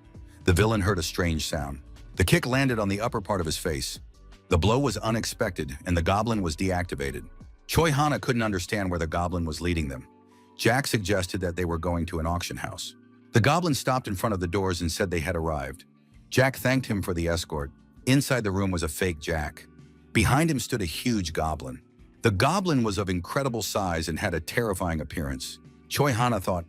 The villain heard a strange sound. The kick landed on the upper part of his face. The blow was unexpected, and the goblin was deactivated. Choi Hana couldn't understand where the goblin was leading them. Jack suggested that they were going to an auction house. The goblin stopped in front of the doors and said they had arrived. Jack thanked him for the escort. Inside the room was a fake Jack. Behind him stood a huge goblin. The goblin was of incredible size and had a terrifying appearance. Choi Hana thought,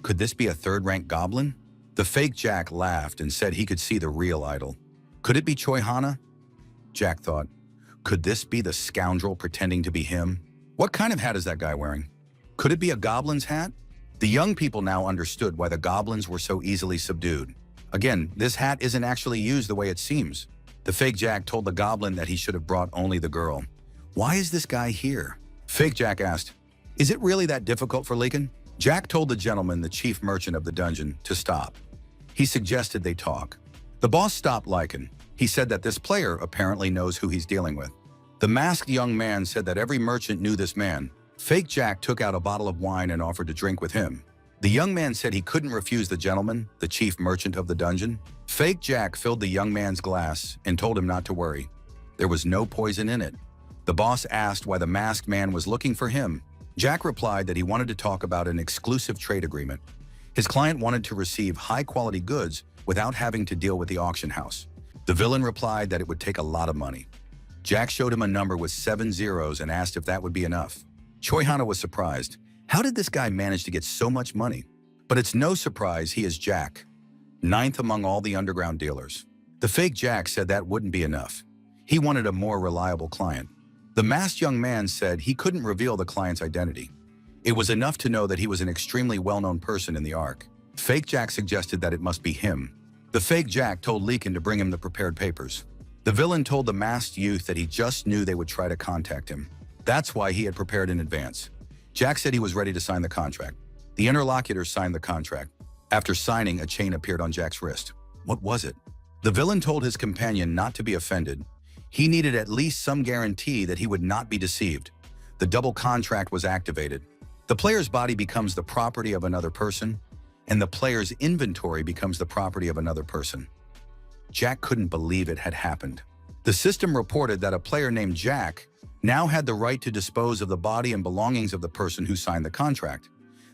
could this be a third-rank goblin? The fake Jack laughed and said he could see the real idol. Could it be Choi Hana? Jack thought, could this be the scoundrel pretending to be him? What kind of hat is that guy wearing? Could it be a goblin's hat? The young people now understood why the goblins were so easily subdued. Again, this hat isn't actually used the way it seems. The fake Jack told the goblin that he should have brought only the girl. Why is this guy here? Fake Jack asked, is it really that difficult for Leakin? Jack told the gentleman, the chief merchant of the dungeon, to stop. He suggested they talk. The boss stopped Lycan. He said that this player apparently knows who he's dealing with. The masked young man said that every merchant knew this man. Fake Jack took out a bottle of wine and offered to drink with him. The young man said he couldn't refuse the gentleman, the chief merchant of the dungeon. Fake Jack filled the young man's glass and told him not to worry. There was no poison in it. The boss asked why the masked man was looking for him. Jack replied that he wanted to talk about an exclusive trade agreement. His client wanted to receive high-quality goods without having to deal with the auction house. The villain replied that it would take a lot of money. Jack showed him a number with 7 zeros and asked if that would be enough. Choi Hana was surprised. How did this guy manage to get so much money? But it's no surprise he is Jack, ninth among all the underground dealers. The fake Jack said that wouldn't be enough. He wanted a more reliable client. The masked young man said he couldn't reveal the client's identity. It was enough to know that he was an extremely well-known person in the arc. Fake Jack suggested that it must be him. The fake Jack told Leakin to bring him the prepared papers. The villain told the masked youth that he just knew they would try to contact him. That's why he had prepared in advance. Jack said he was ready to sign the contract. The interlocutor signed the contract. After signing, a chain appeared on Jack's wrist. What was it? The villain told his companion not to be offended. He needed at least some guarantee that he would not be deceived. The double contract was activated. The player's body becomes the property of another person, and the player's inventory becomes the property of another person. Jack couldn't believe it had happened. The system reported that a player named Jack now had the right to dispose of the body and belongings of the person who signed the contract.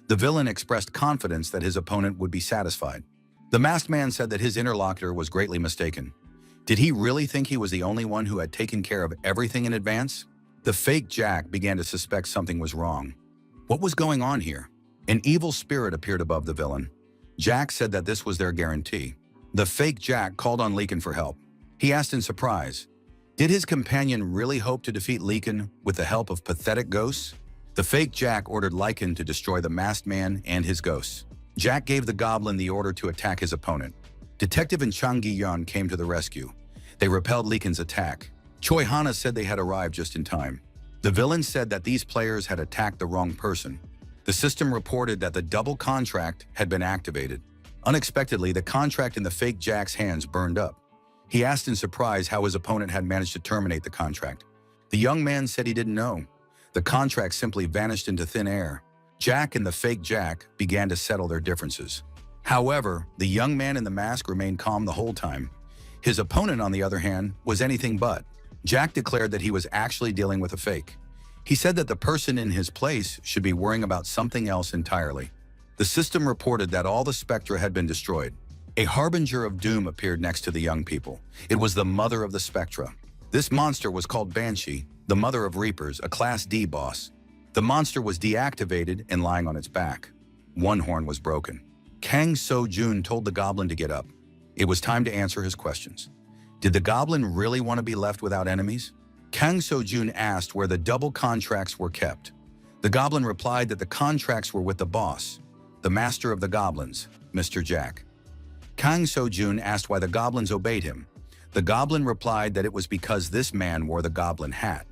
The villain expressed confidence that his opponent would be satisfied. The masked man said that his interlocutor was greatly mistaken. Did he really think he was the only one who had taken care of everything in advance? The fake Jack began to suspect something was wrong. What was going on here? An evil spirit appeared above the villain. Jack said that this was their guarantee. The fake Jack called on Leakin for help. He asked in surprise, did his companion really hope to defeat Leakin with the help of pathetic ghosts? The fake Jack ordered Leakin to destroy the masked man and his ghosts. Jack gave the goblin the order to attack his opponent. Detective and Chang Gi-yeon came to the rescue. They repelled Leakin's attack. Choi Hana said they had arrived just in time. The villain said that these players had attacked the wrong person. The system reported that the double contract had been activated. Unexpectedly, the contract in the fake Jack's hands burned up. He asked in surprise how his opponent had managed to terminate the contract. The young man said he didn't know. The contract simply vanished into thin air. Jack and the fake Jack began to settle their differences. However, the young man in the mask remained calm the whole time. His opponent, on the other hand, was anything but. Jack declared that he was actually dealing with a fake. He said that the person in his place should be worrying about something else entirely. The system reported that all the spectra had been destroyed. A harbinger of doom appeared next to the young people. It was the mother of the spectra. This monster was called Banshee, the mother of Reapers, a Class D boss. The monster was deactivated and lying on its back. One horn was broken. Kang So-jun told the goblin to get up. It was time to answer his questions. Did the goblin really want to be left without enemies? Kang So-jun asked where the double contracts were kept. The goblin replied that the contracts were with the boss, the master of the goblins, Mr. Jack. Kang So-jun asked why the goblins obeyed him. The goblin replied that it was because this man wore the goblin hat.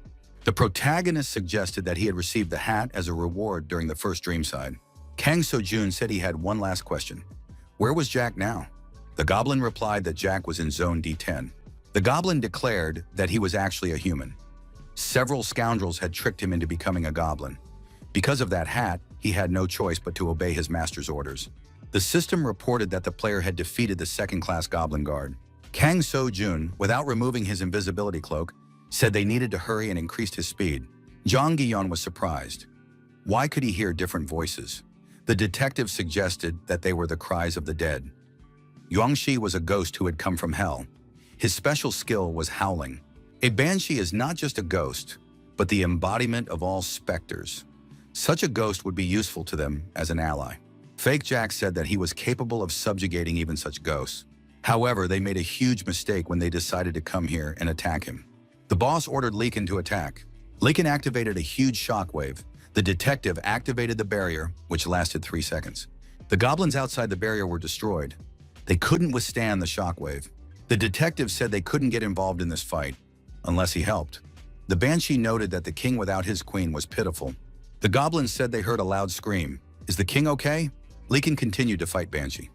The protagonist suggested that he had received the hat as a reward during the first Dreamside. Kang So-jun said he had one last question. Where was Jack now? The goblin replied that Jack was in Zone D10. The goblin declared that he was actually a human. Several scoundrels had tricked him into becoming a goblin. Because of that hat, he had no choice but to obey his master's orders. The system reported that the player had defeated the second-class goblin guard. Kang So-jun, without removing his invisibility cloak, said they needed to hurry and increased his speed. Jang Gi-yeon was surprised. Why could he hear different voices? The detective suggested that they were the cries of the dead. Yuangshi was a ghost who had come from hell. His special skill was howling. A banshee is not just a ghost, but the embodiment of all specters. Such a ghost would be useful to them as an ally. Fake Jack said that he was capable of subjugating even such ghosts. However, they made a huge mistake when they decided to come here and attack him. The boss ordered Leakin to attack. Leakin activated a huge shockwave. The detective activated the barrier, which lasted 3 seconds. The goblins outside the barrier were destroyed. They couldn't withstand the shockwave. The detective said they couldn't get involved in this fight unless he helped. The banshee noted that the king without his queen was pitiful. The goblins said they heard a loud scream. Is the king okay? Leakin continued to fight Banshee.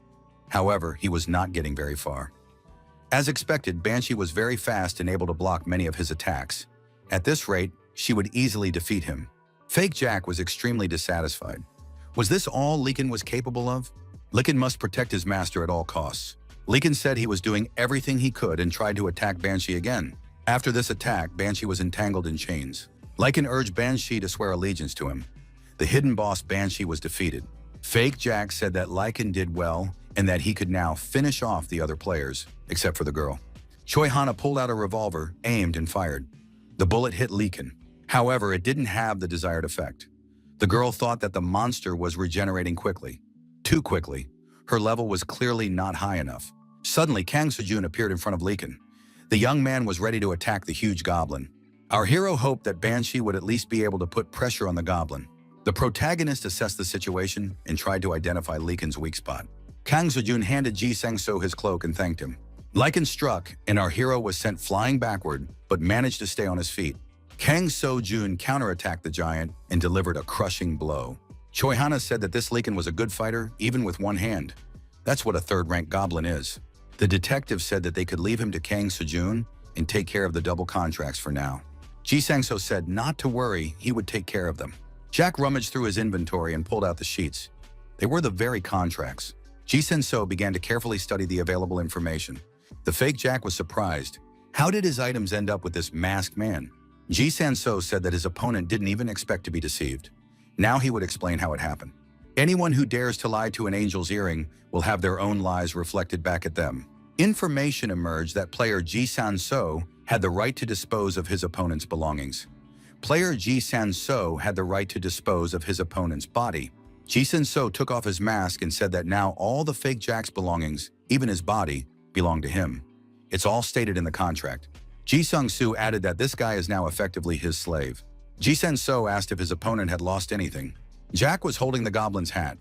However, he was not getting very far. As expected, Banshee was very fast and able to block many of his attacks. At this rate, she would easily defeat him. Fake Jack was extremely dissatisfied. Was this all Leakin was capable of? Leakin must protect his master at all costs. Leakin said he was doing everything he could and tried to attack Banshee again. After this attack, Banshee was entangled in chains. Leakin urged Banshee to swear allegiance to him. The hidden boss Banshee was defeated. Fake Jack said that Leakin did well and that he could now finish off the other players, except for the girl. Choi Hana pulled out a revolver, aimed, and fired. The bullet hit Leakin. However, it didn't have the desired effect. The girl thought that the monster was regenerating quickly. Too quickly. Her level was clearly not high enough. Suddenly, Kang Sejun appeared in front of Leekin. The young man was ready to attack the huge goblin. Our hero hoped that Banshee would at least be able to put pressure on the goblin. The protagonist assessed the situation and tried to identify Leekin's weak spot. Kang Sejun handed Ji Sang-so his cloak and thanked him. Leekin struck, and our hero was sent flying backward, but managed to stay on his feet. Kang Sejun counterattacked the giant and delivered a crushing blow. Choi Hana said that this Leekin was a good fighter, even with one hand. That's what a third-rank goblin is. The detective said that they could leave him to Kang Sejun and take care of the double contracts for now. Ji Sang-so said not to worry, he would take care of them. Jack rummaged through his inventory and pulled out the sheets. They were the very contracts. Ji Sang-so began to carefully study the available information. The fake Jack was surprised. How did his items end up with this masked man? Ji Sang-so said that his opponent didn't even expect to be deceived. Now he would explain how it happened. Anyone who dares to lie to an angel's earring will have their own lies reflected back at them. Information emerged that player Ji Sang-so had the right to dispose of his opponent's belongings. Player Ji Sang-so had the right to dispose of his opponent's body. Ji Sang-so took off his mask and said that now all the fake Jack's belongings, even his body, belong to him. It's all stated in the contract. Ji Sang-soo added that this guy is now effectively his slave. Ji Sang-so asked if his opponent had lost anything. Jack was holding the goblin's hat.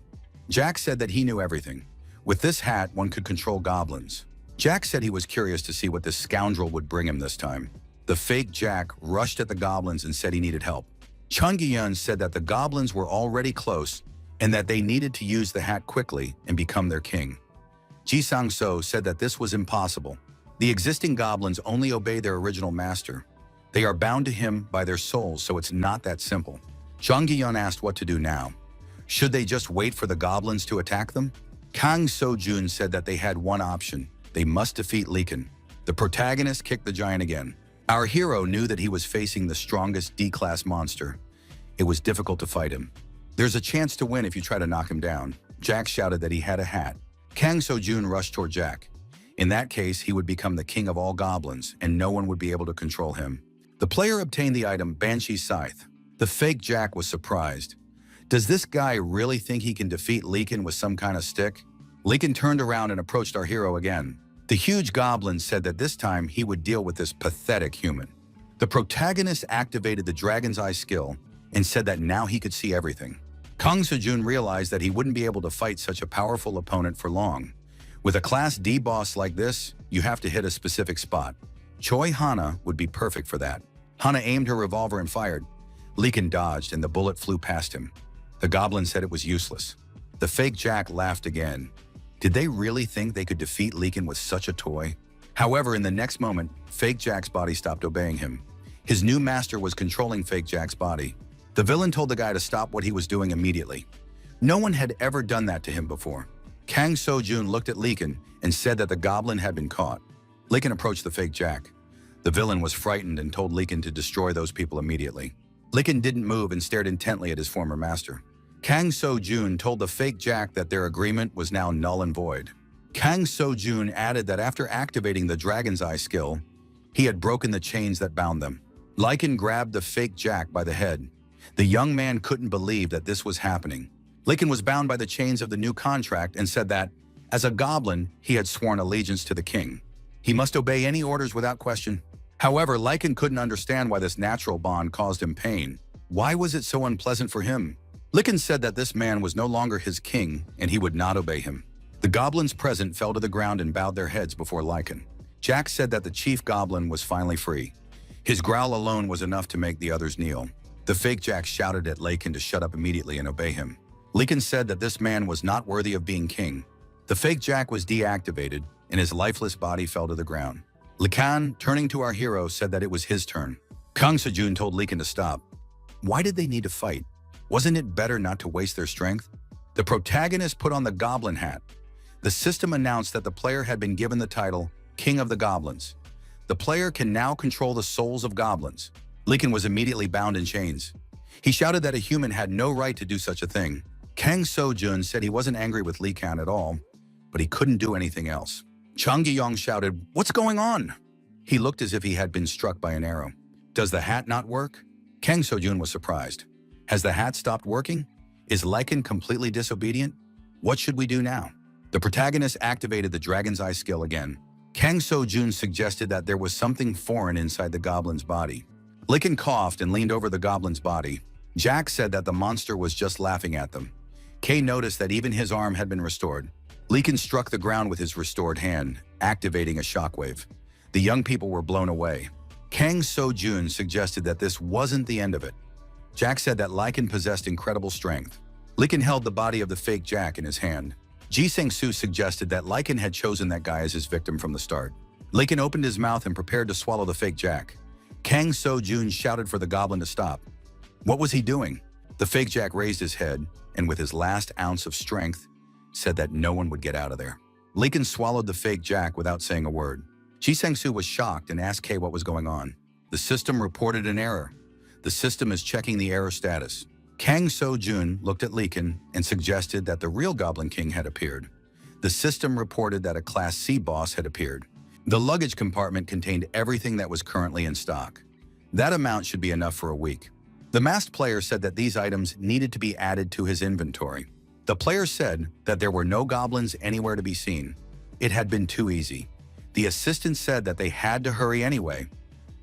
Jack said that he knew everything. With this hat, one could control goblins. Jack said he was curious to see what this scoundrel would bring him this time. The fake Jack rushed at the goblins and said he needed help. Chung Gi-yeon said that the goblins were already close and that they needed to use the hat quickly and become their king. Ji Sang-so said that this was impossible. The existing goblins only obey their original master. They are bound to him by their souls, so it's not that simple. Chung Gi-yeon asked what to do now. Should they just wait for the goblins to attack them? Kang Sejun said that they had one option. They must defeat Leekin. The protagonist kicked the giant again. Our hero knew that he was facing the strongest D-class monster. It was difficult to fight him. There's a chance to win if you try to knock him down. Jack shouted that he had a hat. Kang Sejun rushed toward Jack. In that case, he would become the king of all goblins, and no one would be able to control him. The player obtained the item Banshee's Scythe. The fake Jack was surprised. Does this guy really think he can defeat Leekin with some kind of stick? Leekin turned around and approached our hero again. The huge goblin said that this time he would deal with this pathetic human. The protagonist activated the Dragon's Eye skill and said that now he could see everything. Kang Sejun realized that he wouldn't be able to fight such a powerful opponent for long. With a Class D boss like this, you have to hit a specific spot. Choi Hana would be perfect for that. Hana aimed her revolver and fired. Leekin dodged and the bullet flew past him. The goblin said it was useless. The fake Jack laughed again. Did they really think they could defeat Leekin with such a toy? However, in the next moment, fake Jack's body stopped obeying him. His new master was controlling fake Jack's body. The villain told the guy to stop what he was doing immediately. No one had ever done that to him before. Kang Sejun looked at Leekin and said that the goblin had been caught. Leekin approached the fake Jack. The villain was frightened and told Leekin to destroy those people immediately. Leekin didn't move and stared intently at his former master. Kang Sejun told the fake Jack that their agreement was now null and void. Kang Sejun added that after activating the Dragon's Eye skill, he had broken the chains that bound them. Leekin grabbed the fake Jack by the head. The young man couldn't believe that this was happening. Leekin was bound by the chains of the new contract and said that, as a goblin, he had sworn allegiance to the king. He must obey any orders without question. However, Leekin couldn't understand why this natural bond caused him pain. Why was it so unpleasant for him? Leekin said that this man was no longer his king and he would not obey him. The goblins present fell to the ground and bowed their heads before Leekin. Jack said that the chief goblin was finally free. His growl alone was enough to make the others kneel. The fake Jack shouted at Leekin to shut up immediately and obey him. Leekin said that this man was not worthy of being king. The fake Jack was deactivated and his lifeless body fell to the ground. Leekin, turning to our hero, said that it was his turn. Kang Sejun told Leekin to stop. Why did they need to fight? Wasn't it better not to waste their strength? The protagonist put on the goblin hat. The system announced that the player had been given the title King of the Goblins. The player can now control the souls of goblins. Leekin was immediately bound in chains. He shouted that a human had no right to do such a thing. Kang Sejun said he wasn't angry with Leekin at all, but he couldn't do anything else. Chung Gi-yeon shouted, "What's going on?" He looked as if he had been struck by an arrow. Does the hat not work? Kang Sejun was surprised. Has the hat stopped working? Is Leekin completely disobedient? What should we do now? The protagonist activated the Dragon's Eye skill again. Kang So-jun suggested that there was something foreign inside the goblin's body. Licken coughed and leaned over the goblin's body. Jack said that the monster was just laughing at them. Kay noticed that even his arm had been restored. Licken struck the ground with his restored hand, activating a shockwave. The young people were blown away. Kang So-jun suggested that this wasn't the end of it. Jack said that Licken possessed incredible strength. Licken held the body of the fake Jack in his hand. Ji Sang-soo suggested that Licken had chosen that guy as his victim from the start. Licken opened his mouth and prepared to swallow the fake Jack. Kang So-jun shouted for the goblin to stop. What was he doing? The fake Jack raised his head and with his last ounce of strength, said that no one would get out of there. Licken swallowed the fake Jack without saying a word. Ji Sang-soo was shocked and asked Kay what was going on. The system reported an error. The system is checking the error status. Kang So-jun looked at Licken and suggested that the real Goblin King had appeared. The system reported that a Class C boss had appeared. The luggage compartment contained everything that was currently in stock. That amount should be enough for a week. The masked player said that these items needed to be added to his inventory. The player said that there were no goblins anywhere to be seen. It had been too easy. The assistant said that they had to hurry anyway.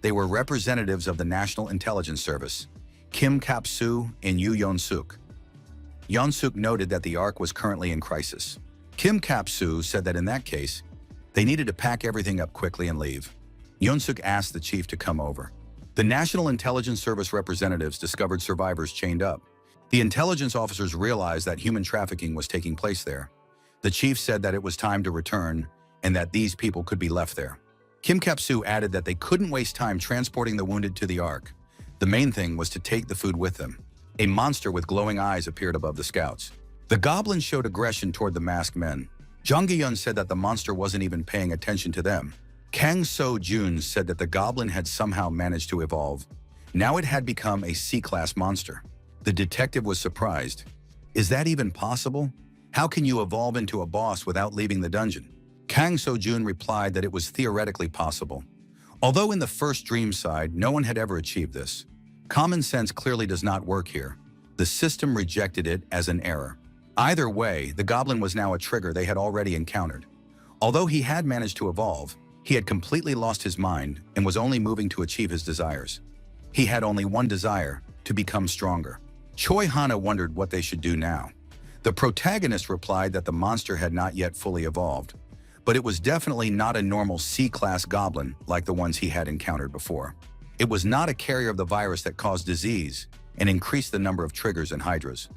They were representatives of the National Intelligence Service, Kim Kap-soo and Yoo Yeon-suk. Yeon-suk noted that the Ark was currently in crisis. Kim Kap-soo said that in that case, they needed to pack everything up quickly and leave. Yeon-suk asked the chief to come over. The National Intelligence Service representatives discovered survivors chained up. The intelligence officers realized that human trafficking was taking place there. The chief said that it was time to return and that these people could be left there. Kim Kap-soo added that they couldn't waste time transporting the wounded to the Ark. The main thing was to take the food with them. A monster with glowing eyes appeared above the scouts. The goblins showed aggression toward the masked men. Jung Gi-yeon said that the monster wasn't even paying attention to them. Kang So-jun said that the goblin had somehow managed to evolve. Now it had become a C-class monster. The detective was surprised. Is that even possible? How can you evolve into a boss without leaving the dungeon? Kang So-jun replied that it was theoretically possible. Although in the first dream side, no one had ever achieved this. Common sense clearly does not work here. The system rejected it as an error. Either way, the goblin was now a trigger they had already encountered. Although he had managed to evolve, he had completely lost his mind and was only moving to achieve his desires. He had only one desire, to become stronger. Choi Hana wondered what they should do now. The protagonist replied that the monster had not yet fully evolved, but it was definitely not a normal C-class goblin like the ones he had encountered before. It was not a carrier of the virus that caused disease and increased the number of triggers and hydras.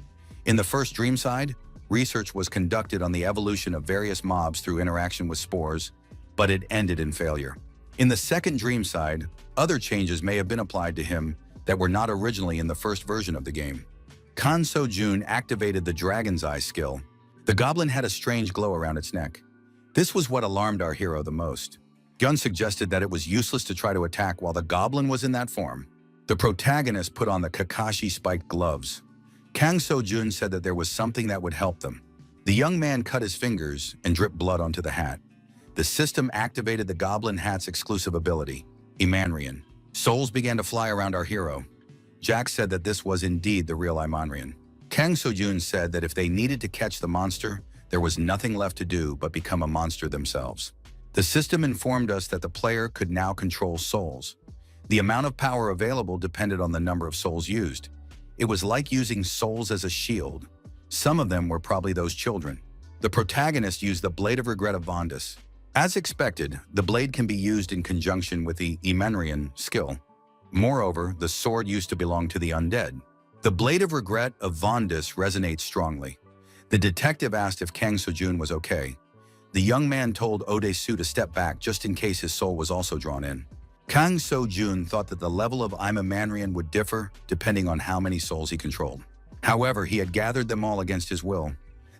In the first dream side, research was conducted on the evolution of various mobs through interaction with spores, but it ended in failure. In the second dream side, other changes may have been applied to him that were not originally in the first version of the game. Kang So-jun activated the Dragon's Eye skill. The goblin had a strange glow around its neck. This was what alarmed our hero the most. Gun suggested that it was useless to try to attack while the goblin was in that form. The protagonist put on the Kakashi spiked gloves. Kang So-jun said that there was something that would help them. The young man cut his fingers and dripped blood onto the hat. The system activated the goblin hat's exclusive ability, Imanrian. Souls began to fly around our hero. Jack said that this was indeed the real Imanrian. Kang So-jun said that if they needed to catch the monster, there was nothing left to do but become a monster themselves. The system informed us that the player could now control souls. The amount of power available depended on the number of souls used. It was like using souls as a shield. Some of them were probably those children. The protagonist used the Blade of Regret of Vondus. As expected, the blade can be used in conjunction with the Imanrian skill. Moreover, the sword used to belong to the undead. The Blade of Regret of Vondus resonates strongly. The detective asked if Kang So-jun was okay. The young man told Ode-su to step back just in case his soul was also drawn in. Kang So-jun thought that the level of Imanrian would differ depending on how many souls he controlled. However, he had gathered them all against his will.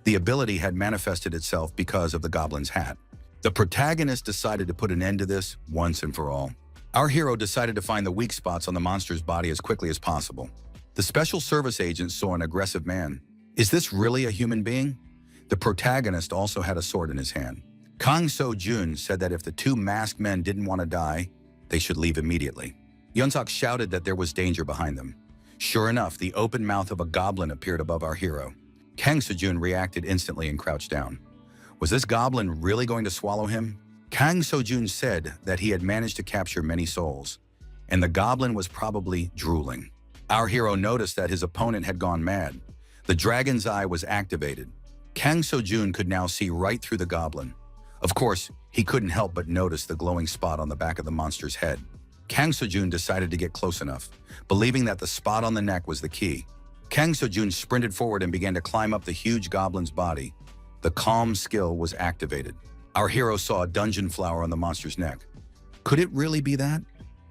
The ability had manifested itself because of the goblin's hat. The protagonist decided to put an end to this once and for all. Our hero decided to find the weak spots on the monster's body as quickly as possible. The special service agent saw an aggressive man. Is this really a human being? The protagonist also had a sword in his hand. Kang So-jun said that if the two masked men didn't want to die, they should leave immediately. Yeon-suk shouted that there was danger behind them. Sure enough, the open mouth of a goblin appeared above our hero. Kang So-jun reacted instantly and crouched down. Was this goblin really going to swallow him? Kang Sojun said that he had managed to capture many souls, and the goblin was probably drooling. Our hero noticed that his opponent had gone mad. The dragon's eye was activated. Kang Sojun could now see right through the goblin. Of course, he couldn't help but notice the glowing spot on the back of the monster's head. Kang Sojun decided to get close enough, believing that the spot on the neck was the key. Kang Sojun sprinted forward and began to climb up the huge goblin's body. The calm skill was activated. Our hero saw a dungeon flower on the monster's neck. Could it really be that?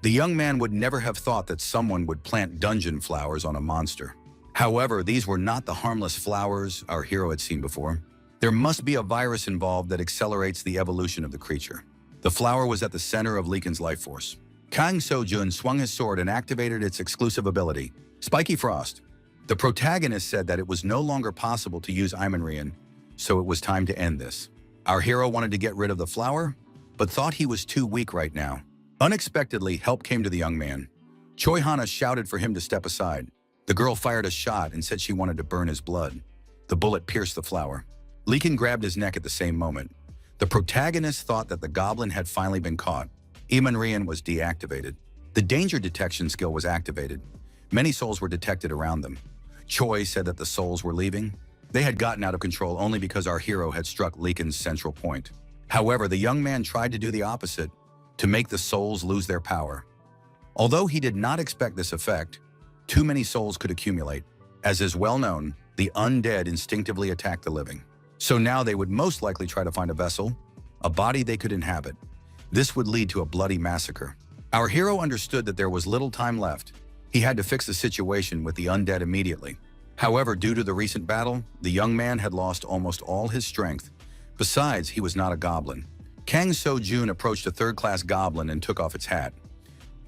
The young man would never have thought that someone would plant dungeon flowers on a monster. However, these were not the harmless flowers our hero had seen before. There must be a virus involved that accelerates the evolution of the creature. The flower was at the center of Liken's life force. Kang Sojun swung his sword and activated its exclusive ability, Spiky Frost. The protagonist said that it was no longer possible to use Imanrian, so it was time to end this. Our hero wanted to get rid of the flower, but thought he was too weak right now. Unexpectedly, help came to the young man. Choi Hana shouted for him to step aside. The girl fired a shot and said she wanted to burn his blood. The bullet pierced the flower. Liken grabbed his neck at the same moment. The protagonist thought that the goblin had finally been caught. Imanrian was deactivated. The danger detection skill was activated. Many souls were detected around them. Choi said that the souls were leaving. They had gotten out of control only because our hero had struck Liken's central point. However, the young man tried to do the opposite, to make the souls lose their power. Although he did not expect this effect, too many souls could accumulate. As is well known, the undead instinctively attack the living. So now they would most likely try to find a vessel, a body they could inhabit. This would lead to a bloody massacre. Our hero understood that there was little time left. He had to fix the situation with the undead immediately. However, due to the recent battle, the young man had lost almost all his strength. Besides, he was not a goblin. Kang Sojun approached a third-class goblin and took off its hat.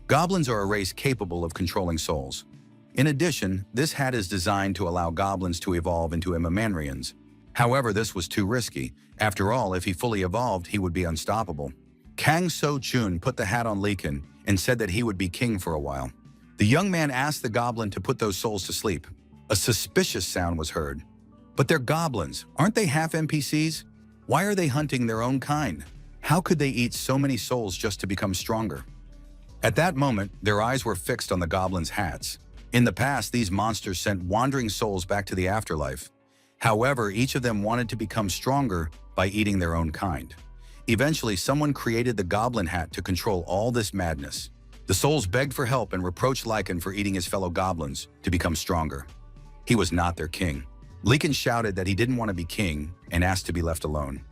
Goblins are a race capable of controlling souls. In addition, this hat is designed to allow goblins to evolve into Manrians. However, this was too risky. After all, if he fully evolved, he would be unstoppable. Kang Sojun put the hat on Liken and said that he would be king for a while. The young man asked the goblin to put those souls to sleep. A suspicious sound was heard. But they're goblins. Aren't they half NPCs? Why are they hunting their own kind? How could they eat so many souls just to become stronger? At that moment, their eyes were fixed on the goblins' hats. In the past, these monsters sent wandering souls back to the afterlife. However, each of them wanted to become stronger by eating their own kind. Eventually, someone created the goblin hat to control all this madness. The souls begged for help and reproached Liken for eating his fellow goblins to become stronger. He was not their king. Liken shouted that he didn't want to be king and asked to be left alone.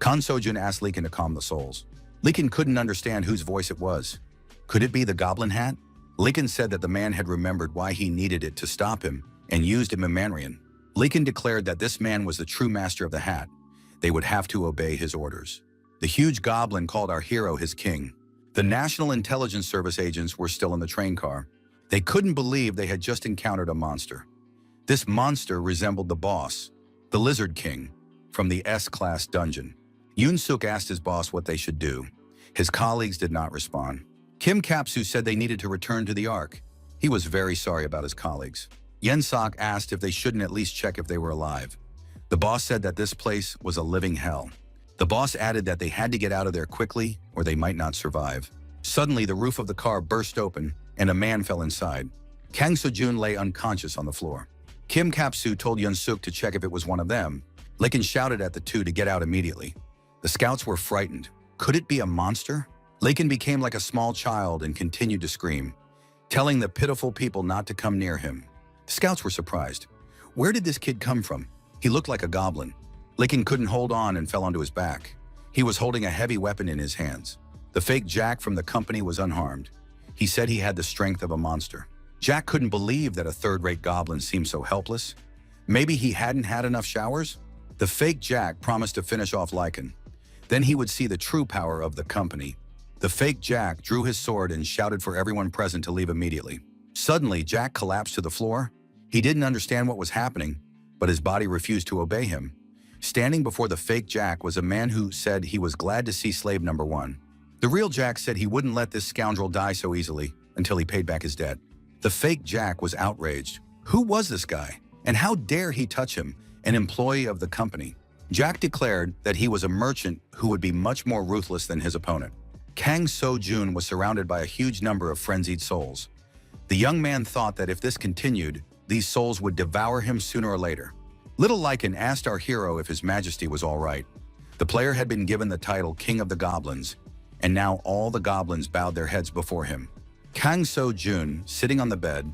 Kang Sojun asked Liken to calm the souls. Liken couldn't understand whose voice it was. Could it be the goblin hat? Liken said that the man had remembered why he needed it to stop him and used him in Manrian. Liken declared that this man was the true master of the hat. They would have to obey his orders. The huge goblin called our hero his king. The National Intelligence Service agents were still in the train car. They couldn't believe they had just encountered a monster. This monster resembled the boss, the Lizard King, from the S-Class dungeon. Yoon-suk asked his boss what they should do. His colleagues did not respond. Kim Kapsu said they needed to return to the Ark. He was very sorry about his colleagues. Yen-sok asked if they shouldn't at least check if they were alive. The boss said that this place was a living hell. The boss added that they had to get out of there quickly or they might not survive. Suddenly, the roof of the car burst open and a man fell inside. Kang Sojun lay unconscious on the floor. Kim Kapsu told Yoon-suk to check if it was one of them. Liken shouted at the two to get out immediately. The scouts were frightened. Could it be a monster? Liken became like a small child and continued to scream, telling the pitiful people not to come near him. The scouts were surprised. Where did this kid come from? He looked like a goblin. Liken couldn't hold on and fell onto his back. He was holding a heavy weapon in his hands. The fake Jack from the company was unharmed. He said he had the strength of a monster. Jack couldn't believe that a third-rate goblin seemed so helpless. Maybe he hadn't had enough showers? The fake Jack promised to finish off Liken. Then he would see the true power of the company. The fake Jack drew his sword and shouted for everyone present to leave immediately. Suddenly, Jack collapsed to the floor. He didn't understand what was happening, but his body refused to obey him. Standing before the fake Jack was a man who said he was glad to see slave number one. The real Jack said he wouldn't let this scoundrel die so easily until he paid back his debt. The fake Jack was outraged. Who was this guy? And how dare he touch him, an employee of the company? Jack declared that he was a merchant who would be much more ruthless than his opponent. Kang So-jun was surrounded by a huge number of frenzied souls. The young man thought that if this continued, these souls would devour him sooner or later. Little Lycan asked our hero if His Majesty was all right. The player had been given the title King of the Goblins, and now all the goblins bowed their heads before him. Kang So-jun, sitting on the bed,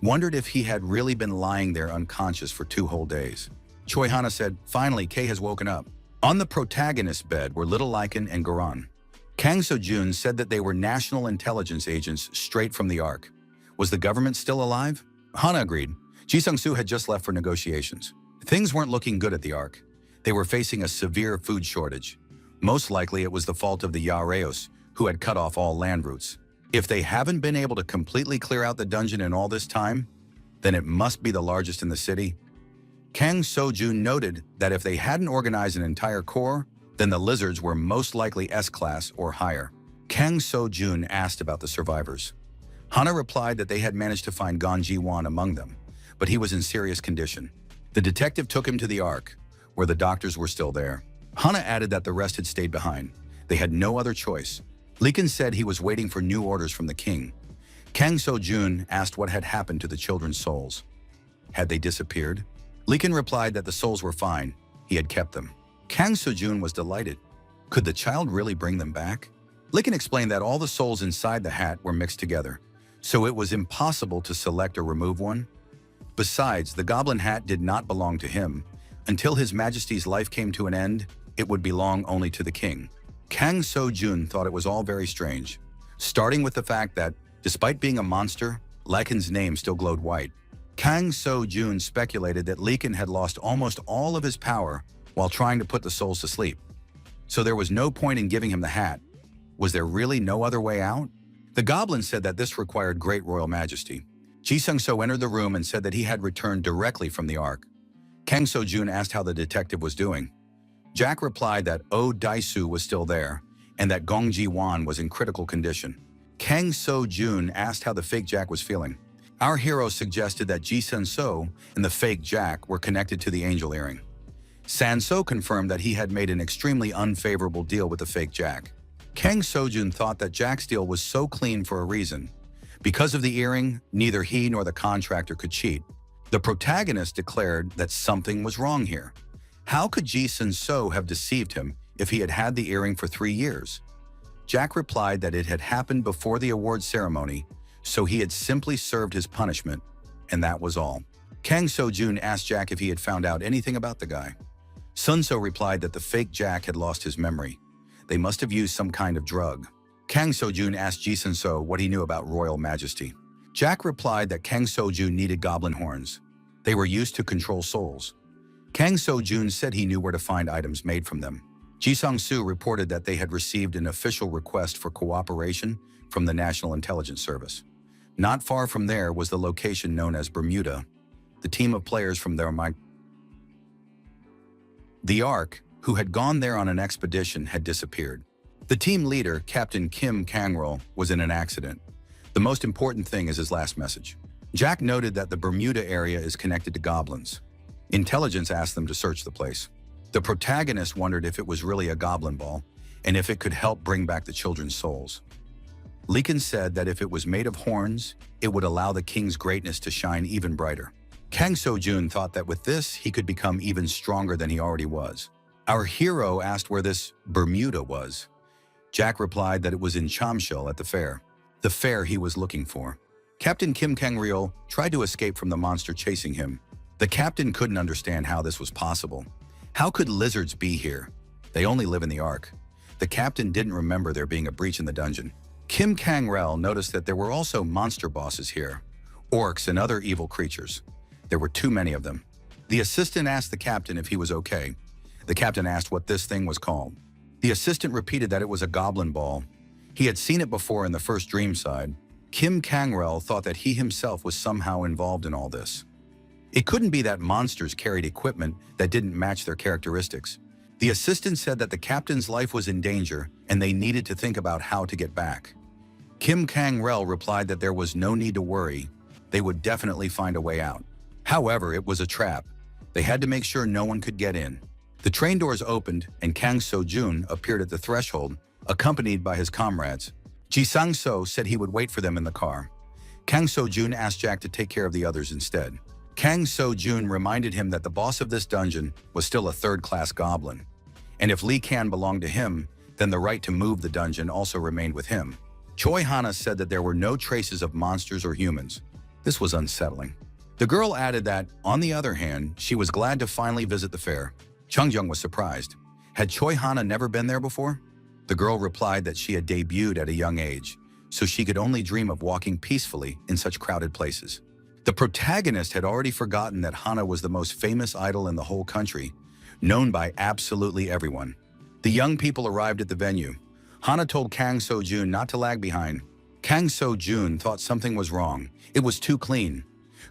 wondered if he had really been lying there unconscious for 2 whole days. Choi Hana said, "Finally, Kay has woken up." On the protagonist's bed were Little Lycan and Garan. Kang So-jun said that they were national intelligence agents straight from the Ark. Was the government still alive? Hana agreed. Ji Sung-soo had just left for negotiations. Things weren't looking good at the Ark. They were facing a severe food shortage. Most likely it was the fault of the Yareos, who had cut off all land routes. If they haven't been able to completely clear out the dungeon in all this time, then it must be the largest in the city. Kang So-jun noted that if they hadn't organized an entire corps, then the lizards were most likely S-class or higher. Kang So-jun asked about the survivors. Hana replied that they had managed to find Gong Ji-won among them, but he was in serious condition. The detective took him to the Ark, where the doctors were still there. Hana added that the rest had stayed behind. They had no other choice. Lycan said he was waiting for new orders from the king. Kang So-jun asked what had happened to the children's souls. Had they disappeared? Lycan replied that the souls were fine. He had kept them. Kang So-jun was delighted. Could the child really bring them back? Lycan explained that all the souls inside the hat were mixed together, so it was impossible to select or remove one. Besides, the goblin hat did not belong to him. Until His Majesty's life came to an end, it would belong only to the king. Kang So-jun thought it was all very strange, starting with the fact that, despite being a monster, Lycan's name still glowed white. Kang So-jun speculated that Lycan had lost almost all of his power while trying to put the souls to sleep. So there was no point in giving him the hat. Was there really no other way out? The goblin said that this required great royal majesty. Ji Sung-soo entered the room and said that he had returned directly from the Ark. Kang So-jun asked how the detective was doing. Jack replied that Oh Daisu was still there, and that Gong Ji-won was in critical condition. Kang So-jun asked how the fake Jack was feeling. Our hero suggested that Ji Sun-soo and the fake Jack were connected to the angel earring. San-so confirmed that he had made an extremely unfavorable deal with the fake Jack. Kang So-jun thought that Jack's deal was so clean for a reason. Because of the earring, neither he nor the contractor could cheat. The protagonist declared that something was wrong here. How could Ji Sun-soo have deceived him if he had had the earring for 3 years? Jack replied that it had happened before the award ceremony, so he had simply served his punishment, and that was all. Kang So-jun asked Jack if he had found out anything about the guy. Sun-so replied that the fake Jack had lost his memory. They must have used some kind of drug. Kang So-jun asked Ji Sun-soo what he knew about royal majesty. Jack replied that Kang So-jun needed goblin horns. They were used to control souls. Kang So-jun said he knew where to find items made from them. Ji Sung-soo reported that they had received an official request for cooperation from the National Intelligence Service. Not far from there was the location known as Bermuda. The team of players from the Ark, who had gone there on an expedition, had disappeared. The team leader, Captain Kim Kang-rol, was in an accident. The most important thing is his last message. Jack noted that the Bermuda area is connected to goblins. Intelligence asked them to search the place. The protagonist wondered if it was really a goblin ball, and if it could help bring back the children's souls. Lycan said that if it was made of horns, it would allow the king's greatness to shine even brighter. Kang So-jun thought that with this, he could become even stronger than he already was. Our hero asked where this Bermuda was. Jack replied that it was in Chamshil at the fair he was looking for. Captain Kim Kang-rol tried to escape from the monster chasing him. The captain couldn't understand how this was possible. How could lizards be here? They only live in the Ark. The captain didn't remember there being a breach in the dungeon. Kim Kang-rol noticed that there were also monster bosses here, orcs and other evil creatures. There were too many of them. The assistant asked the captain if he was okay. The captain asked what this thing was called. The assistant repeated that it was a goblin ball. He had seen it before in the first dream side. Kim Kang-rol thought that he himself was somehow involved in all this. It couldn't be that monsters carried equipment that didn't match their characteristics. The assistant said that the captain's life was in danger and they needed to think about how to get back. Kim Kang-rol replied that there was no need to worry. They would definitely find a way out. However, it was a trap. They had to make sure no one could get in. The train doors opened and Kang So-jun appeared at the threshold, accompanied by his comrades. Ji Sang-so said he would wait for them in the car. Kang So-jun asked Jack to take care of the others instead. Kang So-jun reminded him that the boss of this dungeon was still a third-class goblin, and if Lee Kan belonged to him, then the right to move the dungeon also remained with him. Choi Hana said that there were no traces of monsters or humans. This was unsettling. The girl added that, on the other hand, she was glad to finally visit the fair. Chung Jung was surprised. Had Choi Hana never been there before? The girl replied that she had debuted at a young age, so she could only dream of walking peacefully in such crowded places. The protagonist had already forgotten that Hana was the most famous idol in the whole country, known by absolutely everyone. The young people arrived at the venue. Hana told Kang So-jun not to lag behind. Kang So-jun thought something was wrong. It was too clean.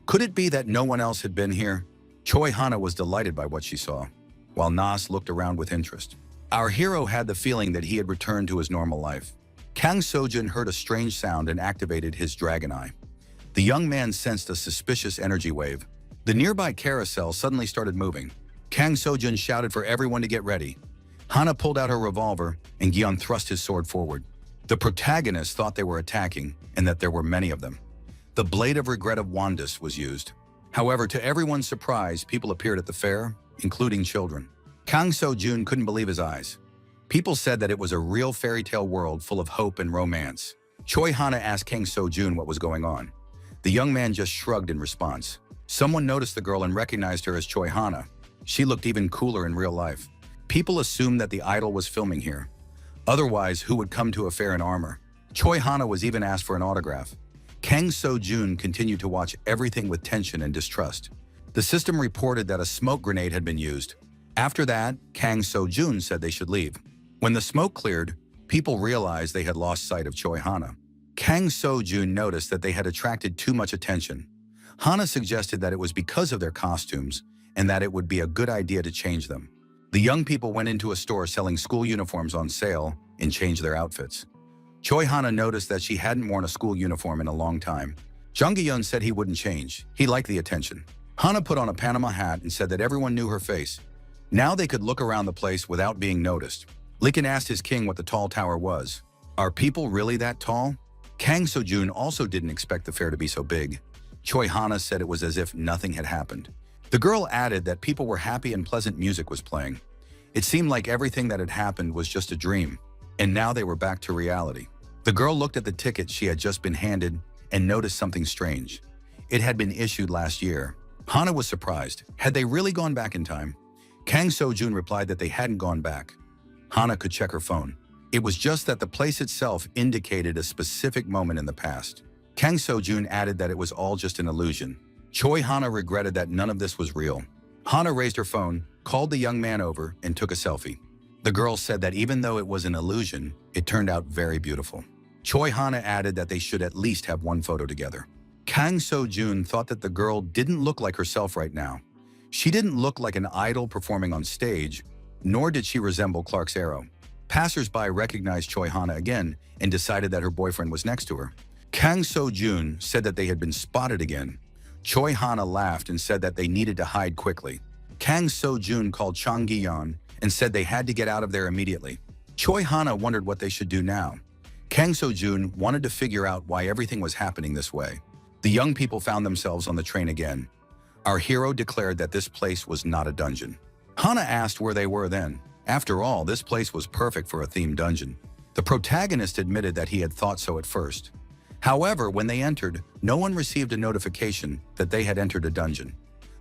Could it be that no one else had been here? Choi Hana was delighted by what she saw, while Nas looked around with interest. Our hero had the feeling that he had returned to his normal life. Kang So-jun heard a strange sound and activated his dragon eye. The young man sensed a suspicious energy wave. The nearby carousel suddenly started moving. Kang So-jun shouted for everyone to get ready. Hana pulled out her revolver, and Gyeon thrust his sword forward. The protagonist thought they were attacking, and that there were many of them. The Blade of Regret of Wandus was used. However, to everyone's surprise, people appeared at the fair, including children. Kang So-jun couldn't believe his eyes. People said that it was a real fairy tale world full of hope and romance. Choi Hana asked Kang So-jun what was going on. The young man just shrugged in response. Someone noticed the girl and recognized her as Choi Hana. She looked even cooler in real life. People assumed that the idol was filming here. Otherwise, who would come to a fair in armor? Choi Hana was even asked for an autograph. Kang So-jun continued to watch everything with tension and distrust. The system reported that a smoke grenade had been used. After that, Kang So-jun said they should leave. When the smoke cleared, people realized they had lost sight of Choi Hana. Kang So-jun noticed that they had attracted too much attention. Hana suggested that it was because of their costumes and that it would be a good idea to change them. The young people went into a store selling school uniforms on sale and changed their outfits. Choi Hana noticed that she hadn't worn a school uniform in a long time. Jung Gi-yeon said he wouldn't change. He liked the attention. Hana put on a Panama hat and said that everyone knew her face. Now they could look around the place without being noticed. Lee Kan asked his king what the tall tower was. Are people really that tall? Kang So-jun also didn't expect the fair to be so big. Choi Hana said it was as if nothing had happened. The girl added that people were happy and pleasant music was playing. It seemed like everything that had happened was just a dream, and now they were back to reality. The girl looked at the ticket she had just been handed and noticed something strange. It had been issued last year. Hana was surprised. Had they really gone back in time? Kang So-jun replied that they hadn't gone back. Hana could check her phone. It was just that the place itself indicated a specific moment in the past. Kang So-jun added that it was all just an illusion. Choi Hana regretted that none of this was real. Hana raised her phone, called the young man over, and took a selfie. The girl said that even though it was an illusion, it turned out very beautiful. Choi Hana added that they should at least have one photo together. Kang So-jun thought that the girl didn't look like herself right now. She didn't look like an idol performing on stage, nor did she resemble Clark's arrow. Passers-by recognized Choi Hana again and decided that her boyfriend was next to her. Kang So-jun said that they had been spotted again. Choi Hana laughed and said that they needed to hide quickly. Kang So-jun called Chung Gi-yeon and said they had to get out of there immediately. Choi Hana wondered what they should do now. Kang So-jun wanted to figure out why everything was happening this way. The young people found themselves on the train again. Our hero declared that this place was not a dungeon. Hana asked where they were then. After all, this place was perfect for a themed dungeon. The protagonist admitted that he had thought so at first. However, when they entered, no one received a notification that they had entered a dungeon.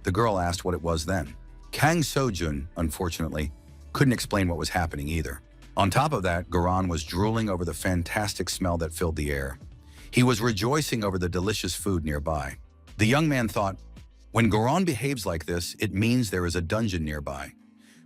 The girl asked what it was then. Kang So-jun, unfortunately, couldn't explain what was happening either. On top of that, Garan was drooling over the fantastic smell that filled the air. He was rejoicing over the delicious food nearby. The young man thought, when Garan behaves like this, it means there is a dungeon nearby.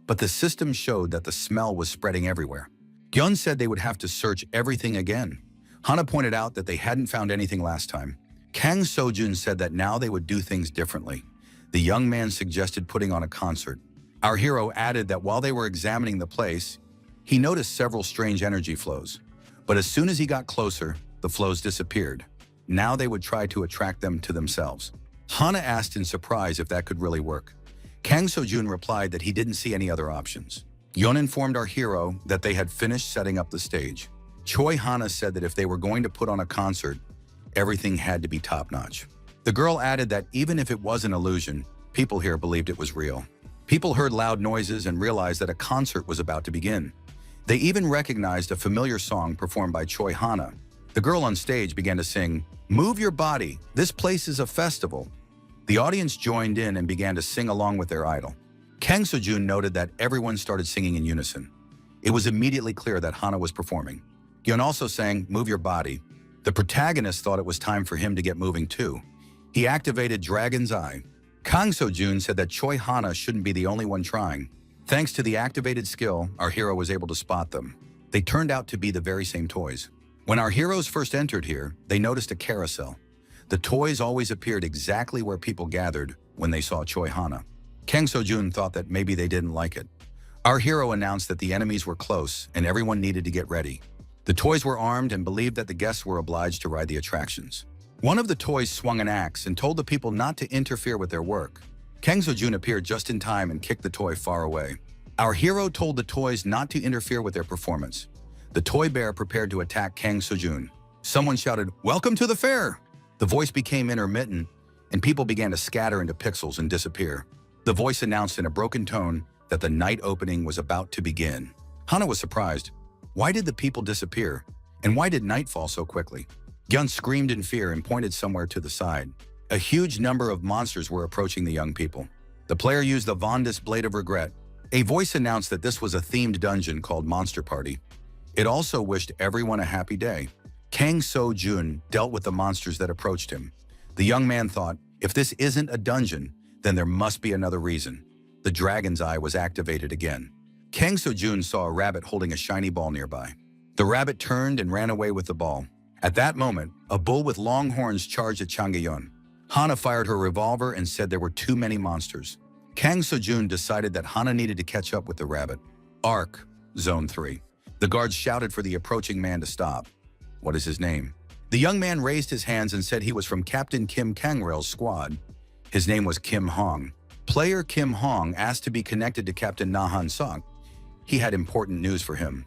But the system showed that the smell was spreading everywhere. Gyeon said they would have to search everything again. Hana pointed out that they hadn't found anything last time. Kang So-jun said that now they would do things differently. The young man suggested putting on a concert. Our hero added that while they were examining the place, he noticed several strange energy flows. But as soon as he got closer, the flows disappeared. Now they would try to attract them to themselves. Hana asked in surprise if that could really work. Kang Seo-jun replied that he didn't see any other options. Yeon informed our hero that they had finished setting up the stage. Choi Hana said that if they were going to put on a concert, everything had to be top-notch. The girl added that even if it was an illusion, people here believed it was real. People heard loud noises and realized that a concert was about to begin. They even recognized a familiar song performed by Choi Hana. The girl on stage began to sing, "Move your body, this place is a festival." The audience joined in and began to sing along with their idol. Kang Seo-jun noted that everyone started singing in unison. It was immediately clear that Hana was performing. Yeon also sang, "Move your body." The protagonist thought it was time for him to get moving too. He activated Dragon's Eye. Kang Seo-jun said that Choi Hana shouldn't be the only one trying. Thanks to the activated skill, our hero was able to spot them. They turned out to be the very same toys. When our heroes first entered here, they noticed a carousel. The toys always appeared exactly where people gathered when they saw Choi Hana. Kang Seo-jun thought that maybe they didn't like it. Our hero announced that the enemies were close and everyone needed to get ready. The toys were armed and believed that the guests were obliged to ride the attractions. One of the toys swung an axe and told the people not to interfere with their work. Kang Seo-jun appeared just in time and kicked the toy far away. Our hero told the toys not to interfere with their performance. The toy bear prepared to attack Kang Seo-jun. Someone shouted, "Welcome to the fair!" The voice became intermittent, and people began to scatter into pixels and disappear. The voice announced in a broken tone that the night opening was about to begin. Hana was surprised. Why did the people disappear? And why did night fall so quickly? Gyun screamed in fear and pointed somewhere to the side. A huge number of monsters were approaching the young people. The player used the Vondas Blade of Regret. A voice announced that this was a themed dungeon called Monster Party. It also wished everyone a happy day. Kang Seo-jun dealt with the monsters that approached him. The young man thought, if this isn't a dungeon, then there must be another reason. The Dragon's Eye was activated again. Kang Seo-jun saw a rabbit holding a shiny ball nearby. The rabbit turned and ran away with the ball. At that moment, a bull with long horns charged at Changyeon. Hana fired her revolver and said there were too many monsters. Kang Seo-jun decided that Hana needed to catch up with the rabbit. Arc, Zone 3. The guards shouted for the approaching man to stop. What is his name? The young man raised his hands and said he was from Captain Kim Kang-rail's squad. His name was Kim Hong. Player Kim Hong asked to be connected to Captain Na-han Sok. He had important news for him.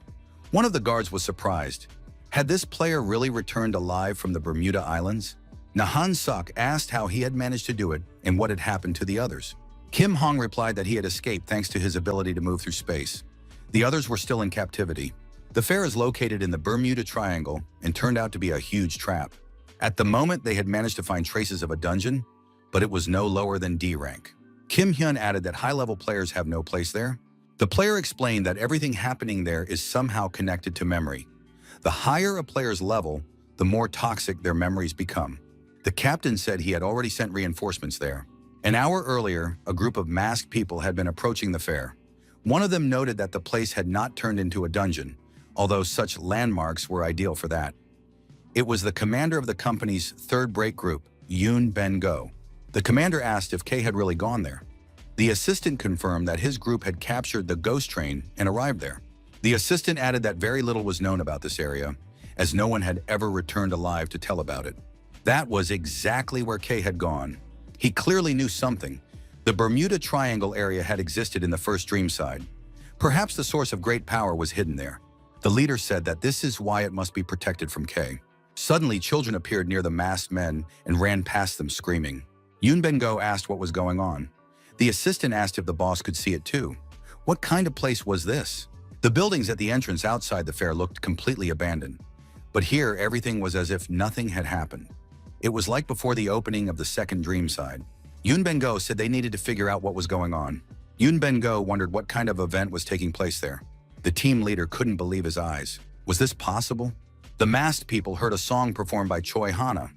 One of the guards was surprised. Had this player really returned alive from the Bermuda Islands? Na-han Sok asked how he had managed to do it and what had happened to the others. Kim Hong replied that he had escaped thanks to his ability to move through space. The others were still in captivity. The fair is located in the Bermuda Triangle and turned out to be a huge trap. At the moment, they had managed to find traces of a dungeon, but it was no lower than D rank. Kim Hyun added that high-level players have no place there. The player explained that everything happening there is somehow connected to memory. The higher a player's level, the more toxic their memories become. The captain said he had already sent reinforcements there. An hour earlier, a group of masked people had been approaching the fair. One of them noted that the place had not turned into a dungeon, although such landmarks were ideal for that. It was the commander of the company's third break group, Yoon Ben-go. The commander asked if Kay had really gone there. The assistant confirmed that his group had captured the ghost train and arrived there. The assistant added that very little was known about this area, as no one had ever returned alive to tell about it. That was exactly where Kay had gone. He clearly knew something. The Bermuda Triangle area had existed in the first dream side. Perhaps the source of great power was hidden there. The leader said that this is why it must be protected from Kay. Suddenly, children appeared near the masked men and ran past them screaming. Yoon Ben-go asked what was going on. The assistant asked if the boss could see it too. What kind of place was this? The buildings at the entrance outside the fair looked completely abandoned. But here, everything was as if nothing had happened. It was like before the opening of the second dream side. Yoon Ben-go said they needed to figure out what was going on. Yoon Ben-go wondered what kind of event was taking place there. The team leader couldn't believe his eyes. Was this possible? The masked people heard a song performed by Choi Hana.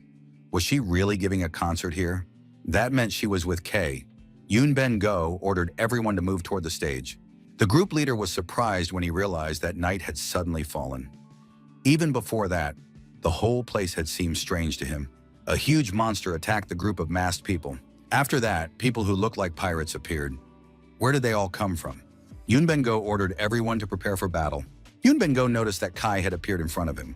Was she really giving a concert here? That meant she was with Kay. Yoon Ben-go ordered everyone to move toward the stage. The group leader was surprised when he realized that night had suddenly fallen. Even before that, the whole place had seemed strange to him. A huge monster attacked the group of masked people. After that, people who looked like pirates appeared. Where did they all come from? Yoon Ben-go ordered everyone to prepare for battle. Yoon Ben-go noticed that Kai had appeared in front of him.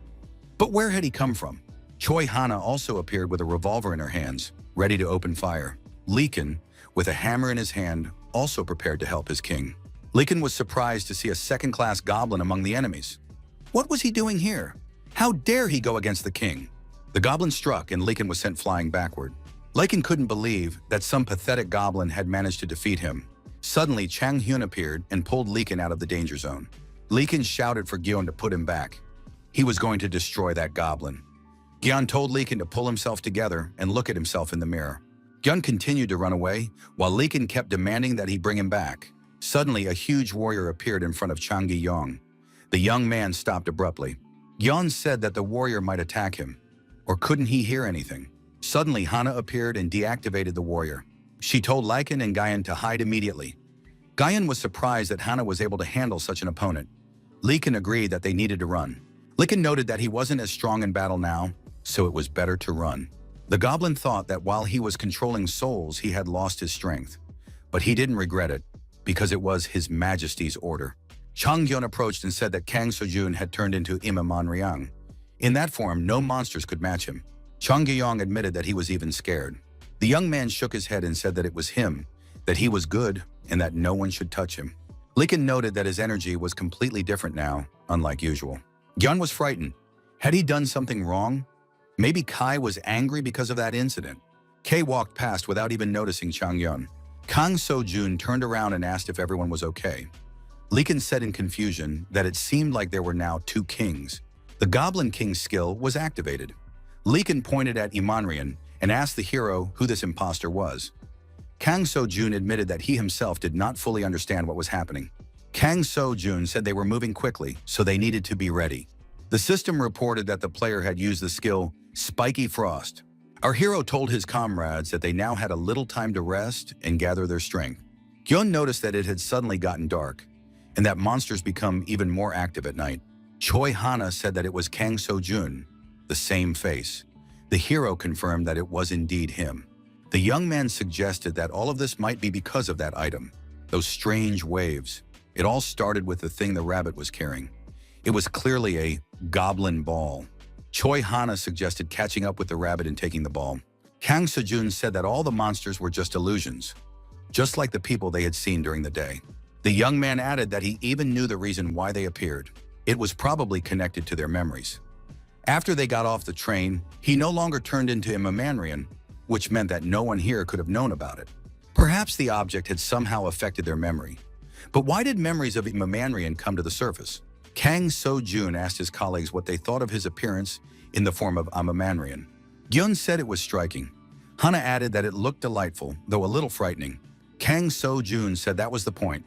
But where had he come from? Choi Hana also appeared with a revolver in her hands, ready to open fire. Leekin, with a hammer in his hand, also prepared to help his king. Lycan was surprised to see a second-class goblin among the enemies. What was he doing here? How dare he go against the king? The goblin struck and Lycan was sent flying backward. Lycan couldn't believe that some pathetic goblin had managed to defeat him. Suddenly, Chang Hyun appeared and pulled Lycan out of the danger zone. Lycan shouted for Gyeon to put him back. He was going to destroy that goblin. Gyeon told Lycan to pull himself together and look at himself in the mirror. Gyeon continued to run away, while Lycan kept demanding that he bring him back. Suddenly, a huge warrior appeared in front of Chang Gi-yong. The young man stopped abruptly. Gyeon said that the warrior might attack him. Or couldn't he hear anything? Suddenly, Hana appeared and deactivated the warrior. She told Lycan and Gyeon to hide immediately. Gyeon was surprised that Hana was able to handle such an opponent. Lycan agreed that they needed to run. Lycan noted that he wasn't as strong in battle now, so it was better to run. The goblin thought that while he was controlling souls, he had lost his strength. But he didn't regret it, because it was His Majesty's order. Chang Gyeon approached and said that Kang Seo-jun had turned into Imamon. In that form, no monsters could match him. Chang Gi-yong admitted that he was even scared. The young man shook his head and said that it was him, that he was good, and that no one should touch him. Lycan noted that his energy was completely different now, unlike usual. Gyeon was frightened. Had he done something wrong? Maybe Kai was angry because of that incident. Kay walked past without even noticing Chang Gyeon. Kang Seo-jun turned around and asked if everyone was okay. Lycan said in confusion that it seemed like there were now two kings. The Goblin King's skill was activated. Lycan pointed at Imanrian and asked the hero who this imposter was. Kang Seo-jun admitted that he himself did not fully understand what was happening. Kang Seo-jun said they were moving quickly, so they needed to be ready. The system reported that the player had used the skill Spiky Frost. Our hero told his comrades that they now had a little time to rest and gather their strength. Gyeon noticed that it had suddenly gotten dark, and that monsters become even more active at night. Choi Hana said that it was Kang Seo-jun, the same face. The hero confirmed that it was indeed him. The young man suggested that all of this might be because of that item, those strange waves. It all started with the thing the rabbit was carrying. It was clearly a goblin ball. Choi Hana suggested catching up with the rabbit and taking the ball. Kang Seo-jun said that all the monsters were just illusions, just like the people they had seen during the day. The young man added that he even knew the reason why they appeared. It was probably connected to their memories. After they got off the train, he no longer turned into Imamanrian, which meant that no one here could have known about it. Perhaps the object had somehow affected their memory. But why did memories of Imamanrian come to the surface? Kang Seo-jun asked his colleagues what they thought of his appearance in the form of Imamanrian. Gyeon said it was striking. Hana added that it looked delightful, though a little frightening. Kang Seo-jun said that was the point.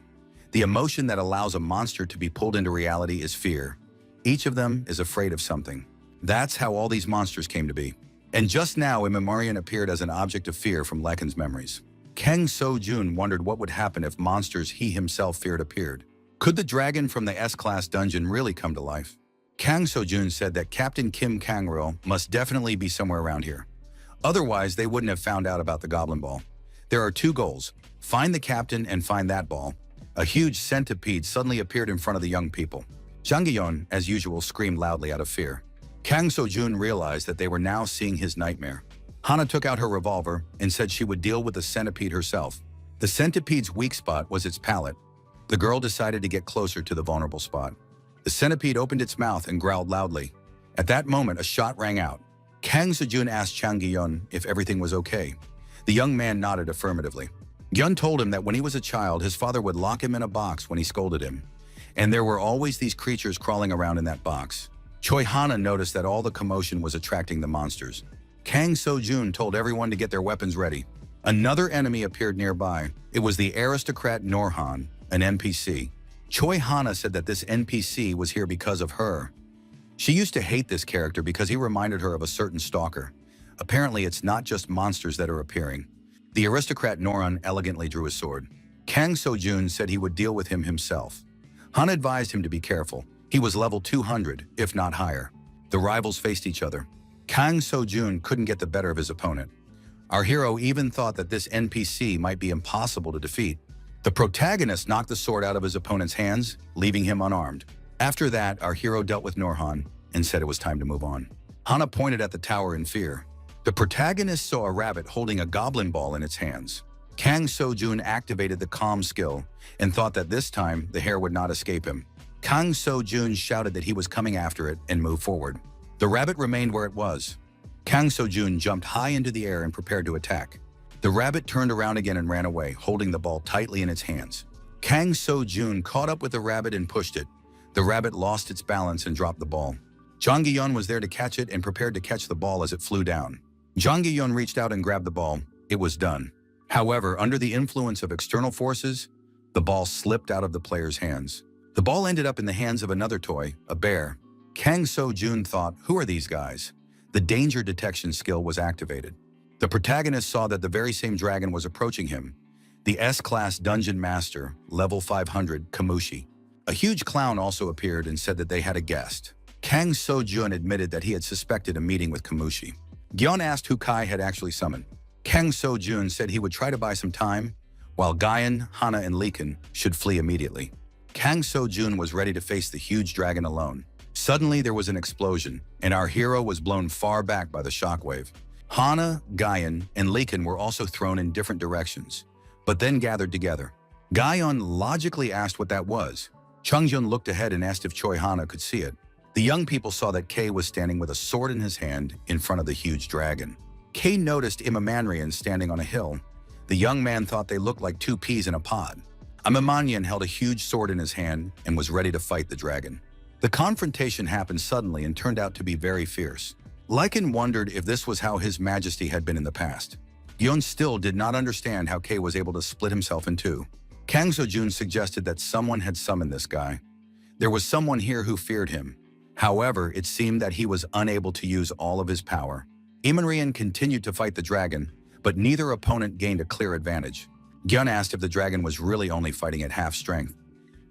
The emotion that allows a monster to be pulled into reality is fear. Each of them is afraid of something. That's how all these monsters came to be. And just now, Imamarian appeared as an object of fear from Lycan's memories. Kang Seo-jun wondered what would happen if monsters he himself feared appeared. Could the dragon from the S-class dungeon really come to life? Kang Seo-jun said that Captain Kim Kang-ro must definitely be somewhere around here. Otherwise, they wouldn't have found out about the goblin ball. There are two goals: find the captain and find that ball. A huge centipede suddenly appeared in front of the young people. Chang Gi-yeon, as usual, screamed loudly out of fear. Kang Seo-jun realized that they were now seeing his nightmare. Hana took out her revolver and said she would deal with the centipede herself. The centipede's weak spot was its palate. The girl decided to get closer to the vulnerable spot. The centipede opened its mouth and growled loudly. At that moment, a shot rang out. Kang Seo-jun asked Chang Gi-yeon if everything was okay. The young man nodded affirmatively. Gyeon told him that when he was a child, his father would lock him in a box when he scolded him. And there were always these creatures crawling around in that box. Choi Hana noticed that all the commotion was attracting the monsters. Kang Seo-jun told everyone to get their weapons ready. Another enemy appeared nearby. It was the aristocrat Norhan, an NPC. Choi Hana said that this NPC was here because of her. She used to hate this character because he reminded her of a certain stalker. Apparently, it's not just monsters that are appearing. The aristocrat Noran elegantly drew his sword. Kang Seo-jun said he would deal with him himself. Hana advised him to be careful. He was level 200, if not higher. The rivals faced each other. Kang Seo-jun couldn't get the better of his opponent. Our hero even thought that this NPC might be impossible to defeat. The protagonist knocked the sword out of his opponent's hands, leaving him unarmed. After that, our hero dealt with Norhan and said it was time to move on. Hana pointed at the tower in fear. The protagonist saw a rabbit holding a goblin ball in its hands. Kang So-jun activated the calm skill and thought that this time the hare would not escape him. Kang So-jun shouted that he was coming after it and moved forward. The rabbit remained where it was. Kang So-jun jumped high into the air and prepared to attack. The rabbit turned around again and ran away, holding the ball tightly in its hands. Kang So-jun caught up with the rabbit and pushed it. The rabbit lost its balance and dropped the ball. Jang Gi-yeon was there to catch it and prepared to catch the ball as it flew down. Jang Gi-yeon reached out and grabbed the ball. It was done. However, under the influence of external forces, the ball slipped out of the player's hands. The ball ended up in the hands of another toy, a bear. Kang So-jun thought, who are these guys? The danger detection skill was activated. The protagonist saw that the very same dragon was approaching him, the S-Class Dungeon Master, level 500, Kamushi. A huge clown also appeared and said that they had a guest. Kang So-jun admitted that he had suspected a meeting with Kamushi. Gyeon asked who Kai had actually summoned. Kang So-jun said he would try to buy some time, while Gyeon, Hana, and Leekan should flee immediately. Kang So-jun was ready to face the huge dragon alone. Suddenly, there was an explosion, and our hero was blown far back by the shockwave. Hana, Gyeon, and Leekan were also thrown in different directions, but then gathered together. Gyeon logically asked what that was. Chungjun looked ahead and asked if Choi Hana could see it. The young people saw that Kei was standing with a sword in his hand in front of the huge dragon. Kei noticed Imamanrian standing on a hill. The young man thought they looked like two peas in a pod. Imamanrian held a huge sword in his hand and was ready to fight the dragon. The confrontation happened suddenly and turned out to be very fierce. Lycan wondered if this was how His Majesty had been in the past. Gyeon still did not understand how Kei was able to split himself in two. Kang So-jun suggested that someone had summoned this guy. There was someone here who feared him. However, it seemed that he was unable to use all of his power. Imanrian continued to fight the dragon, but neither opponent gained a clear advantage. Gyeon asked if the dragon was really only fighting at half strength.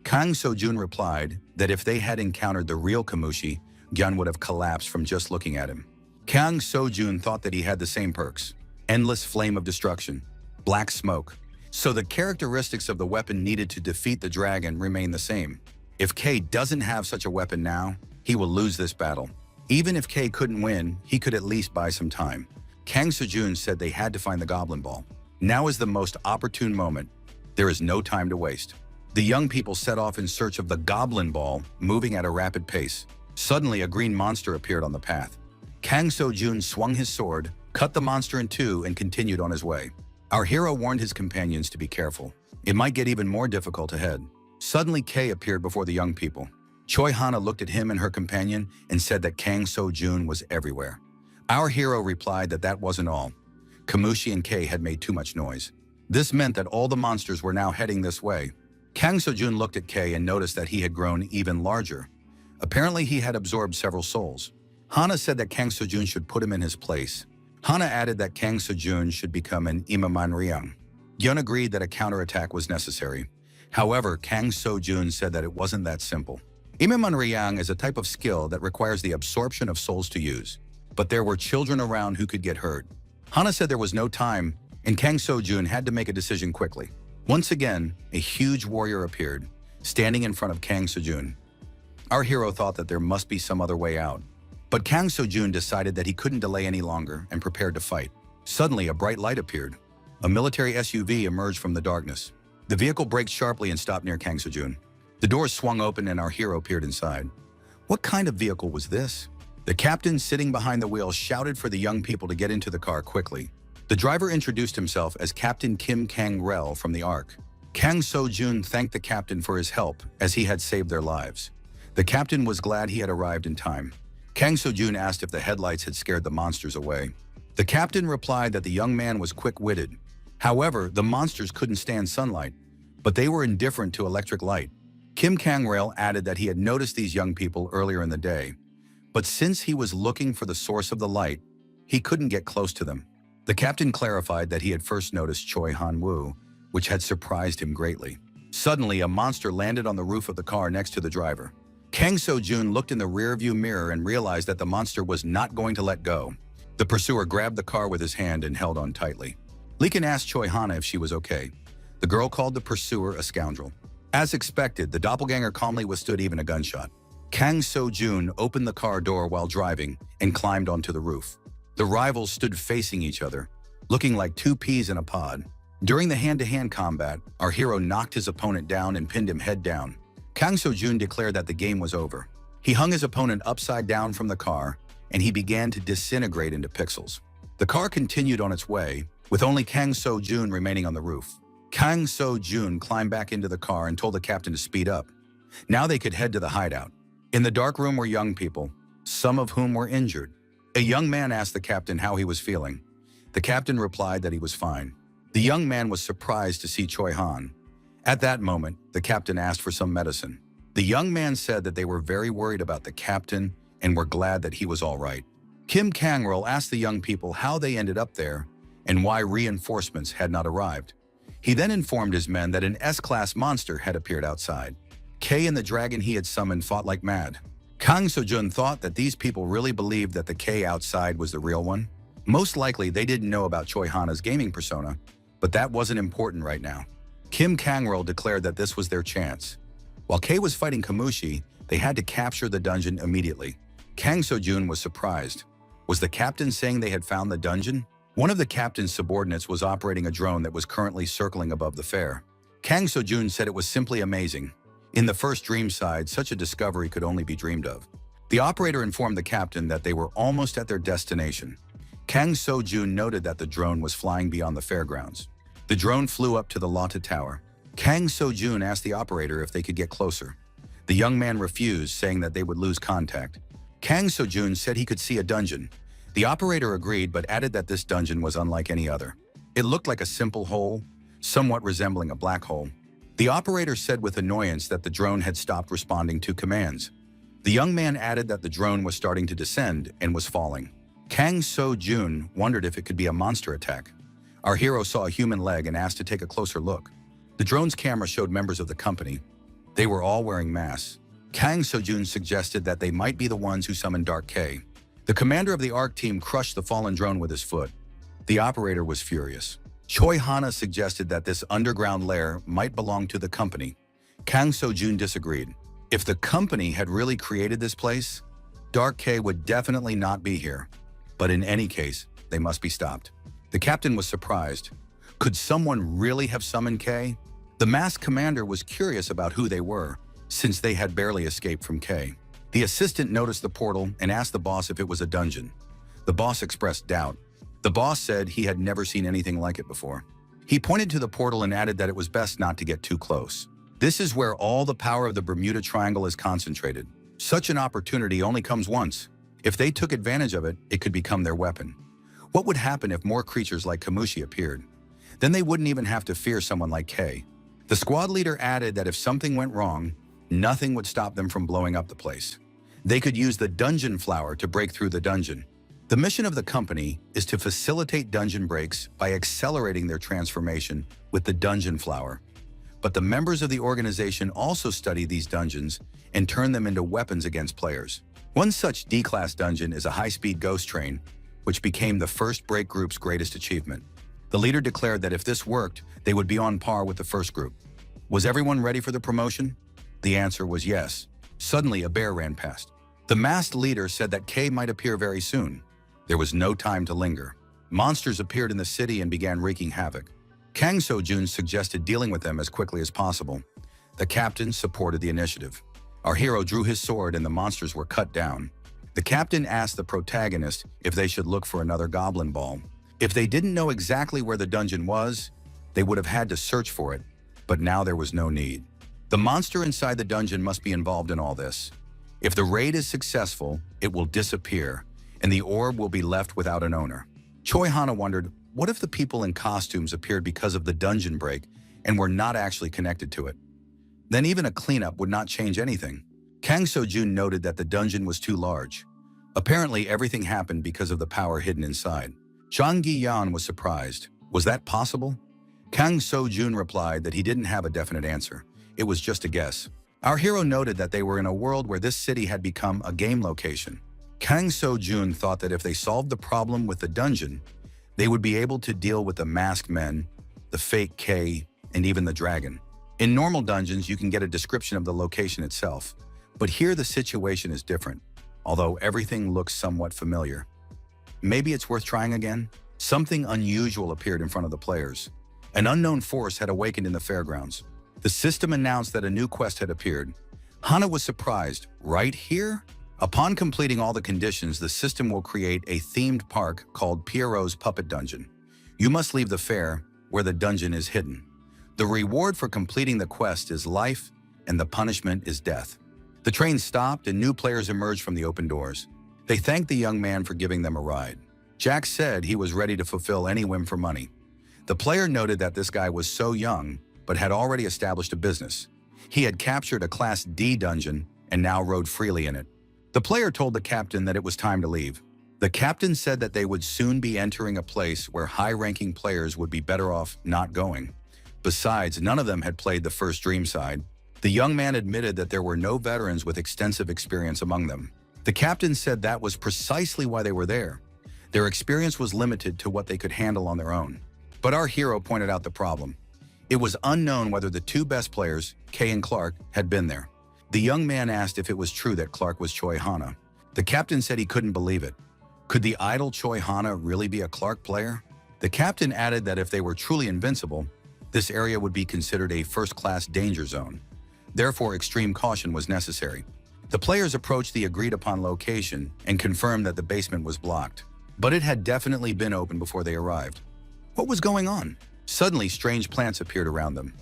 Kang So-jun replied that if they had encountered the real Kamushi, Gyeon would have collapsed from just looking at him. Kang So-jun thought that he had the same perks: endless flame of destruction, black smoke. So the characteristics of the weapon needed to defeat the dragon remain the same. If Kei doesn't have such a weapon now, he will lose this battle. Even if Kei couldn't win, he could at least buy some time. Kang So-jun said they had to find the goblin ball. Now is the most opportune moment. There is no time to waste. The young people set off in search of the goblin ball, moving at a rapid pace. Suddenly, a green monster appeared on the path. Kang So-jun swung his sword, cut the monster in two, and continued on his way. Our hero warned his companions to be careful. It might get even more difficult ahead. Suddenly, Kei appeared before the young people. Choi Hana looked at him and her companion and said that Kang So-jun was everywhere. Our hero replied that that wasn't all. Kamushi and Kei had made too much noise. This meant that all the monsters were now heading this way. Kang So-jun looked at Kei and noticed that he had grown even larger. Apparently, he had absorbed several souls. Hana said that Kang So-jun should put him in his place. Hana added that Kang So-jun should become an Imamanriang. Gyeon agreed that a counterattack was necessary. However, Kang So-jun said that it wasn't that simple. Imamanriang is a type of skill that requires the absorption of souls to use. But there were children around who could get hurt. Hana said there was no time, and Kang So-jun had to make a decision quickly. Once again, a huge warrior appeared, standing in front of Kang So-jun. Our hero thought that there must be some other way out. But Kang So-jun decided that he couldn't delay any longer and prepared to fight. Suddenly, a bright light appeared. A military SUV emerged from the darkness. The vehicle braked sharply and stopped near Kang So-jun. The doors swung open and our hero peered inside. What kind of vehicle was this? The captain sitting behind the wheel shouted for the young people to get into the car quickly. The driver introduced himself as Captain Kim Kang-rel from the Ark. Kang So-jun thanked the captain for his help as he had saved their lives. The captain was glad he had arrived in time. Kang So-jun asked if the headlights had scared the monsters away. The captain replied that the young man was quick-witted. However, the monsters couldn't stand sunlight, but they were indifferent to electric light. Kim Kang-rel added that he had noticed these young people earlier in the day, but since he was looking for the source of the light, he couldn't get close to them. The captain clarified that he had first noticed Choi Han-woo, which had surprised him greatly. Suddenly, a monster landed on the roof of the car next to the driver. Kang So-jun looked in the rearview mirror and realized that the monster was not going to let go. The pursuer grabbed the car with his hand and held on tightly. Leekan asked Choi Hana if she was okay. The girl called the pursuer a scoundrel. As expected, the doppelganger calmly withstood even a gunshot. Kang So-jun opened the car door while driving and climbed onto the roof. The rivals stood facing each other, looking like two peas in a pod. During the hand-to-hand combat, our hero knocked his opponent down and pinned him head down. Kang So-jun declared that the game was over. He hung his opponent upside down from the car, and he began to disintegrate into pixels. The car continued on its way, with only Kang So-jun remaining on the roof. Kang So-jun climbed back into the car and told the captain to speed up. Now they could head to the hideout. In the dark room were young people, some of whom were injured. A young man asked the captain how he was feeling. The captain replied that he was fine. The young man was surprised to see Choi Han. At that moment, the captain asked for some medicine. The young man said that they were very worried about the captain and were glad that he was all right. Kim Kang-ril asked the young people how they ended up there and why reinforcements had not arrived. He then informed his men that an S-class monster had appeared outside. K and the dragon he had summoned fought like mad. Kang So-jun thought that these people really believed that the K outside was the real one. Most likely, they didn't know about Choi Hana's gaming persona, but that wasn't important right now. Kim Kang-ril declared that this was their chance. While K was fighting Kamushi, they had to capture the dungeon immediately. Kang So-jun was surprised. Was the captain saying they had found the dungeon? One of the captain's subordinates was operating a drone that was currently circling above the fair. Kang So-jun said it was simply amazing. In the first dream side, such a discovery could only be dreamed of. The operator informed the captain that they were almost at their destination. Kang So-jun noted that the drone was flying beyond the fairgrounds. The drone flew up to the Lotte Tower. Kang So-jun asked the operator if they could get closer. The young man refused, saying that they would lose contact. Kang So-jun said he could see a dungeon. The operator agreed, but added that this dungeon was unlike any other. It looked like a simple hole, somewhat resembling a black hole. The operator said with annoyance that the drone had stopped responding to commands. The young man added that the drone was starting to descend and was falling. Kang So-jun wondered if it could be a monster attack. Our hero saw a human leg and asked to take a closer look. The drone's camera showed members of the company. They were all wearing masks. Kang So-jun suggested that they might be the ones who summoned Dark K. The commander of the ARC team crushed the fallen drone with his foot. The operator was furious. Choi Hana suggested that this underground lair might belong to the company. Kang So-jun disagreed. If the company had really created this place, Dark K would definitely not be here. But in any case, they must be stopped. The captain was surprised. Could someone really have summoned K? The masked commander was curious about who they were, since they had barely escaped from K. The assistant noticed the portal and asked the boss if it was a dungeon. The boss expressed doubt. The boss said he had never seen anything like it before. He pointed to the portal and added that it was best not to get too close. This is where all the power of the Bermuda Triangle is concentrated. Such an opportunity only comes once. If they took advantage of it, it could become their weapon. What would happen if more creatures like Kamushi appeared? Then they wouldn't even have to fear someone like K. The squad leader added that if something went wrong, nothing would stop them from blowing up the place. They could use the dungeon flower to break through the dungeon. The mission of the company is to facilitate dungeon breaks by accelerating their transformation with the dungeon flower. But the members of the organization also study these dungeons and turn them into weapons against players. One such D-class dungeon is a high-speed ghost train, which became the first break group's greatest achievement. The leader declared that if this worked, they would be on par with the first group. Was everyone ready for the promotion? The answer was yes. Suddenly, a bear ran past. The masked leader said that K might appear very soon. There was no time to linger. Monsters appeared in the city and began wreaking havoc. Kang So-jun suggested dealing with them as quickly as possible. The captain supported the initiative. Our hero drew his sword and the monsters were cut down. The captain asked the protagonist if they should look for another goblin ball. If they didn't know exactly where the dungeon was, they would have had to search for it, but now there was no need. The monster inside the dungeon must be involved in all this. If the raid is successful, it will disappear, and the orb will be left without an owner. Choi Hana wondered, what if the people in costumes appeared because of the dungeon break and were not actually connected to it? Then even a cleanup would not change anything. Kang So-jun noted that the dungeon was too large. Apparently, everything happened because of the power hidden inside. Zhang Giyan was surprised. Was that possible? Kang So-jun replied that he didn't have a definite answer. It was just a guess. Our hero noted that they were in a world where this city had become a game location. Kang So-jun thought that if they solved the problem with the dungeon, they would be able to deal with the masked men, the fake K, and even the dragon. In normal dungeons, you can get a description of the location itself, but here the situation is different, although everything looks somewhat familiar. Maybe it's worth trying again? Something unusual appeared in front of the players. An unknown force had awakened in the fairgrounds. The system announced that a new quest had appeared. Hana was surprised. Right here? Upon completing all the conditions, the system will create a themed park called Pierrot's Puppet Dungeon. You must leave the fair, where the dungeon is hidden. The reward for completing the quest is life, and the punishment is death. The train stopped, and new players emerged from the open doors. They thanked the young man for giving them a ride. Jack said he was ready to fulfill any whim for money. The player noted that this guy was so young, but had already established a business. He had captured a Class D dungeon and now rode freely in it. The player told the captain that it was time to leave. The captain said that they would soon be entering a place where high-ranking players would be better off not going. Besides, none of them had played the first Dream side. The young man admitted that there were no veterans with extensive experience among them. The captain said that was precisely why they were there. Their experience was limited to what they could handle on their own. But our hero pointed out the problem. It was unknown whether the two best players, Kay and Clark, had been there. The young man asked if it was true that Clark was Choi Hana. The captain said he couldn't believe it. Could the idol Choi Hana really be a Clark player? The captain added that if they were truly invincible, this area would be considered a first-class danger zone. Therefore, extreme caution was necessary. The players approached the agreed-upon location and confirmed that the basement was blocked. But it had definitely been open before they arrived. What was going on? Suddenly, strange plants appeared around them.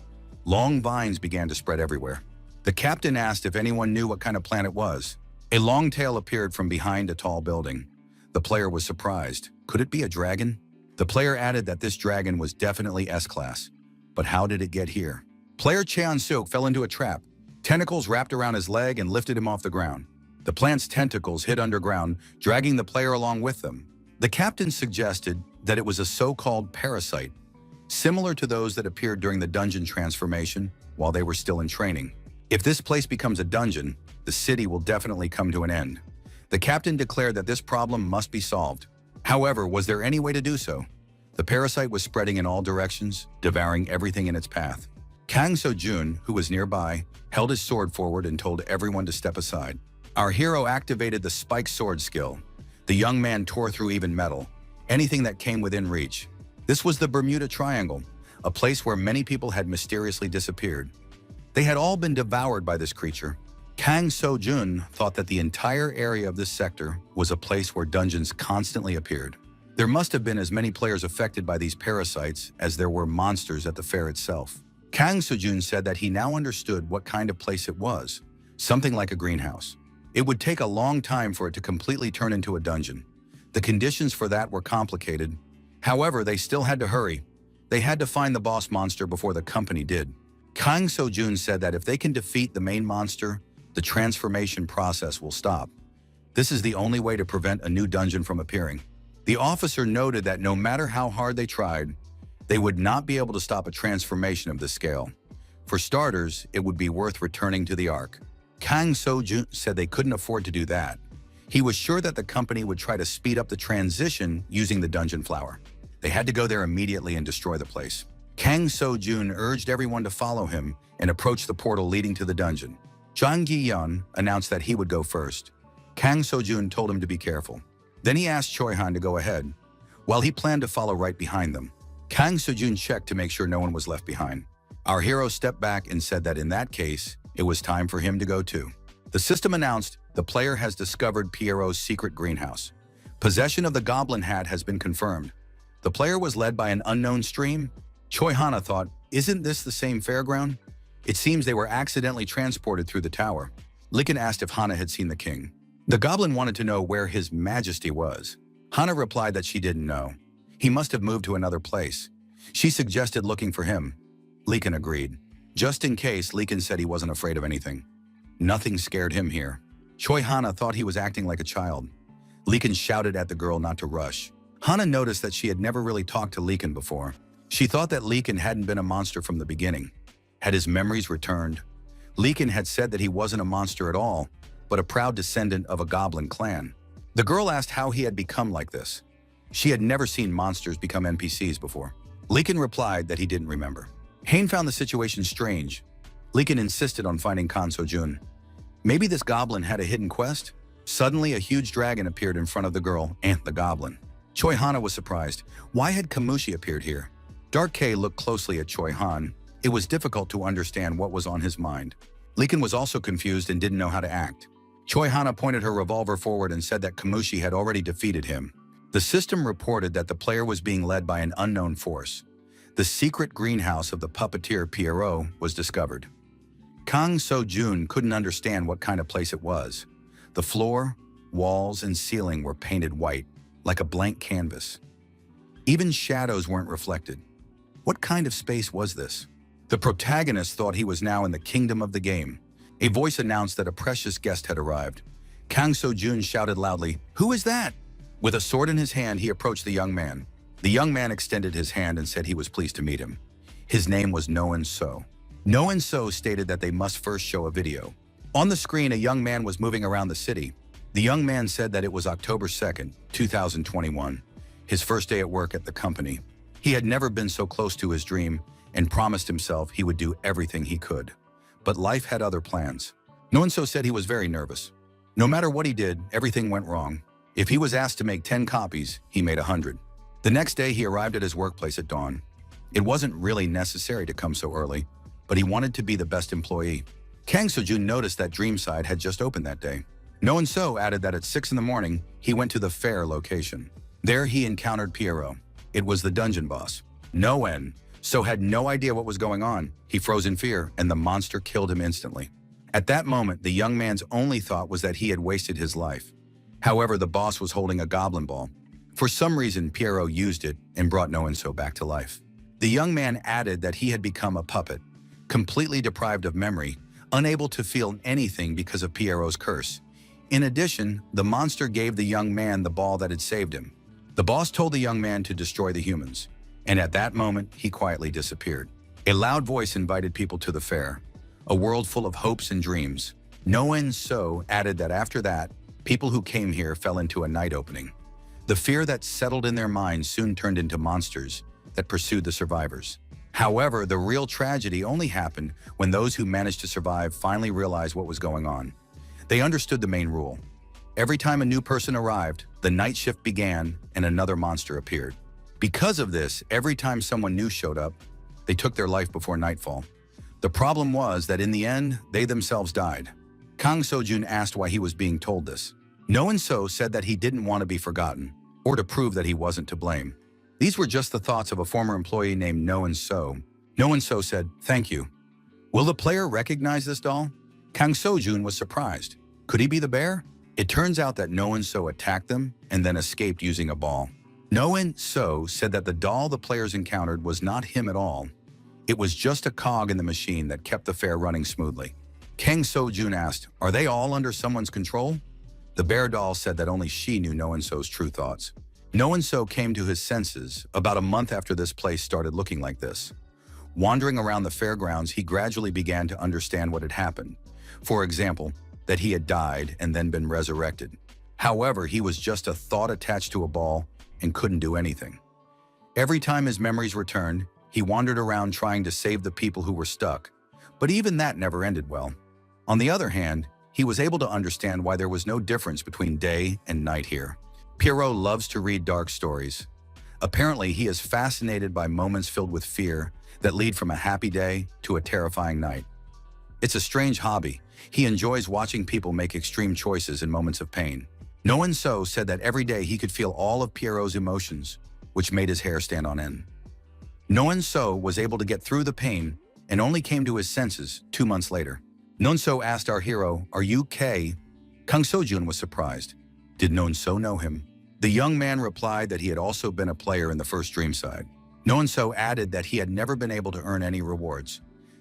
Long vines began to spread everywhere. The captain asked if anyone knew what kind of plant it was. A long tail appeared from behind a tall building. The player was surprised. Could it be a dragon? The player added that this dragon was definitely S-class. But how did it get here? Player Cheon-suk fell into a trap. Tentacles wrapped around his leg and lifted him off the ground. The plant's tentacles hid underground, dragging the player along with them. The captain suggested that it was a so-called parasite, similar to those that appeared during the dungeon transformation while they were still in training. If this place becomes a dungeon, the city will definitely come to an end. The captain declared that this problem must be solved. However, was there any way to do so? The parasite was spreading in all directions, devouring everything in its path. Kang So-jun, who was nearby, held his sword forward and told everyone to step aside. Our hero activated the spike sword skill. The young man tore through even metal, anything that came within reach. This was the Bermuda Triangle, a place where many people had mysteriously disappeared. They had all been devoured by this creature. Kang So-jun thought that the entire area of this sector was a place where dungeons constantly appeared. There must have been as many players affected by these parasites as there were monsters at the fair itself. Kang So-jun said that he now understood what kind of place it was, something like a greenhouse. It would take a long time for it to completely turn into a dungeon. The conditions for that were complicated. However, they still had to hurry. They had to find the boss monster before the company did. Kang So-jun said that if they can defeat the main monster, the transformation process will stop. This is the only way to prevent a new dungeon from appearing. The officer noted that no matter how hard they tried, they would not be able to stop a transformation of this scale. For starters, it would be worth returning to the Ark. Kang So-jun said they couldn't afford to do that. He was sure that the company would try to speed up the transition using the dungeon flower. They had to go there immediately and destroy the place. Kang So-jun urged everyone to follow him and approach the portal leading to the dungeon. Jang Gi-yeon announced that he would go first. Kang So-jun told him to be careful. Then he asked Choi Han to go ahead, while he planned to follow right behind them. Kang So-jun checked to make sure no one was left behind. Our hero stepped back and said that in that case, it was time for him to go too. The system announced the player has discovered Pierrot's secret greenhouse. Possession of the goblin hat has been confirmed. The player was led by an unknown stream. Choi Hana thought, isn't this the same fairground? It seems they were accidentally transported through the tower. Liken asked if Hana had seen the king. The goblin wanted to know where his majesty was. Hana replied that she didn't know. He must have moved to another place. She suggested looking for him. Liken agreed. Just in case, Liken said he wasn't afraid of anything. Nothing scared him here. Choi Hana thought he was acting like a child. Liken shouted at the girl not to rush. Hana noticed that she had never really talked to Liken before. She thought that Liken hadn't been a monster from the beginning. Had his memories returned? Liken had said that he wasn't a monster at all, but a proud descendant of a goblin clan. The girl asked how he had become like this. She had never seen monsters become NPCs before. Liken replied that he didn't remember. Hain found the situation strange. Liken insisted on finding Kang So-jun. Maybe this goblin had a hidden quest? Suddenly, a huge dragon appeared in front of the girl and the goblin. Choi Hana was surprised. Why had Kamushi appeared here? Dark K looked closely at Choi Han. It was difficult to understand what was on his mind. Liken was also confused and didn't know how to act. Choi Han pointed her revolver forward and said that Kamushi had already defeated him. The system reported that the player was being led by an unknown force. The secret greenhouse of the puppeteer Pierrot was discovered. Kang So-jun couldn't understand what kind of place it was. The floor, walls, and ceiling were painted white, like a blank canvas. Even shadows weren't reflected. What kind of space was this? The protagonist thought he was now in the kingdom of the game. A voice announced that a precious guest had arrived. Kang So-jun shouted loudly, "Who is that?" With a sword in his hand, he approached the young man. The young man extended his hand and said he was pleased to meet him. His name was Noen So. Noen So stated that they must first show a video. On the screen, a young man was moving around the city. The young man said that it was October 2nd, 2021, his first day at work at the company. He had never been so close to his dream and promised himself he would do everything he could. But life had other plans. Noen So said he was very nervous. No matter what he did, everything went wrong. If he was asked to make 10 copies, he made 100. The next day, he arrived at his workplace at dawn. It wasn't really necessary to come so early, but he wanted to be the best employee. Kang So-jun noticed that Dreamside had just opened that day. Noen So added that at 6 in the morning, he went to the fair location. There he encountered Pierrot. It was the dungeon boss. Noen So had no idea what was going on. He froze in fear, and the monster killed him instantly. At that moment, the young man's only thought was that he had wasted his life. However, the boss was holding a goblin ball. For some reason, Pierrot used it and brought Noen So back to life. The young man added that he had become a puppet, completely deprived of memory, unable to feel anything because of Pierrot's curse. In addition, the monster gave the young man the ball that had saved him. The boss told the young man to destroy the humans, and at that moment, he quietly disappeared. A loud voice invited people to the fair, a world full of hopes and dreams. Noen So added that after that, people who came here fell into a night opening. The fear that settled in their minds soon turned into monsters that pursued the survivors. However, the real tragedy only happened when those who managed to survive finally realized what was going on. They understood the main rule. Every time a new person arrived, the night shift began and another monster appeared. Because of this, every time someone new showed up, they took their life before nightfall. The problem was that in the end, they themselves died. Kang So-jun asked why he was being told this. Noen So said that he didn't want to be forgotten, or to prove that he wasn't to blame. These were just the thoughts of a former employee named Noen So. Noen So said, "Thank you." Will the player recognize this doll? Kang So-jun was surprised. Could he be the bear? It turns out that Noen So attacked them and then escaped using a ball. Noen So said that the doll the players encountered was not him at all. It was just a cog in the machine that kept the fair running smoothly. Kang So-jun asked, "Are they all under someone's control?" The bear doll said that only she knew Noen So's true thoughts. Noen So came to his senses about a month after this place started looking like this. Wandering around the fairgrounds, he gradually began to understand what had happened. For example, that he had died and then been resurrected. However, he was just a thought attached to a ball and couldn't do anything. Every time his memories returned, he wandered around trying to save the people who were stuck, but even that never ended well. On the other hand, he was able to understand why there was no difference between day and night here. Pierrot loves to read dark stories. Apparently, he is fascinated by moments filled with fear that lead from a happy day to a terrifying night. It's a strange hobby. He enjoys watching people make extreme choices in moments of pain. Noen So said that every day he could feel all of Pierrot's emotions, which made his hair stand on end. Noen So was able to get through the pain and only came to his senses 2 months later. Noen So asked our hero, "Are you K?" Kang So-jun was surprised. Did Noen So know him? The young man replied that he had also been a player in the first Dreamside. Noen So added that he had never been able to earn any rewards.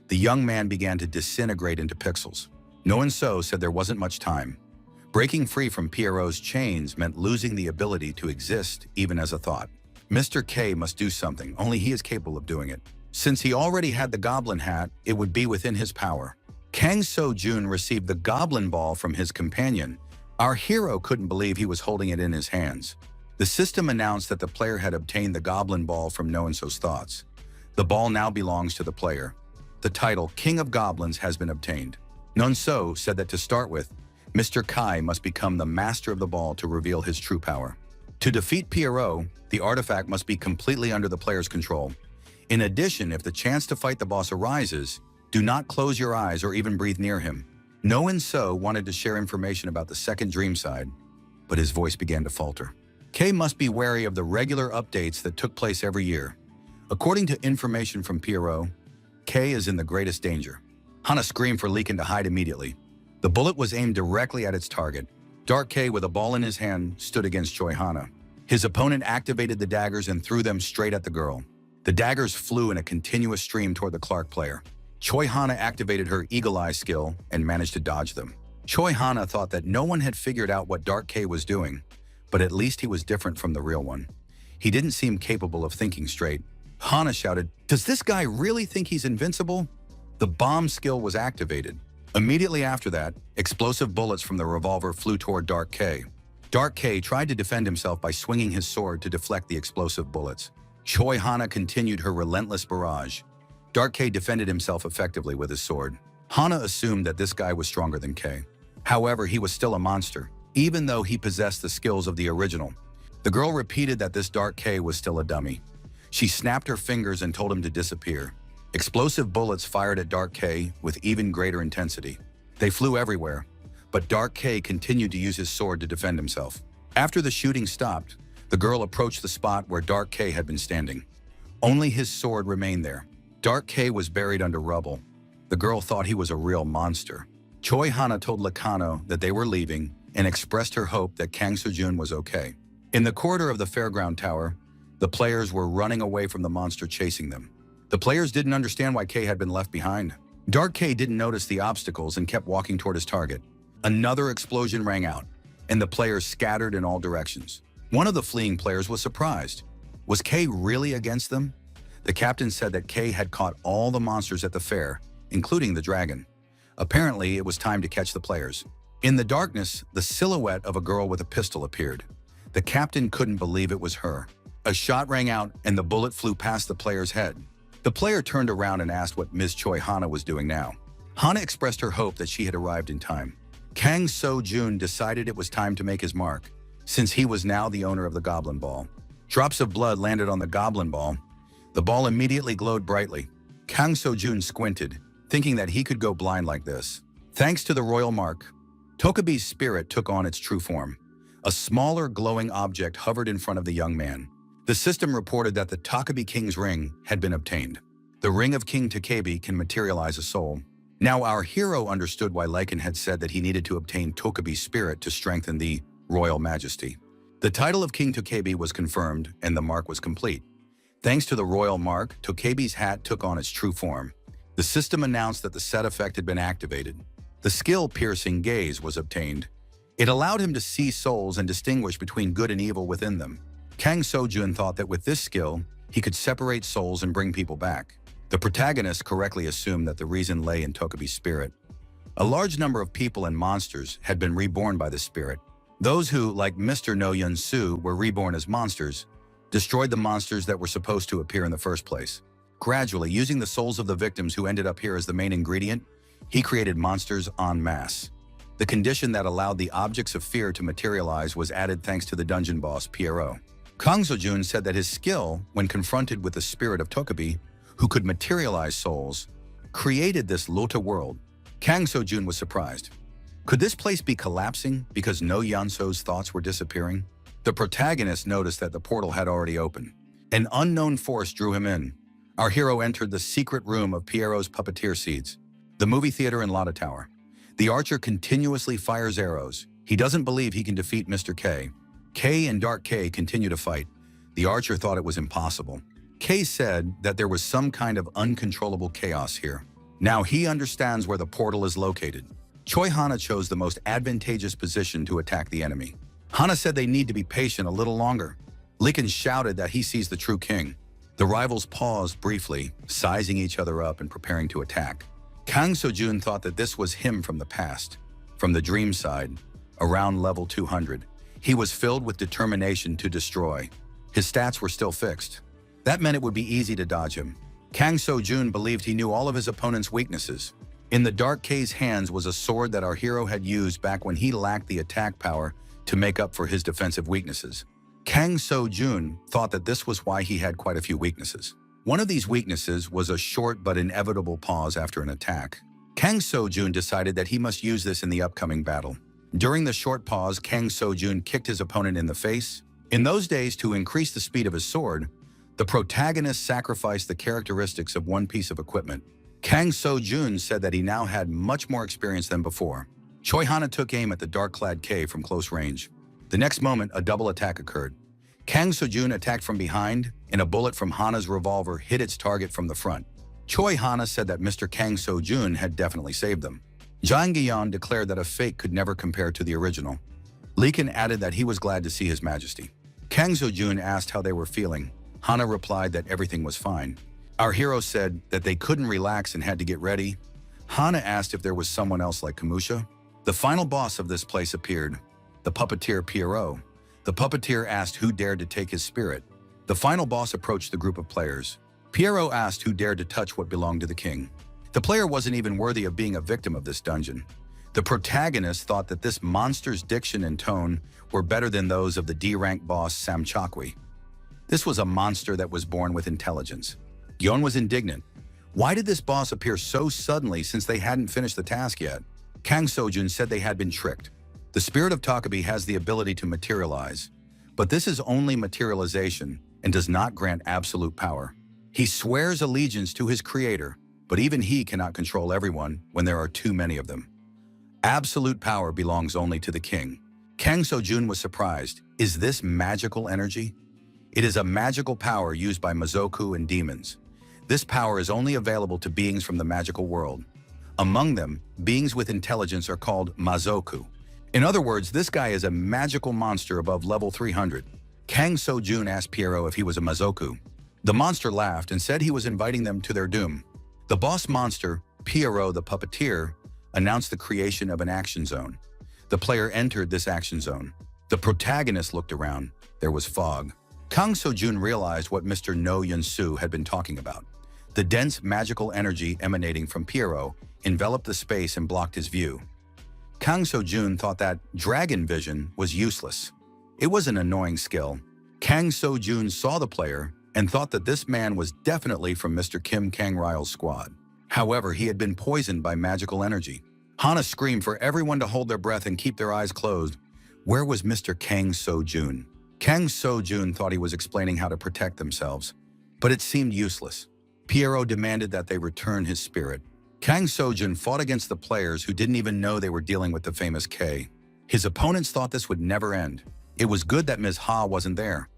The young man began to disintegrate into pixels. Noen So said there wasn't much time. Breaking free from Pierrot's chains meant losing the ability to exist even as a thought. Mr. K must do something, only he is capable of doing it. Since he already had the goblin hat, it would be within his power. Kang So-jun received the goblin ball from his companion. Our hero couldn't believe he was holding it in his hands. The system announced that the player had obtained the goblin ball from Noen So's thoughts. The ball now belongs to the player. The title, King of Goblins, has been obtained. Noen So said that to start with, Mr. Kai must become the master of the ball to reveal his true power. To defeat Pierrot, the artifact must be completely under the player's control. In addition, if the chance to fight the boss arises, do not close your eyes or even breathe near him. No and So wanted to share information about the second dream side, but his voice began to falter. Kay must be wary of the regular updates that took place every year. According to information from Pierrot, Kay is in the greatest danger. Hana screamed for Leekin to hide immediately. The bullet was aimed directly at its target. Dark Kay, with a ball in his hand, stood against Choi Hana. His opponent activated the daggers and threw them straight at the girl. The daggers flew in a continuous stream toward the Clark player. Choi Hana activated her Eagle Eye skill and managed to dodge them. Choi Hana thought that no one had figured out what Dark Kay was doing, but at least he was different from the real one. He didn't seem capable of thinking straight. Hana shouted, "Does this guy really think he's invincible?" The bomb skill was activated. Immediately after that, explosive bullets from the revolver flew toward Dark Kay. Dark Kay tried to defend himself by swinging his sword to deflect the explosive bullets. Choi Hana continued her relentless barrage. Dark Kay defended himself effectively with his sword. Hana assumed that this guy was stronger than Kay. However, he was still a monster, even though he possessed the skills of the original. The girl repeated that this Dark Kay was still a dummy. She snapped her fingers and told him to disappear. Explosive bullets fired at Dark Kay with even greater intensity. They flew everywhere, but Dark Kay continued to use his sword to defend himself. After the shooting stopped, the girl approached the spot where Dark Kay had been standing. Only his sword remained there. Dark Kay was buried under rubble. The girl thought he was a real monster. Choi Hana told Lakano that they were leaving and expressed her hope that Kang Soo-jun was okay. In the corridor of the fairground tower, the players were running away from the monster chasing them. The players didn't understand why Kay had been left behind. Dark Kay didn't notice the obstacles and kept walking toward his target. Another explosion rang out, and the players scattered in all directions. One of the fleeing players was surprised. Was Kay really against them? The captain said that Kay had caught all the monsters at the fair, including the dragon. Apparently, it was time to catch the players. In the darkness, the silhouette of a girl with a pistol appeared. The captain couldn't believe it was her. A shot rang out, and the bullet flew past the player's head. The player turned around and asked what Ms. Choi Hana was doing now. Hana expressed her hope that she had arrived in time. Kang So-jun decided it was time to make his mark, since he was now the owner of the Goblin Ball. Drops of blood landed on the Goblin Ball. The ball immediately glowed brightly. Kang So-jun squinted, thinking that he could go blind like this. Thanks to the royal mark, Tokabi's spirit took on its true form. A smaller glowing object hovered in front of the young man. The system reported that the Tokabi King's ring had been obtained. The ring of King Tokabi can materialize a soul. Now our hero understood why Lycan had said that he needed to obtain Tokabi's spirit to strengthen the royal majesty. The title of King Tokabi was confirmed and the mark was complete. Thanks to the royal mark, Tokabi's hat took on its true form. The system announced that the set effect had been activated. The skill Piercing Gaze was obtained. It allowed him to see souls and distinguish between good and evil within them. Kang So-jun thought that with this skill, he could separate souls and bring people back. The protagonist correctly assumed that the reason lay in Tokabi's spirit. A large number of people and monsters had been reborn by the spirit. Those who, like Mr. No Yun-soo, were reborn as monsters, destroyed the monsters that were supposed to appear in the first place. Gradually, using the souls of the victims who ended up here as the main ingredient, he created monsters en masse. The condition that allowed the objects of fear to materialize was added thanks to the dungeon boss, Pierrot. Kang So-jun said that his skill, when confronted with the spirit of Tokabi, who could materialize souls, created this Lota world. Kang So-jun was surprised. Could this place be collapsing because No Yun-soo's thoughts were disappearing? The protagonist noticed that the portal had already opened. An unknown force drew him in. Our hero entered the secret room of Pierrot's puppeteer seeds, the movie theater in Lotta Tower. The archer continuously fires arrows. He doesn't believe he can defeat Mr. K. Kay and Dark Kay continue to fight. The archer thought it was impossible. Kay said that there was some kind of uncontrollable chaos here. Now he understands where the portal is located. Choi Hana chose the most advantageous position to attack the enemy. Hana said they need to be patient a little longer. Lycan shouted that he sees the true king. The rivals paused briefly, sizing each other up and preparing to attack. Kang So-jun thought that this was him from the past. From the dream side, around level 200, he was filled with determination to destroy. His stats were still fixed. That meant it would be easy to dodge him. Kang So-jun believed he knew all of his opponent's weaknesses. In the Dark Kay's hands was a sword that our hero had used back when he lacked the attack power to make up for his defensive weaknesses. Kang So-jun thought that this was why he had quite a few weaknesses. One of these weaknesses was a short but inevitable pause after an attack. Kang So-jun decided that he must use this in the upcoming battle. During the short pause, Kang So-jun kicked his opponent in the face. In those days, to increase the speed of his sword, the protagonist sacrificed the characteristics of one piece of equipment. Kang So-jun said that he now had much more experience than before. Choi Hana took aim at the dark-clad K from close range. The next moment, a double attack occurred. Kang So-jun attacked from behind, and a bullet from Hana's revolver hit its target from the front. Choi Hana said that Mr. Kang So-jun had definitely saved them. Jang Gi-yeon declared that a fake could never compare to the original. Lee Kan added that he was glad to see His Majesty. Kang So-jun asked how they were feeling. Hana replied that everything was fine. Our hero said that they couldn't relax and had to get ready. Hana asked if there was someone else like Kamusha. The final boss of this place appeared, the puppeteer Pierrot. The puppeteer asked who dared to take his spirit. The final boss approached the group of players. Pierrot asked who dared to touch what belonged to the king. The player wasn't even worthy of being a victim of this dungeon. The protagonist thought that this monster's diction and tone were better than those of the D-rank boss Sam Chakwi. This was a monster that was born with intelligence. Yeon was indignant. Why did this boss appear so suddenly since they hadn't finished the task yet? Kang So-jun said they had been tricked. The spirit of Takabe has the ability to materialize, but this is only materialization and does not grant absolute power. He swears allegiance to his creator, but even he cannot control everyone when there are too many of them. Absolute power belongs only to the king. Kang So-jun was surprised. Is this magical energy? It is a magical power used by Mazoku and demons. This power is only available to beings from the magical world. Among them, beings with intelligence are called Mazoku. In other words, this guy is a magical monster above level 300. Kang So-jun asked Pierrot if he was a Mazoku. The monster laughed and said he was inviting them to their doom. The boss monster, Pierrot the puppeteer, announced the creation of an action zone. The player entered this action zone. The protagonist looked around. There was fog. Kang So-jun realized what Mr. No Yun-soo had been talking about. The dense magical energy emanating from Pierrot enveloped the space and blocked his view. Kang So-jun thought that dragon vision was useless. It was an annoying skill. Kang So-jun saw the player and thought that this man was definitely from Mr. Kim Kang-ryul's squad. However, he had been poisoned by magical energy. Hana screamed for everyone to hold their breath and keep their eyes closed. Where was Mr. Kang So-jun? Kang So-jun thought he was explaining how to protect themselves, but it seemed useless. Pierrot demanded that they return his spirit. Kang So-jun fought against the players who didn't even know they were dealing with the famous K. His opponents thought this would never end. It was good that Ms. Ha wasn't there.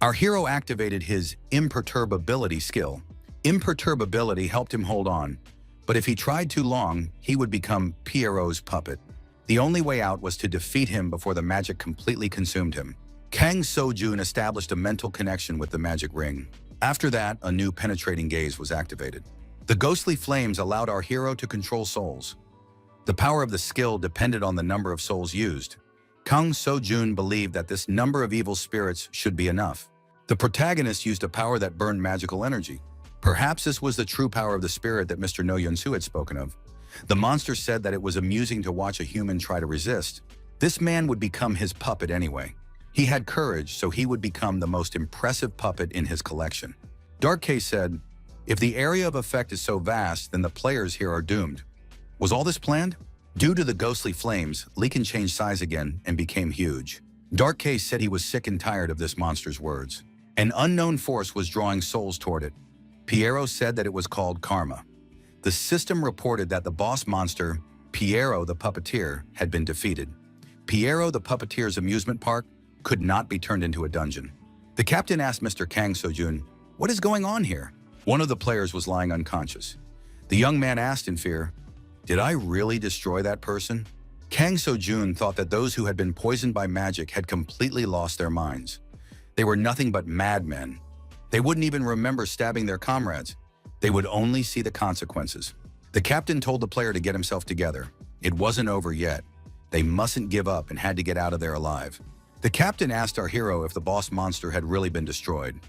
Our hero activated his imperturbability skill. Imperturbability helped him hold on, but if he tried too long, he would become Pierrot's puppet. The only way out was to defeat him before the magic completely consumed him. Kang So-jun established a mental connection with the magic ring. After that, a new penetrating gaze was activated. The ghostly flames allowed our hero to control souls. The power of the skill depended on the number of souls used. Kang So-jun believed that this number of evil spirits should be enough. The protagonist used a power that burned magical energy. Perhaps this was the true power of the spirit that Mr. No Yun-soo had spoken of. The monster said that it was amusing to watch a human try to resist. This man would become his puppet anyway. He had courage, so he would become the most impressive puppet in his collection. Dark K said, "If the area of effect is so vast, then the players here are doomed." Was all this planned? Due to the ghostly flames, Lee Kan changed size again and became huge. Dark K said he was sick and tired of this monster's words. An unknown force was drawing souls toward it. Pierrot said that it was called karma. The system reported that the boss monster, Pierrot the puppeteer, had been defeated. Pierrot the puppeteer's amusement park could not be turned into a dungeon. The captain asked Mr. Kang So-jun, "What is going on here?" One of the players was lying unconscious. The young man asked in fear, "Did I really destroy that person?" Kang So-jun thought that those who had been poisoned by magic had completely lost their minds. They were nothing but madmen. They wouldn't even remember stabbing their comrades. They would only see the consequences. The captain told the player to get himself together. It wasn't over yet. They mustn't give up and had to get out of there alive. The captain asked our hero if the boss monster had really been destroyed.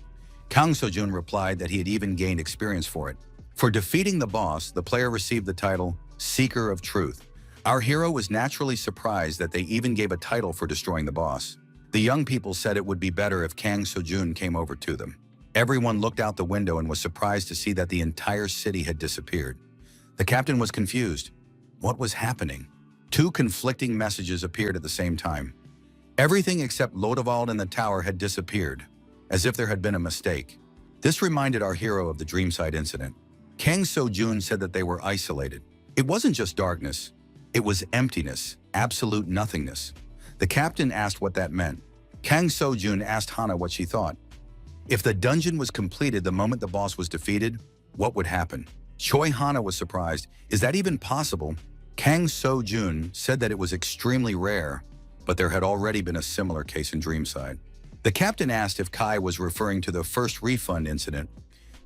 Kang So-jun replied that he had even gained experience for it. For defeating the boss, the player received the title Seeker of Truth. Our hero was naturally surprised that they even gave a title for destroying the boss. The young people said it would be better if Kang So-jun came over to them. Everyone looked out the window and was surprised to see that the entire city had disappeared. The captain was confused. What was happening? Two conflicting messages appeared at the same time. Everything except Lodewald and the tower had disappeared, as if there had been a mistake. This reminded our hero of the Dreamside incident. Kang So-jun said that they were isolated. It wasn't just darkness, it was emptiness, absolute nothingness. The captain asked what that meant. Kang So-jun asked Hana what she thought. If the dungeon was completed the moment the boss was defeated, what would happen? Choi Hana was surprised. Is that even possible? Kang So-jun said that it was extremely rare, but there had already been a similar case in Dreamside. The captain asked if Kai was referring to the first refund incident.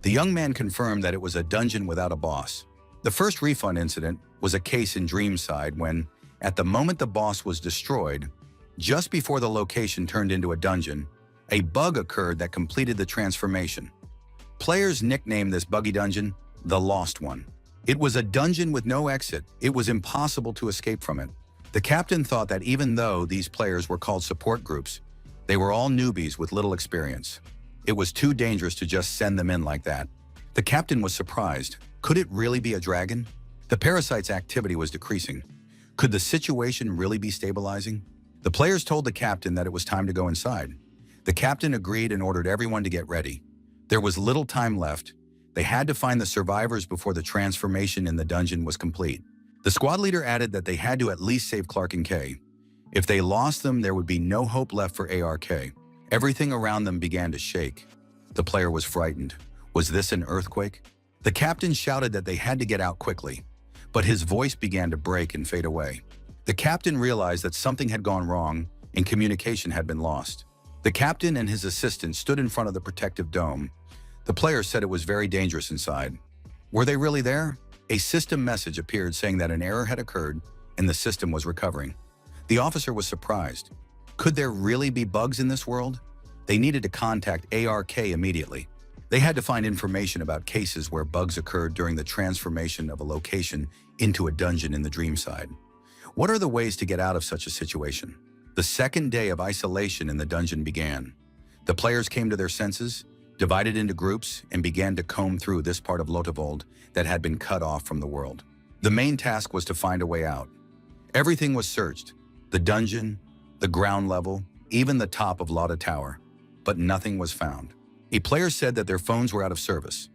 The young man confirmed that it was a dungeon without a boss. The first refund incident was a case in Dreamside when, at the moment the boss was destroyed, just before the location turned into a dungeon, a bug occurred that completed the transformation. Players nicknamed this buggy dungeon the Lost One. It was a dungeon with no exit. It was impossible to escape from it. The captain thought that even though these players were called support groups, they were all newbies with little experience. It was too dangerous to just send them in like that. The captain was surprised. Could it really be a dragon? The parasite's activity was decreasing. Could the situation really be stabilizing? The players told the captain that it was time to go inside. The captain agreed and ordered everyone to get ready. There was little time left. They had to find the survivors before the transformation in the dungeon was complete. The squad leader added that they had to at least save Clark and Kay. If they lost them, there would be no hope left for ARK. Everything around them began to shake. The player was frightened. Was this an earthquake? The captain shouted that they had to get out quickly, but his voice began to break and fade away. The captain realized that something had gone wrong and communication had been lost. The captain and his assistant stood in front of the protective dome. The player said it was very dangerous inside. Were they really there? A system message appeared saying that an error had occurred and the system was recovering. The officer was surprised. Could there really be bugs in this world? They needed to contact ARK immediately. They had to find information about cases where bugs occurred during the transformation of a location into a dungeon in the Dreamside. What are the ways to get out of such a situation? The second day of isolation in the dungeon began. The players came to their senses, divided into groups, and began to comb through this part of Lotevold that had been cut off from the world. The main task was to find a way out. Everything was searched, the dungeon, the ground level, even the top of Lotte Tower, but nothing was found. A player said that their phones were out of service.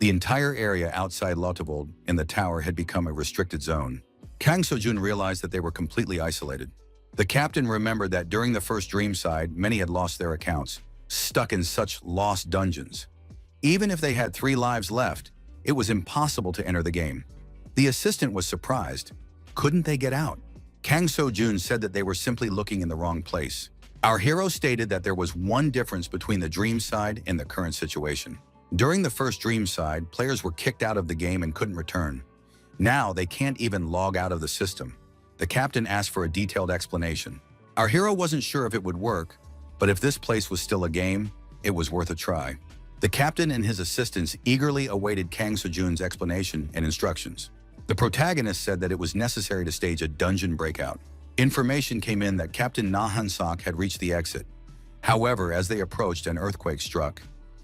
The entire area outside Lotevold in the tower had become a restricted zone. Kang So-jun realized that they were completely isolated. The captain remembered that during the first Dreamside, many had lost their accounts, stuck in such lost dungeons. Even if they had 3 lives left, it was impossible to enter the game. The assistant was surprised. Couldn't they get out? Kang So-jun said that they were simply looking in the wrong place. Our hero stated that there was one difference between the Dreamside and the current situation. During the first Dreamside, players were kicked out of the game and couldn't return. Now they can't even log out of the system. The captain asked for a detailed explanation. Our hero wasn't sure if it would work, but if this place was still a game, it was worth a try. The captain and his assistants eagerly awaited Kang So-jun's explanation and instructions. The protagonist said that it was necessary to stage a dungeon breakout. Information came in that Captain Na Han-sok had reached the exit. However, as they approached, an earthquake struck,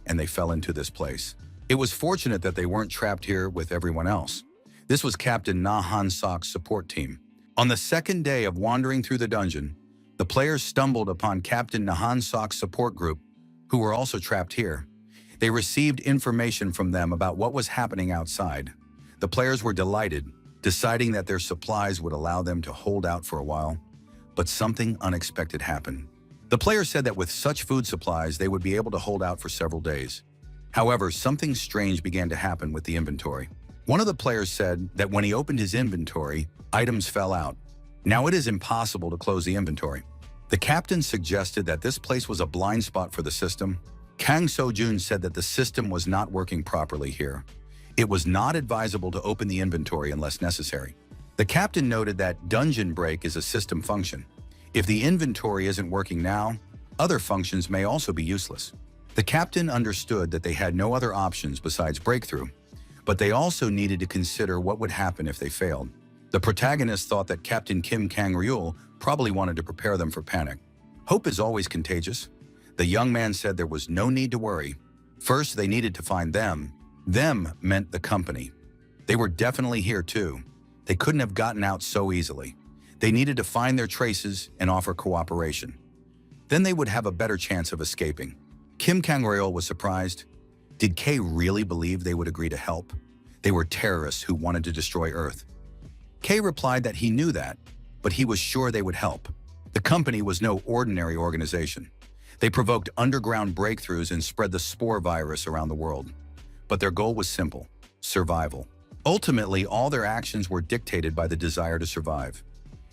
and they fell into this place. It was fortunate that they weren't trapped here with everyone else. This was Captain Na Han-sok's support team. On the second day of wandering through the dungeon, the players stumbled upon Captain Na Han-sok's support group, who were also trapped here. They received information from them about what was happening outside. The players were delighted, deciding that their supplies would allow them to hold out for a while. But something unexpected happened. The players said that with such food supplies, they would be able to hold out for several days. However, something strange began to happen with the inventory. One of the players said that when he opened his inventory, items fell out. Now it is impossible to close the inventory. The captain suggested that this place was a blind spot for the system. Kang So-jun said that the system was not working properly here. It was not advisable to open the inventory unless necessary. The captain noted that dungeon break is a system function. If the inventory isn't working now, other functions may also be useless. The captain understood that they had no other options besides breakthrough, but they also needed to consider what would happen if they failed. The protagonist thought that Captain Kim Kang-ryul probably wanted to prepare them for panic. Hope is always contagious. The young man said there was no need to worry. First, they needed to find them. Them meant the company. They were definitely here too. They couldn't have gotten out so easily. They needed to find their traces and offer cooperation. Then they would have a better chance of escaping. Kim Kang-reol was surprised. Did Kay really believe they would agree to help? They were terrorists who wanted to destroy Earth. Kay replied that he knew that, but he was sure they would help. The company was no ordinary organization. They provoked underground breakthroughs and spread the spore virus around the world. But their goal was simple: survival. Ultimately, all their actions were dictated by the desire to survive.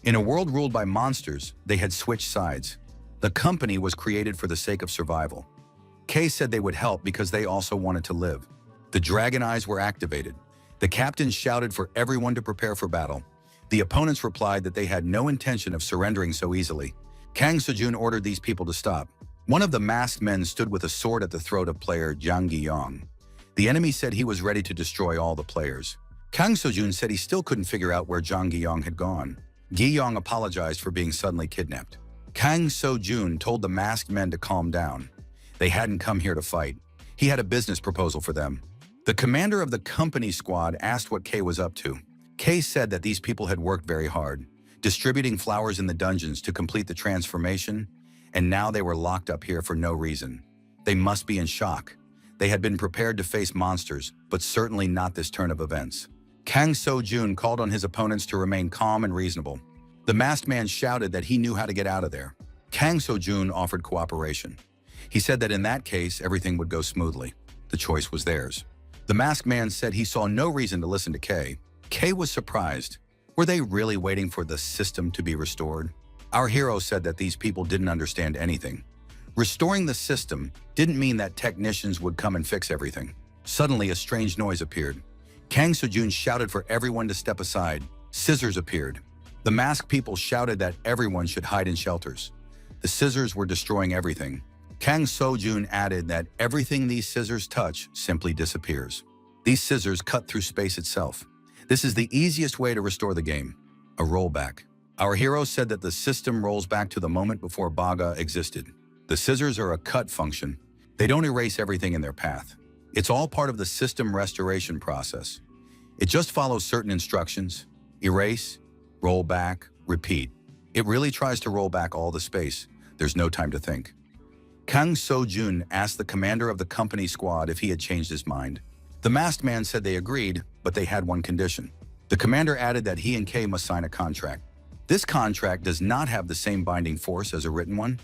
In a world ruled by monsters, they had switched sides. The company was created for the sake of survival. Kay said they would help because they also wanted to live. The dragon eyes were activated. The captains shouted for everyone to prepare for battle. The opponents replied that they had no intention of surrendering so easily. Kang Seo-jun ordered these people to stop. One of the masked men stood with a sword at the throat of player Jang Gi-yong. The enemy said he was ready to destroy all the players. Kang Seo-jun said he still couldn't figure out where Jang Gi-yong had gone. Gi-yong apologized for being suddenly kidnapped. Kang Seo-jun told the masked men to calm down. They hadn't come here to fight. He had a business proposal for them. The commander of the company squad asked what Kay was up to. Kay said that these people had worked very hard, distributing flowers in the dungeons to complete the transformation, and now they were locked up here for no reason. They must be in shock. They had been prepared to face monsters, but certainly not this turn of events. Kang Seo-jun called on his opponents to remain calm and reasonable. The masked man shouted that he knew how to get out of there. Kang Seo-jun offered cooperation. He said that in that case, everything would go smoothly. The choice was theirs. The masked man said he saw no reason to listen to Kay. Kay was surprised. Were they really waiting for the system to be restored? Our hero said that these people didn't understand anything. Restoring the system didn't mean that technicians would come and fix everything. Suddenly, a strange noise appeared. Kang Seo-jun shouted for everyone to step aside. Scissors appeared. The masked people shouted that everyone should hide in shelters. The scissors were destroying everything. Kang Seo-jun added that everything these scissors touch simply disappears. These scissors cut through space itself. This is the easiest way to restore the game: a rollback. Our hero said that the system rolls back to the moment before Baga existed. The scissors are a cut function. They don't erase everything in their path. It's all part of the system restoration process. It just follows certain instructions: erase, roll back, repeat. It really tries to roll back all the space. There's no time to think. Kang Seo-jun asked the commander of the company squad if he had changed his mind. The masked man said they agreed, but they had one condition. The commander added that he and Kay must sign a contract. This contract does not have the same binding force as a written one.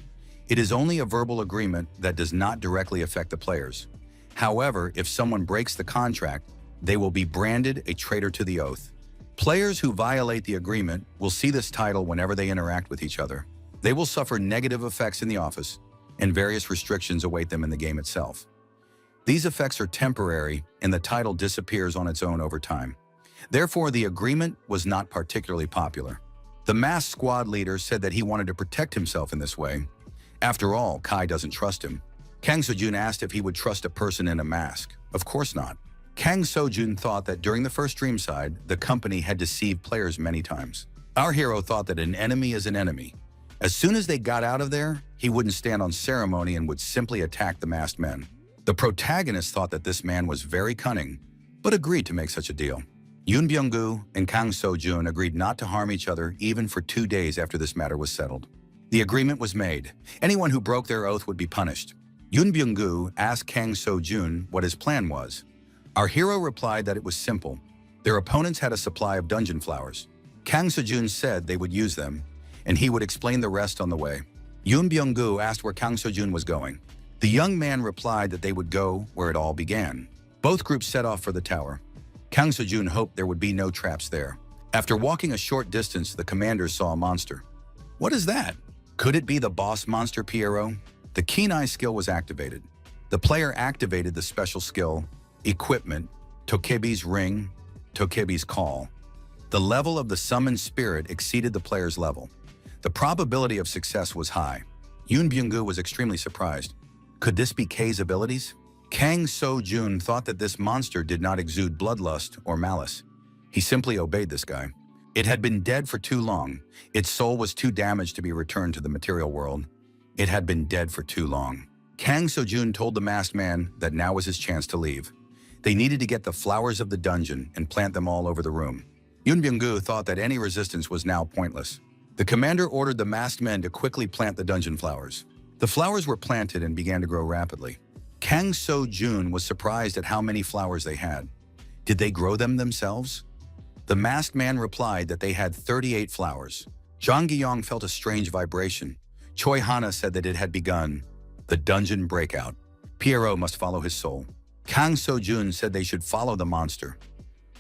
It is only a verbal agreement that does not directly affect the players. However, if someone breaks the contract, they will be branded a traitor to the oath. Players who violate the agreement will see this title whenever they interact with each other. They will suffer negative effects in the office, and various restrictions await them in the game itself. These effects are temporary, and the title disappears on its own over time. Therefore, the agreement was not particularly popular. The masked squad leader said that he wanted to protect himself in this way. After all, Kai doesn't trust him. Kang Seo-jun asked if he would trust a person in a mask. Of course not. Kang Seo-jun thought that during the first dream side, the company had deceived players many times. Our hero thought that an enemy is an enemy. As soon as they got out of there, he wouldn't stand on ceremony and would simply attack the masked men. The protagonist thought that this man was very cunning, but agreed to make such a deal. Yoon Byung-gu and Kang Seo-jun agreed not to harm each other even for 2 days after this matter was settled. The agreement was made. Anyone who broke their oath would be punished. Yoon Byung-gu asked Kang Seo-jun what his plan was. Our hero replied that it was simple. Their opponents had a supply of dungeon flowers. Kang Seo-jun said they would use them, and he would explain the rest on the way. Yoon Byung-gu asked where Kang Seo-jun was going. The young man replied that they would go where it all began. Both groups set off for the tower. Kang Seo-jun hoped there would be no traps there. After walking a short distance, the commanders saw a monster. What is that? Could it be the boss monster Pierrot? The keen eye skill was activated. The player activated the special skill, Equipment, Tokebi's Ring, Tokebi's Call. The level of the summoned spirit exceeded the player's level. The probability of success was high. Yoon Byung-gu was extremely surprised. Could this be Kay's abilities? Kang Seo-jun thought that this monster did not exude bloodlust or malice. He simply obeyed this guy. It had been dead for too long. Its soul was too damaged to be returned to the material world. It had been dead for too long. Kang Seo-jun told the masked man that now was his chance to leave. They needed to get the flowers of the dungeon and plant them all over the room. Yoon Byung-gu thought that any resistance was now pointless. The commander ordered the masked men to quickly plant the dungeon flowers. The flowers were planted and began to grow rapidly. Kang Seo-jun was surprised at how many flowers they had. Did they grow them themselves? The masked man replied that they had 38 flowers. Jang Gi-yong felt a strange vibration. Choi Hana said that it had begun. The dungeon breakout. Pierrot must follow his soul. Kang Seo-jun said they should follow the monster.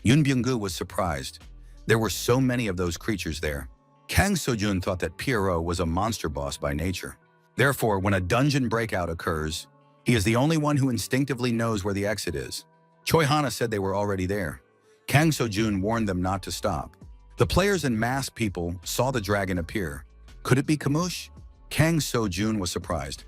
Yoon Byung-gu was surprised. There were so many of those creatures there. Kang Seo-jun thought that Pierrot was a monster boss by nature. Therefore, when a dungeon breakout occurs, he is the only one who instinctively knows where the exit is. Choi Hana said they were already there. Kang Seo-jun warned them not to stop. The players and masked people saw the dragon appear. Could it be Kamush? Kang Seo-jun was surprised.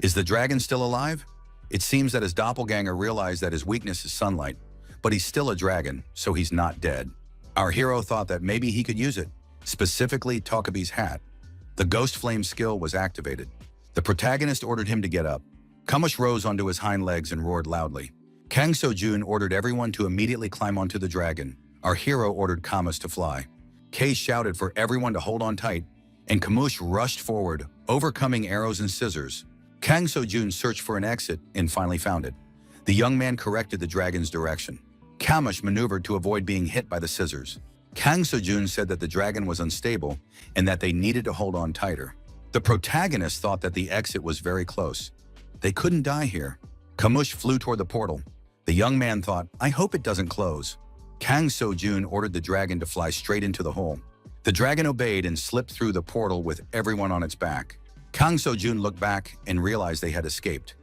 Is the dragon still alive? It seems that his doppelganger realized that his weakness is sunlight, but he's still a dragon, so he's not dead. Our hero thought that maybe he could use it, specifically Tokabi's hat. The ghost flame skill was activated. The protagonist ordered him to get up. Kamush rose onto his hind legs and roared loudly. Kang Seo-jun ordered everyone to immediately climb onto the dragon. Our hero ordered Kamush to fly. Kei shouted for everyone to hold on tight, and Kamush rushed forward, overcoming arrows and scissors. Kang Seo-jun searched for an exit and finally found it. The young man corrected the dragon's direction. Kamush maneuvered to avoid being hit by the scissors. Kang Seo-jun said that the dragon was unstable and that they needed to hold on tighter. The protagonist thought that the exit was very close. They couldn't die here. Kamush flew toward the portal. The young man thought, I hope it doesn't close. Kang Seo-jun ordered the dragon to fly straight into the hole. The dragon obeyed and slipped through the portal with everyone on its back. Kang Seo-jun looked back and realized they had escaped.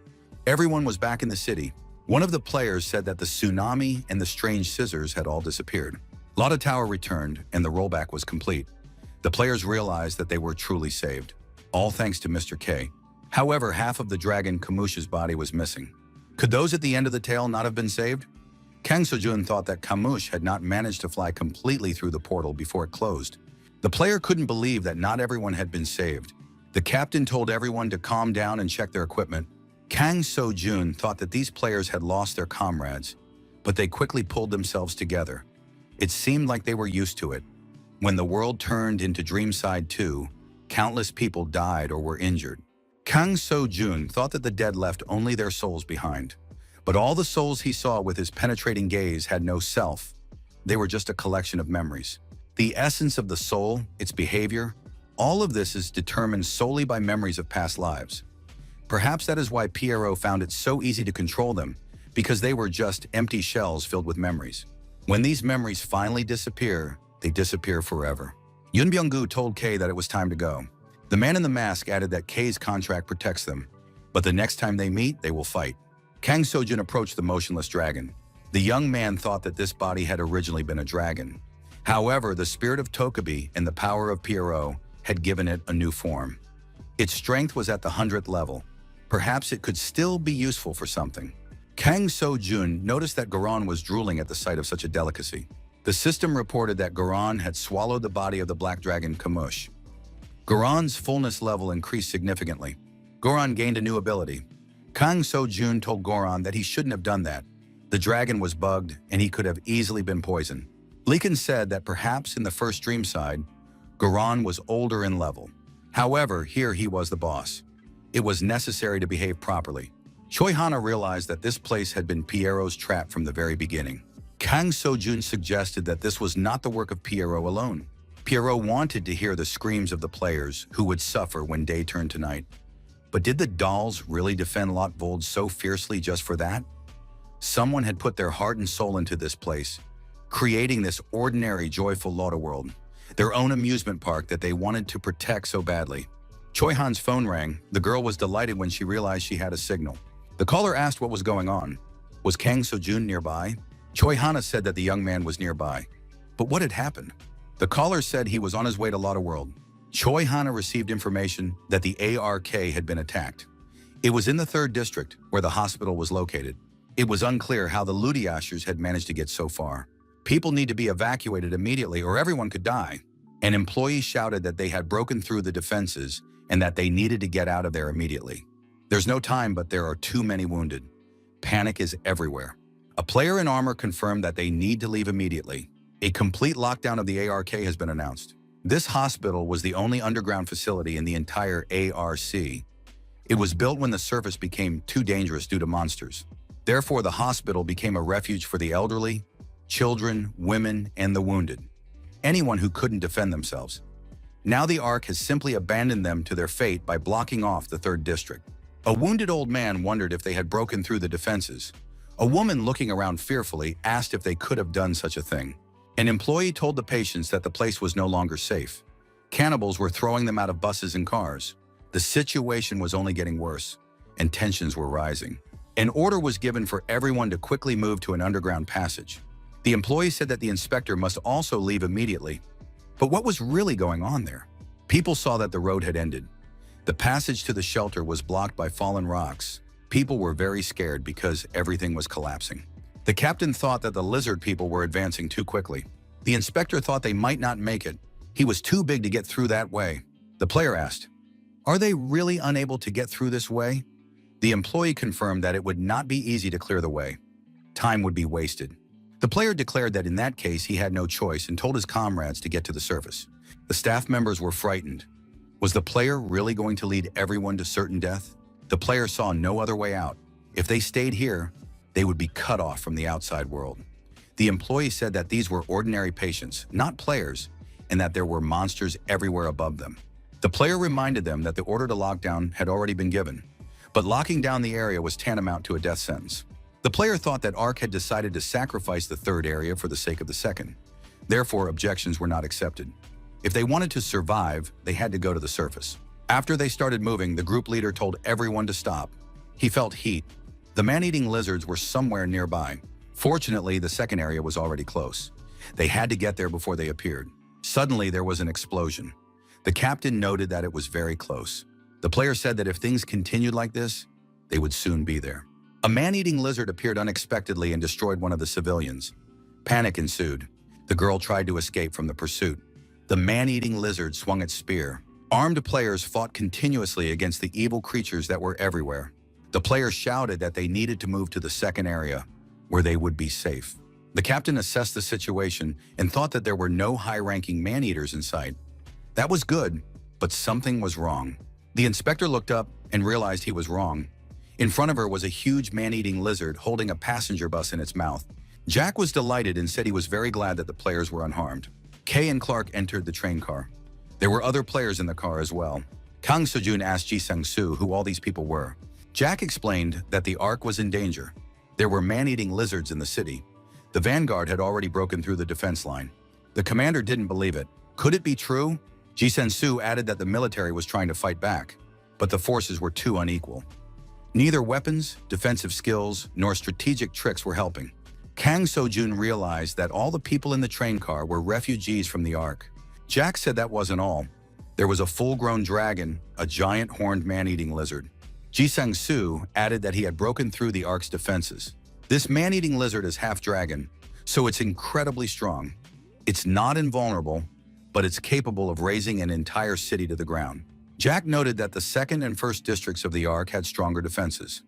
Everyone was back in the city. One of the players said that the tsunami and the strange scissors had all disappeared. Lotta Tower returned and the rollback was complete. The players realized that they were truly saved, all thanks to Mr. K. However, half of the dragon Kamush's body was missing. Could those at the end of the tale not have been saved? Kang Seo-jun thought that Kamush had not managed to fly completely through the portal before it closed. The player couldn't believe that not everyone had been saved. The captain told everyone to calm down and check their equipment. Kang Seo-jun thought that these players had lost their comrades, but they quickly pulled themselves together. It seemed like they were used to it. When the world turned into Dreamside 2, countless people died or were injured. Kang Seo-jun thought that the dead left only their souls behind. But all the souls he saw with his penetrating gaze had no self. They were just a collection of memories. The essence of the soul, its behavior, all of this is determined solely by memories of past lives. Perhaps that is why Pierrot found it so easy to control them, because they were just empty shells filled with memories. When these memories finally disappear, they disappear forever. Yoon Byung-gu told Kei that it was time to go. The man in the mask added that Kei's contract protects them, but the next time they meet, they will fight. Kang Seo-jun approached the motionless dragon. The young man thought that this body had originally been a dragon. However, the spirit of Tokabi and the power of Pierrot had given it a new form. Its strength was at the 100th level. Perhaps it could still be useful for something. Kang Seo-jun noticed that Goran was drooling at the sight of such a delicacy. The system reported that Goran had swallowed the body of the black dragon Kamush. Goran's fullness level increased significantly. Goran gained a new ability. Kang Seo-jun told Goran that he shouldn't have done that. The dragon was bugged and he could have easily been poisoned. Leekin said that perhaps in the first dream side, Goran was older in level. However, here he was the boss. It was necessary to behave properly. Choi Hana realized that this place had been Pierrot's trap from the very beginning. Kang Seo-jun suggested that this was not the work of Pierrot alone. Pierrot wanted to hear the screams of the players who would suffer when day turned to night. But did the dolls really defend Lot Vold so fiercely just for that? Someone had put their heart and soul into this place, creating this ordinary, joyful Lotta world, their own amusement park that they wanted to protect so badly. Choi Han's phone rang. The girl was delighted when she realized she had a signal. The caller asked what was going on. Was Kang Seo-jun nearby? Choi Hana said that the young man was nearby. But what had happened? The caller said he was on his way to Lotta World. Choi Hana received information that the ARK had been attacked. It was in the 3rd district, where the hospital was located. It was unclear how the Ludiashers had managed to get so far. People need to be evacuated immediately or everyone could die. An employee shouted that they had broken through the defenses and that they needed to get out of there immediately. There's no time, but there are too many wounded. Panic is everywhere. A player in armor confirmed that they need to leave immediately. A complete lockdown of the ARK has been announced. This hospital was the only underground facility in the entire ARC. It was built when the surface became too dangerous due to monsters. Therefore, the hospital became a refuge for the elderly, children, women, and the wounded. Anyone who couldn't defend themselves. Now the ARC has simply abandoned them to their fate by blocking off the 3rd district. A wounded old man wondered if they had broken through the defenses. A woman looking around fearfully asked if they could have done such a thing. An employee told the patients that the place was no longer safe. Cannibals were throwing them out of buses and cars. The situation was only getting worse, and tensions were rising. An order was given for everyone to quickly move to an underground passage. The employee said that the inspector must also leave immediately. But what was really going on there? People saw that the road had ended. The passage to the shelter was blocked by fallen rocks. People were very scared because everything was collapsing. The captain thought that the lizard people were advancing too quickly. The inspector thought they might not make it. He was too big to get through that way. The player asked, "Are they really unable to get through this way?" The employee confirmed that it would not be easy to clear the way. Time would be wasted. The player declared that in that case he had no choice and told his comrades to get to the surface. The staff members were frightened. Was the player really going to lead everyone to certain death? The player saw no other way out. If they stayed here, they would be cut off from the outside world. The employee said that these were ordinary patients, not players, and that there were monsters everywhere above them. The player reminded them that the order to lock down had already been given, but locking down the area was tantamount to a death sentence. The player thought that ARK had decided to sacrifice the 3rd area for the sake of the 2nd. Therefore, objections were not accepted. If they wanted to survive, they had to go to the surface. After they started moving, the group leader told everyone to stop. He felt heat. The man-eating lizards were somewhere nearby. Fortunately, the 2nd area was already close. They had to get there before they appeared. Suddenly, there was an explosion. The captain noted that it was very close. The player said that if things continued like this, they would soon be there. A man-eating lizard appeared unexpectedly and destroyed one of the civilians. Panic ensued. The girl tried to escape from the pursuit. The man-eating lizard swung its spear. Armed players fought continuously against the evil creatures that were everywhere. The players shouted that they needed to move to the 2nd area, where they would be safe. The captain assessed the situation and thought that there were no high-ranking man-eaters in sight. That was good, but something was wrong. The inspector looked up and realized he was wrong. In front of her was a huge man-eating lizard holding a passenger bus in its mouth. Jack was delighted and said he was very glad that the players were unharmed. Kay and Clark entered the train car. There were other players in the car as well. Kang Sejun asked Ji Sang-soo who all these people were. Jack explained that the ARC was in danger. There were man-eating lizards in the city. The vanguard had already broken through the defense line. The commander didn't believe it. Could it be true? Ji Sang-soo added that the military was trying to fight back, but the forces were too unequal. Neither weapons, defensive skills, nor strategic tricks were helping. Kang Sejun realized that all the people in the train car were refugees from the ARC. Jack said that wasn't all. There was a full-grown dragon, a giant horned man-eating lizard. Ji Sang-soo added that he had broken through the ARC's defenses. This man-eating lizard is half-dragon, so it's incredibly strong. It's not invulnerable, but it's capable of razing an entire city to the ground. Jack noted that the 2nd and 1st districts of the ARC had stronger defenses.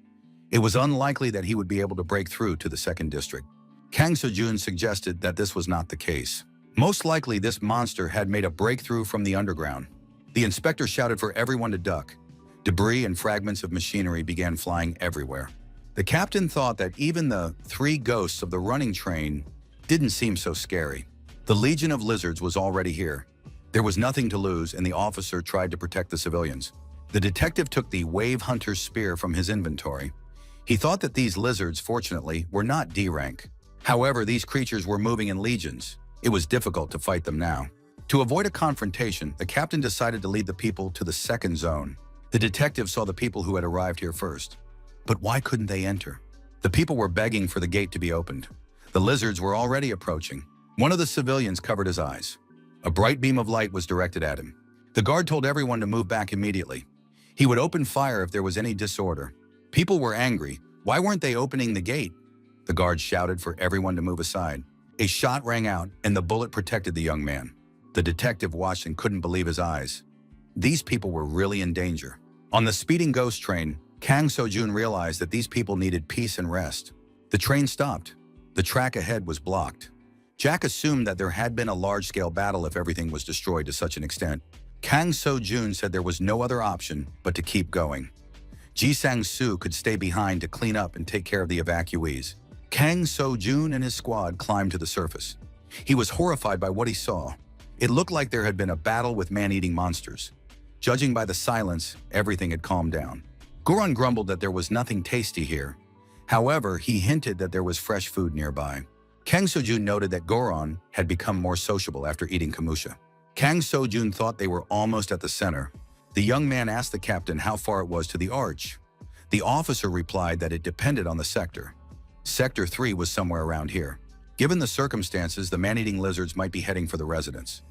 It was unlikely that he would be able to break through to the 2nd district. Kang Sejun suggested that this was not the case. Most likely, this monster had made a breakthrough from the underground. The inspector shouted for everyone to duck. Debris and fragments of machinery began flying everywhere. The captain thought that even the 3 ghosts of the running train didn't seem so scary. The Legion of Lizards was already here. There was nothing to lose, and the officer tried to protect the civilians. The detective took the Wave Hunter's spear from his inventory. He thought that these lizards, fortunately, were not D rank. However, these creatures were moving in legions. It was difficult to fight them now. To avoid a confrontation, the captain decided to lead the people to the 2nd zone. The detective saw the people who had arrived here first. But why couldn't they enter? The people were begging for the gate to be opened. The lizards were already approaching. One of the civilians covered his eyes. A bright beam of light was directed at him. The guard told everyone to move back immediately. He would open fire if there was any disorder. People were angry. Why weren't they opening the gate? The guard shouted for everyone to move aside. A shot rang out, and the bullet protected the young man. The detective watched and couldn't believe his eyes. These people were really in danger. On the speeding ghost train, Kang Sojun realized that these people needed peace and rest. The train stopped. The track ahead was blocked. Jack assumed that there had been a large-scale battle if everything was destroyed to such an extent. Kang Sojun said there was no other option but to keep going. Ji Sang-soo could stay behind to clean up and take care of the evacuees. Kang Sojun and his squad climbed to the surface. He was horrified by what he saw. It looked like there had been a battle with man-eating monsters. Judging by the silence, everything had calmed down. Goron grumbled that there was nothing tasty here. However, he hinted that there was fresh food nearby. Kang Sojun noted that Goron had become more sociable after eating kamusha. Kang Sojun thought they were almost at the center. The young man asked the captain how far it was to the arch. The officer replied that it depended on the sector. Sector 3 was somewhere around here. Given the circumstances, the man-eating lizards might be heading for the residence.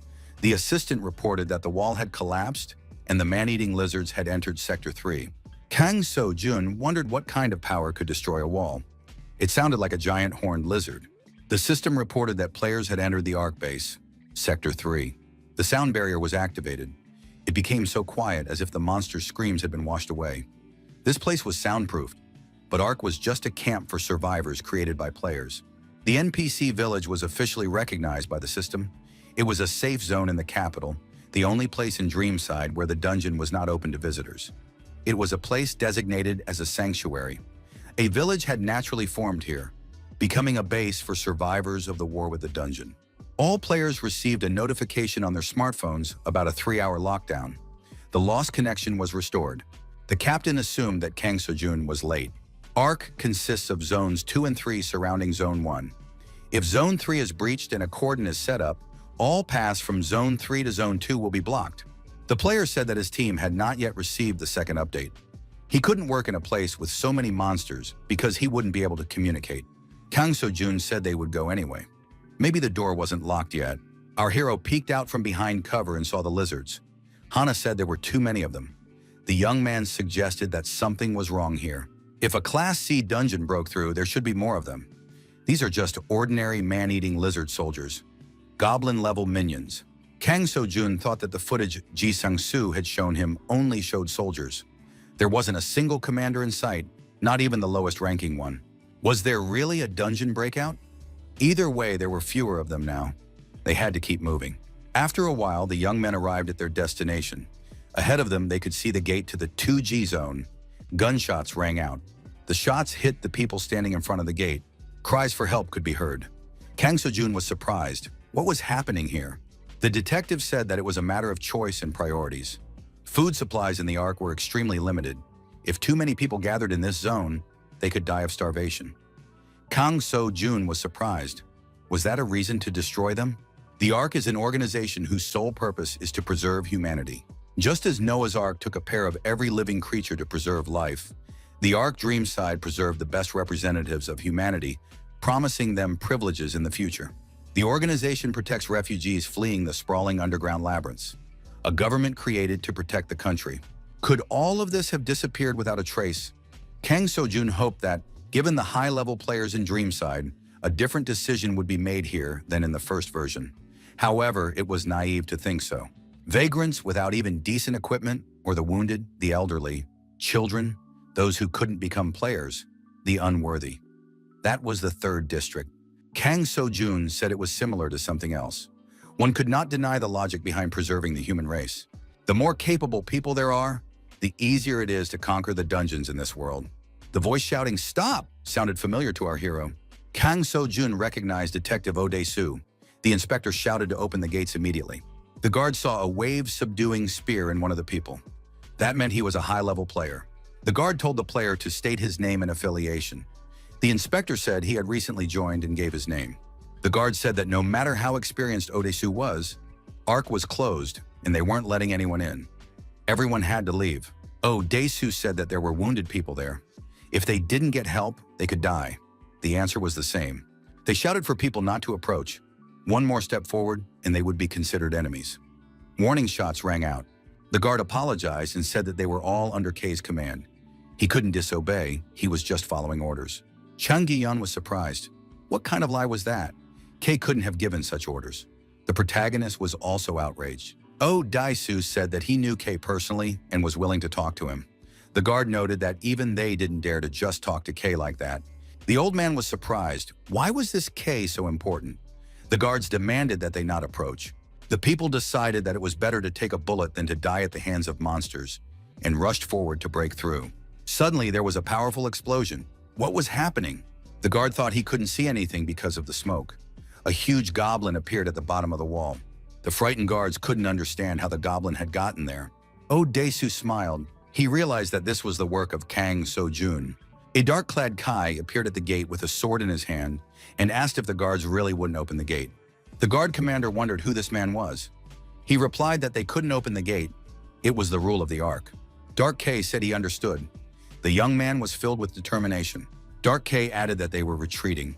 The assistant reported that the wall had collapsed and the man-eating lizards had entered Sector 3. Kang Sojun wondered what kind of power could destroy a wall. It sounded like a giant horned lizard. The system reported that players had entered the Ark base, Sector 3. The sound barrier was activated. It became so quiet as if the monster's screams had been washed away. This place was soundproofed, but Ark was just a camp for survivors created by players. The NPC village was officially recognized by the system. It was a safe zone in the capital, the only place in Dreamside where the dungeon was not open to visitors. It was a place designated as a sanctuary. A village had naturally formed here, becoming a base for survivors of the war with the dungeon. All players received a notification on their smartphones about a 3-hour lockdown. The lost connection was restored. The captain assumed that Kang Sojun was late. Ark consists of Zones 2 and 3 surrounding Zone 1. If Zone 3 is breached and a cordon is set up, all paths from Zone 3 to Zone 2 will be blocked. The player said that his team had not yet received the second update. He couldn't work in a place with so many monsters because he wouldn't be able to communicate. Kang Sojun said they would go anyway. Maybe the door wasn't locked yet. Our hero peeked out from behind cover and saw the lizards. Hana said there were too many of them. The young man suggested that something was wrong here. If a Class C dungeon broke through, there should be more of them. These are just ordinary man-eating lizard soldiers. Goblin-level minions. Kang Sojun thought that the footage Ji Sang-soo had shown him only showed soldiers. There wasn't a single commander in sight, not even the lowest-ranking one. Was there really a dungeon breakout? Either way, there were fewer of them now. They had to keep moving. After a while, the young men arrived at their destination. Ahead of them, they could see the gate to the 2G zone. Gunshots rang out. The shots hit the people standing in front of the gate. Cries for help could be heard. Kang Sojun was surprised. What was happening here? The detective said that it was a matter of choice and priorities. Food supplies in the Ark were extremely limited. If too many people gathered in this zone, they could die of starvation. Kang Sojun was surprised. Was that a reason to destroy them? The Ark is an organization whose sole purpose is to preserve humanity. Just as Noah's Ark took a pair of every living creature to preserve life, the Ark Dreamside preserved the best representatives of humanity, promising them privileges in the future. The organization protects refugees fleeing the sprawling underground labyrinths, a government created to protect the country. Could all of this have disappeared without a trace? Kang Sojun hoped that, given the high-level players in Dreamside, a different decision would be made here than in the first version. However, it was naive to think so. Vagrants without even decent equipment, or the wounded, the elderly, children, those who couldn't become players, the unworthy. That was the third district. Kang Sojun said it was similar to something else. One could not deny the logic behind preserving the human race. The more capable people there are, the easier it is to conquer the dungeons in this world. The voice shouting, "Stop!" sounded familiar to our hero. Kang Sojun recognized Detective Odae-soo. The inspector shouted to open the gates immediately. The guard saw a wave-subduing spear in one of the people. That meant he was a high-level player. The guard told the player to state his name and affiliation. The inspector said he had recently joined and gave his name. The guard said that no matter how experienced Odae-soo was, Ark was closed and they weren't letting anyone in. Everyone had to leave. Odae-soo said that there were wounded people there. If they didn't get help, they could die. The answer was the same. They shouted for people not to approach. One more step forward, and they would be considered enemies. Warning shots rang out. The guard apologized and said that they were all under K's command. He couldn't disobey, he was just following orders. Chung Gi-yeon was surprised. What kind of lie was that? K couldn't have given such orders. The protagonist was also outraged. Odae-soo said that he knew K personally and was willing to talk to him. The guard noted that even they didn't dare to just talk to K like that. The old man was surprised. Why was this K so important? The guards demanded that they not approach. The people decided that it was better to take a bullet than to die at the hands of monsters, and rushed forward to break through. Suddenly, there was a powerful explosion. What was happening? The guard thought he couldn't see anything because of the smoke. A huge goblin appeared at the bottom of the wall. The frightened guards couldn't understand how the goblin had gotten there. Oh, Daesu smiled. He realized that this was the work of Kang So-jun. A dark-clad Kai appeared at the gate with a sword in his hand and asked if the guards really wouldn't open the gate. The guard commander wondered who this man was. He replied that they couldn't open the gate. It was the rule of the Ark. Dark K said he understood. The young man was filled with determination. Dark K added that they were retreating.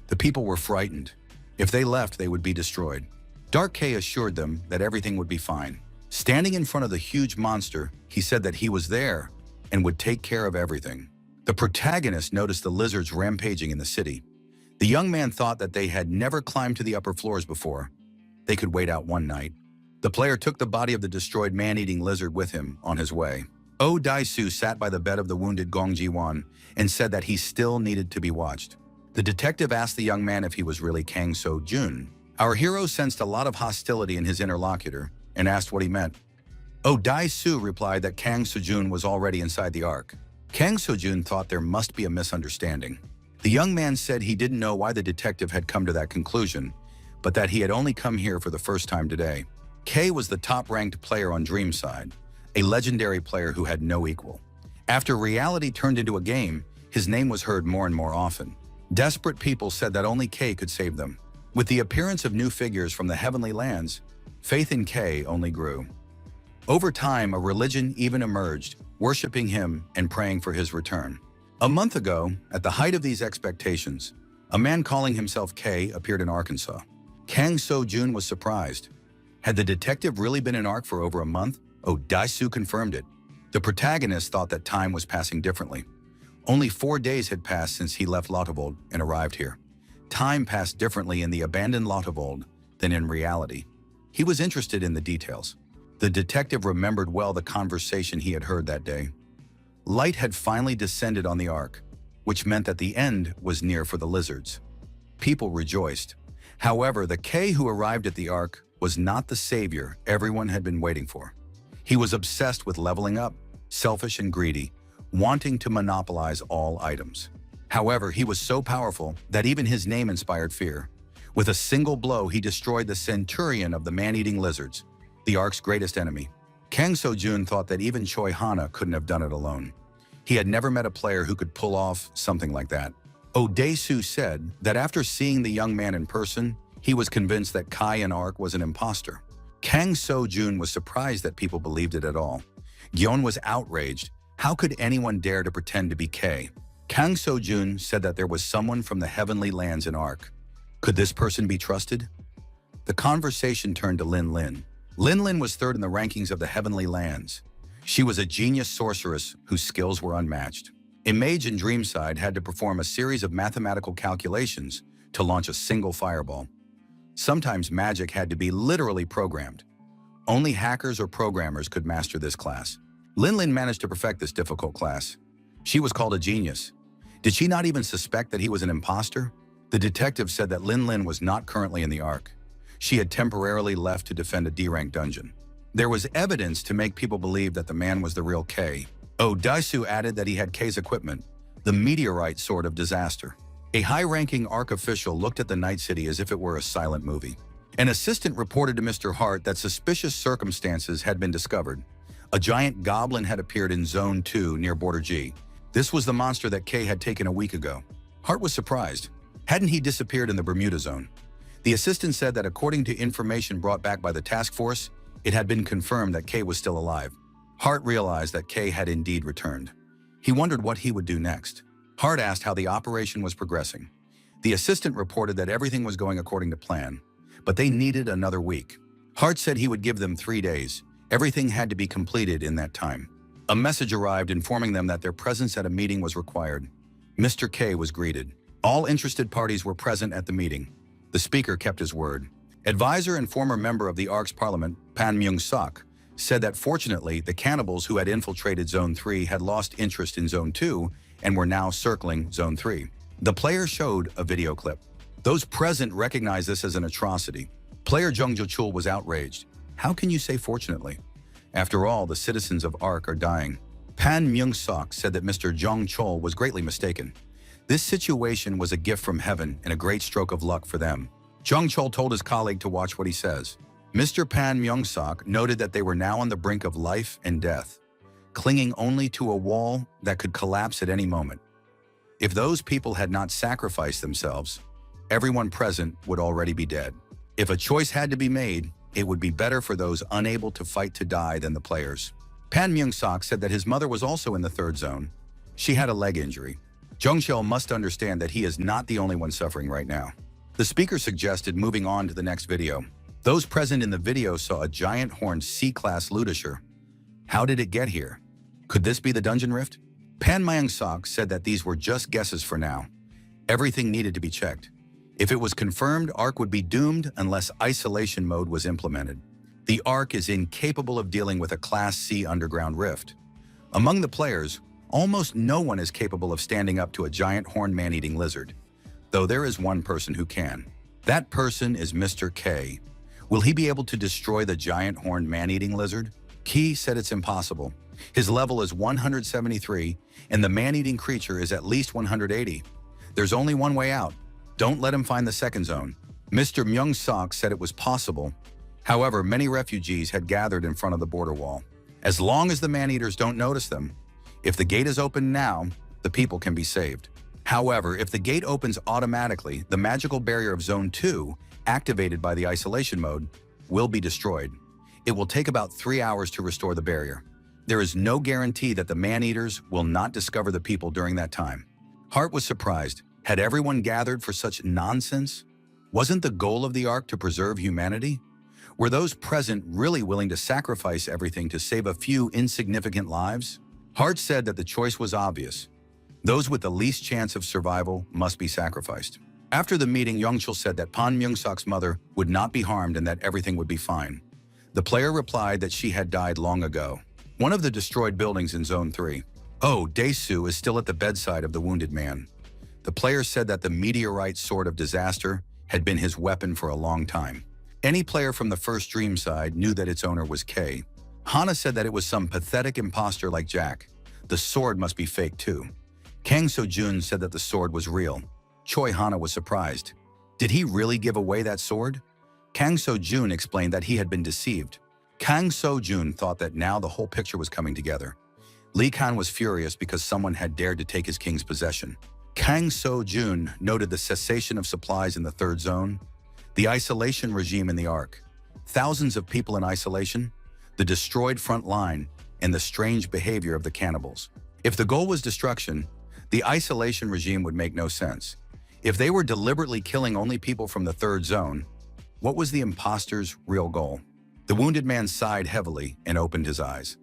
The people were frightened. If they left, they would be destroyed. Dark K assured them that everything would be fine. Standing in front of the huge monster, he said that he was there and would take care of everything. The protagonist noticed the lizards rampaging in the city. The young man thought that they had never climbed to the upper floors before. They could wait out one night. The player took the body of the destroyed man-eating lizard with him on his way. Oh Daesu sat by the bed of the wounded Gong Ji-won and said that he still needed to be watched. The detective asked the young man if he was really Kang So-jun. Our hero sensed a lot of hostility in his interlocutor and asked what he meant. Oh Daesu replied that Kang So-jun was already inside the Ark. Kang So-jun thought there must be a misunderstanding. The young man said he didn't know why the detective had come to that conclusion, but that he had only come here for the first time today. K was the top-ranked player on Dreamside, a legendary player who had no equal. After reality turned into a game, his name was heard more and more often. Desperate people said that only K could save them. With the appearance of new figures from the heavenly lands, faith in K only grew. Over time, a religion even emerged, worshiping him and praying for his return. A month ago, at the height of these expectations, a man calling himself K appeared in Arkansas. Kang So-jun was surprised. Had the detective really been in Ark for over a month? Oh, Daesu confirmed it. The protagonist thought that time was passing differently. Only 4 days had passed since he left Lottavold and arrived here. Time passed differently in the abandoned Lottavold than in reality. He was interested in the details. The detective remembered well the conversation he had heard that day. Light had finally descended on the Ark, which meant that the end was near for the lizards. People rejoiced. However, the K who arrived at the Ark was not the savior everyone had been waiting for. He was obsessed with leveling up, selfish and greedy, wanting to monopolize all items. However, he was so powerful that even his name inspired fear. With a single blow, he destroyed the centurion of the man-eating lizards, the Ark's greatest enemy. Kang So-jun thought that even Choi Hana couldn't have done it alone. He had never met a player who could pull off something like that. Oh Daesu said that after seeing the young man in person, he was convinced that Kai in Ark was an imposter. Kang So-jun was surprised that people believed it at all. Gyeon was outraged. How could anyone dare to pretend to be K? Kang So-jun said that there was someone from the heavenly lands in Ark. Could this person be trusted? The conversation turned to Lin Lin. Lin Lin was third in the rankings of the heavenly lands. She was a genius sorceress whose skills were unmatched. A mage in Dreamside had to perform a series of mathematical calculations to launch a single fireball. Sometimes magic had to be literally programmed. Only hackers or programmers could master this class. Lin Lin managed to perfect this difficult class. She was called a genius. Did she not even suspect that he was an imposter? The detective said that Lin Lin was not currently in the Ark. She had temporarily left to defend a D-rank dungeon. There was evidence to make people believe that the man was the real K. Oh Daesu added that he had K's equipment, the meteorite sword of disaster. A high-ranking Ark official looked at the Night City as if it were a silent movie. An assistant reported to Mr. Hart that suspicious circumstances had been discovered. A giant goblin had appeared in Zone 2 near Border G. This was the monster that K had taken a week ago. Hart was surprised. Hadn't he disappeared in the Bermuda Zone? The assistant said that according to information brought back by the task force, it had been confirmed that K was still alive. Hart realized that K had indeed returned. He wondered what he would do next. Hart asked how the operation was progressing. The assistant reported that everything was going according to plan, but they needed another week. Hart said he would give them 3 days. Everything had to be completed in that time. A message arrived informing them that their presence at a meeting was required. Mr. K was greeted. All interested parties were present at the meeting. The speaker kept his word. Advisor and former member of the Ark's Parliament, Pan Myung-sok, said that fortunately the cannibals who had infiltrated Zone 3 had lost interest in Zone 2 and were now circling Zone 3. The player showed a video clip. Those present recognized this as an atrocity. Player Jung Jo-chul was outraged. How can you say fortunately? After all, the citizens of Ark are dying. Pan Myung-sok said that Mr. Jung Chol was greatly mistaken. This situation was a gift from heaven and a great stroke of luck for them. Jung Chol told his colleague to watch what he says. Mr. Pan Myung-sok noted that they were now on the brink of life and death, clinging only to a wall that could collapse at any moment. If those people had not sacrificed themselves, everyone present would already be dead. If a choice had to be made, it would be better for those unable to fight to die than the players. Pan Myung-sok said that his mother was also in the third zone. She had a leg injury. Jung Chol must understand that he is not the only one suffering right now. The speaker suggested moving on to the next video. Those present in the video saw a giant horned C-class Ludisher. How did it get here? Could this be the dungeon rift? Pan Myung-sok said that these were just guesses for now. Everything needed to be checked. If it was confirmed, Ark would be doomed unless isolation mode was implemented. The Ark is incapable of dealing with a Class C underground rift. Among the players, almost no one is capable of standing up to a giant horned man-eating lizard, though there is one person who can. That person is Mr. K. Will he be able to destroy the giant horned man-eating lizard? Ki said it's impossible. His level is 173, and the man-eating creature is at least 180. There's only one way out. Don't let him find the second zone. Mr. Myung-sok said it was possible. However, many refugees had gathered in front of the border wall. As long as the man-eaters don't notice them, if the gate is open now, the people can be saved. However, if the gate opens automatically, the magical barrier of Zone 2, activated by the isolation mode, will be destroyed. It will take about 3 hours to restore the barrier. There is no guarantee that the man-eaters will not discover the people during that time. Hart was surprised. Had everyone gathered for such nonsense? Wasn't the goal of the Ark to preserve humanity? Were those present really willing to sacrifice everything to save a few insignificant lives? Hart said that the choice was obvious. Those with the least chance of survival must be sacrificed. After the meeting, Young-chul said that Pan Myung-sok's mother would not be harmed and that everything would be fine. The player replied that she had died long ago. One of the destroyed buildings in Zone 3. Oh, Dae-soo is still at the bedside of the wounded man. The player said that the meteorite sword of disaster had been his weapon for a long time. Any player from the first dream side knew that its owner was K. Hana said that it was some pathetic imposter like Jack. The sword must be fake too. Kang So-jun said that the sword was real. Choi Hana was surprised. Did he really give away that sword? Kang So-jun explained that he had been deceived. Kang So-jun thought that now the whole picture was coming together. Lee Kan was furious because someone had dared to take his king's possession. Kang So-jun noted the cessation of supplies in the third zone, the isolation regime in the Ark, thousands of people in isolation, the destroyed front line, and the strange behavior of the cannibals. If the goal was destruction, the isolation regime would make no sense. If they were deliberately killing only people from the third zone, what was the imposter's real goal? The wounded man sighed heavily and opened his eyes.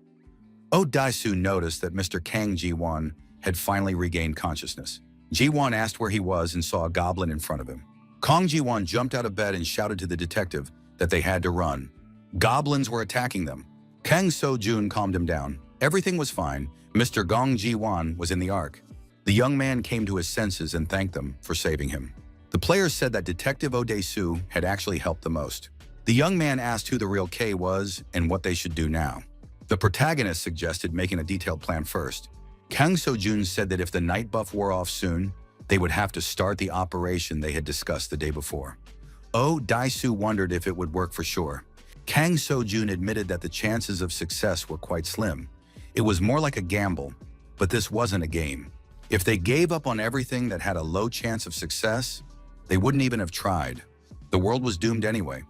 Oh Dae-soo noticed that Mr. Kang Ji-won had finally regained consciousness. Ji-won asked where he was and saw a goblin in front of him. Kang Ji-won jumped out of bed and shouted to the detective that they had to run. Goblins were attacking them. Kang So-jun calmed him down. Everything was fine. Mr. Gong Ji-won was in the Ark. The young man came to his senses and thanked them for saving him. The players said that Detective Oh Dae-soo had actually helped the most. The young man asked who the real K was and what they should do now. The protagonist suggested making a detailed plan first. Kang So-jun said that if the night buff wore off soon, they would have to start the operation they had discussed the day before. Oh Dae-soo wondered if it would work for sure. Kang So-jun admitted that the chances of success were quite slim. It was more like a gamble, but this wasn't a game. If they gave up on everything that had a low chance of success, they wouldn't even have tried. The world was doomed anyway.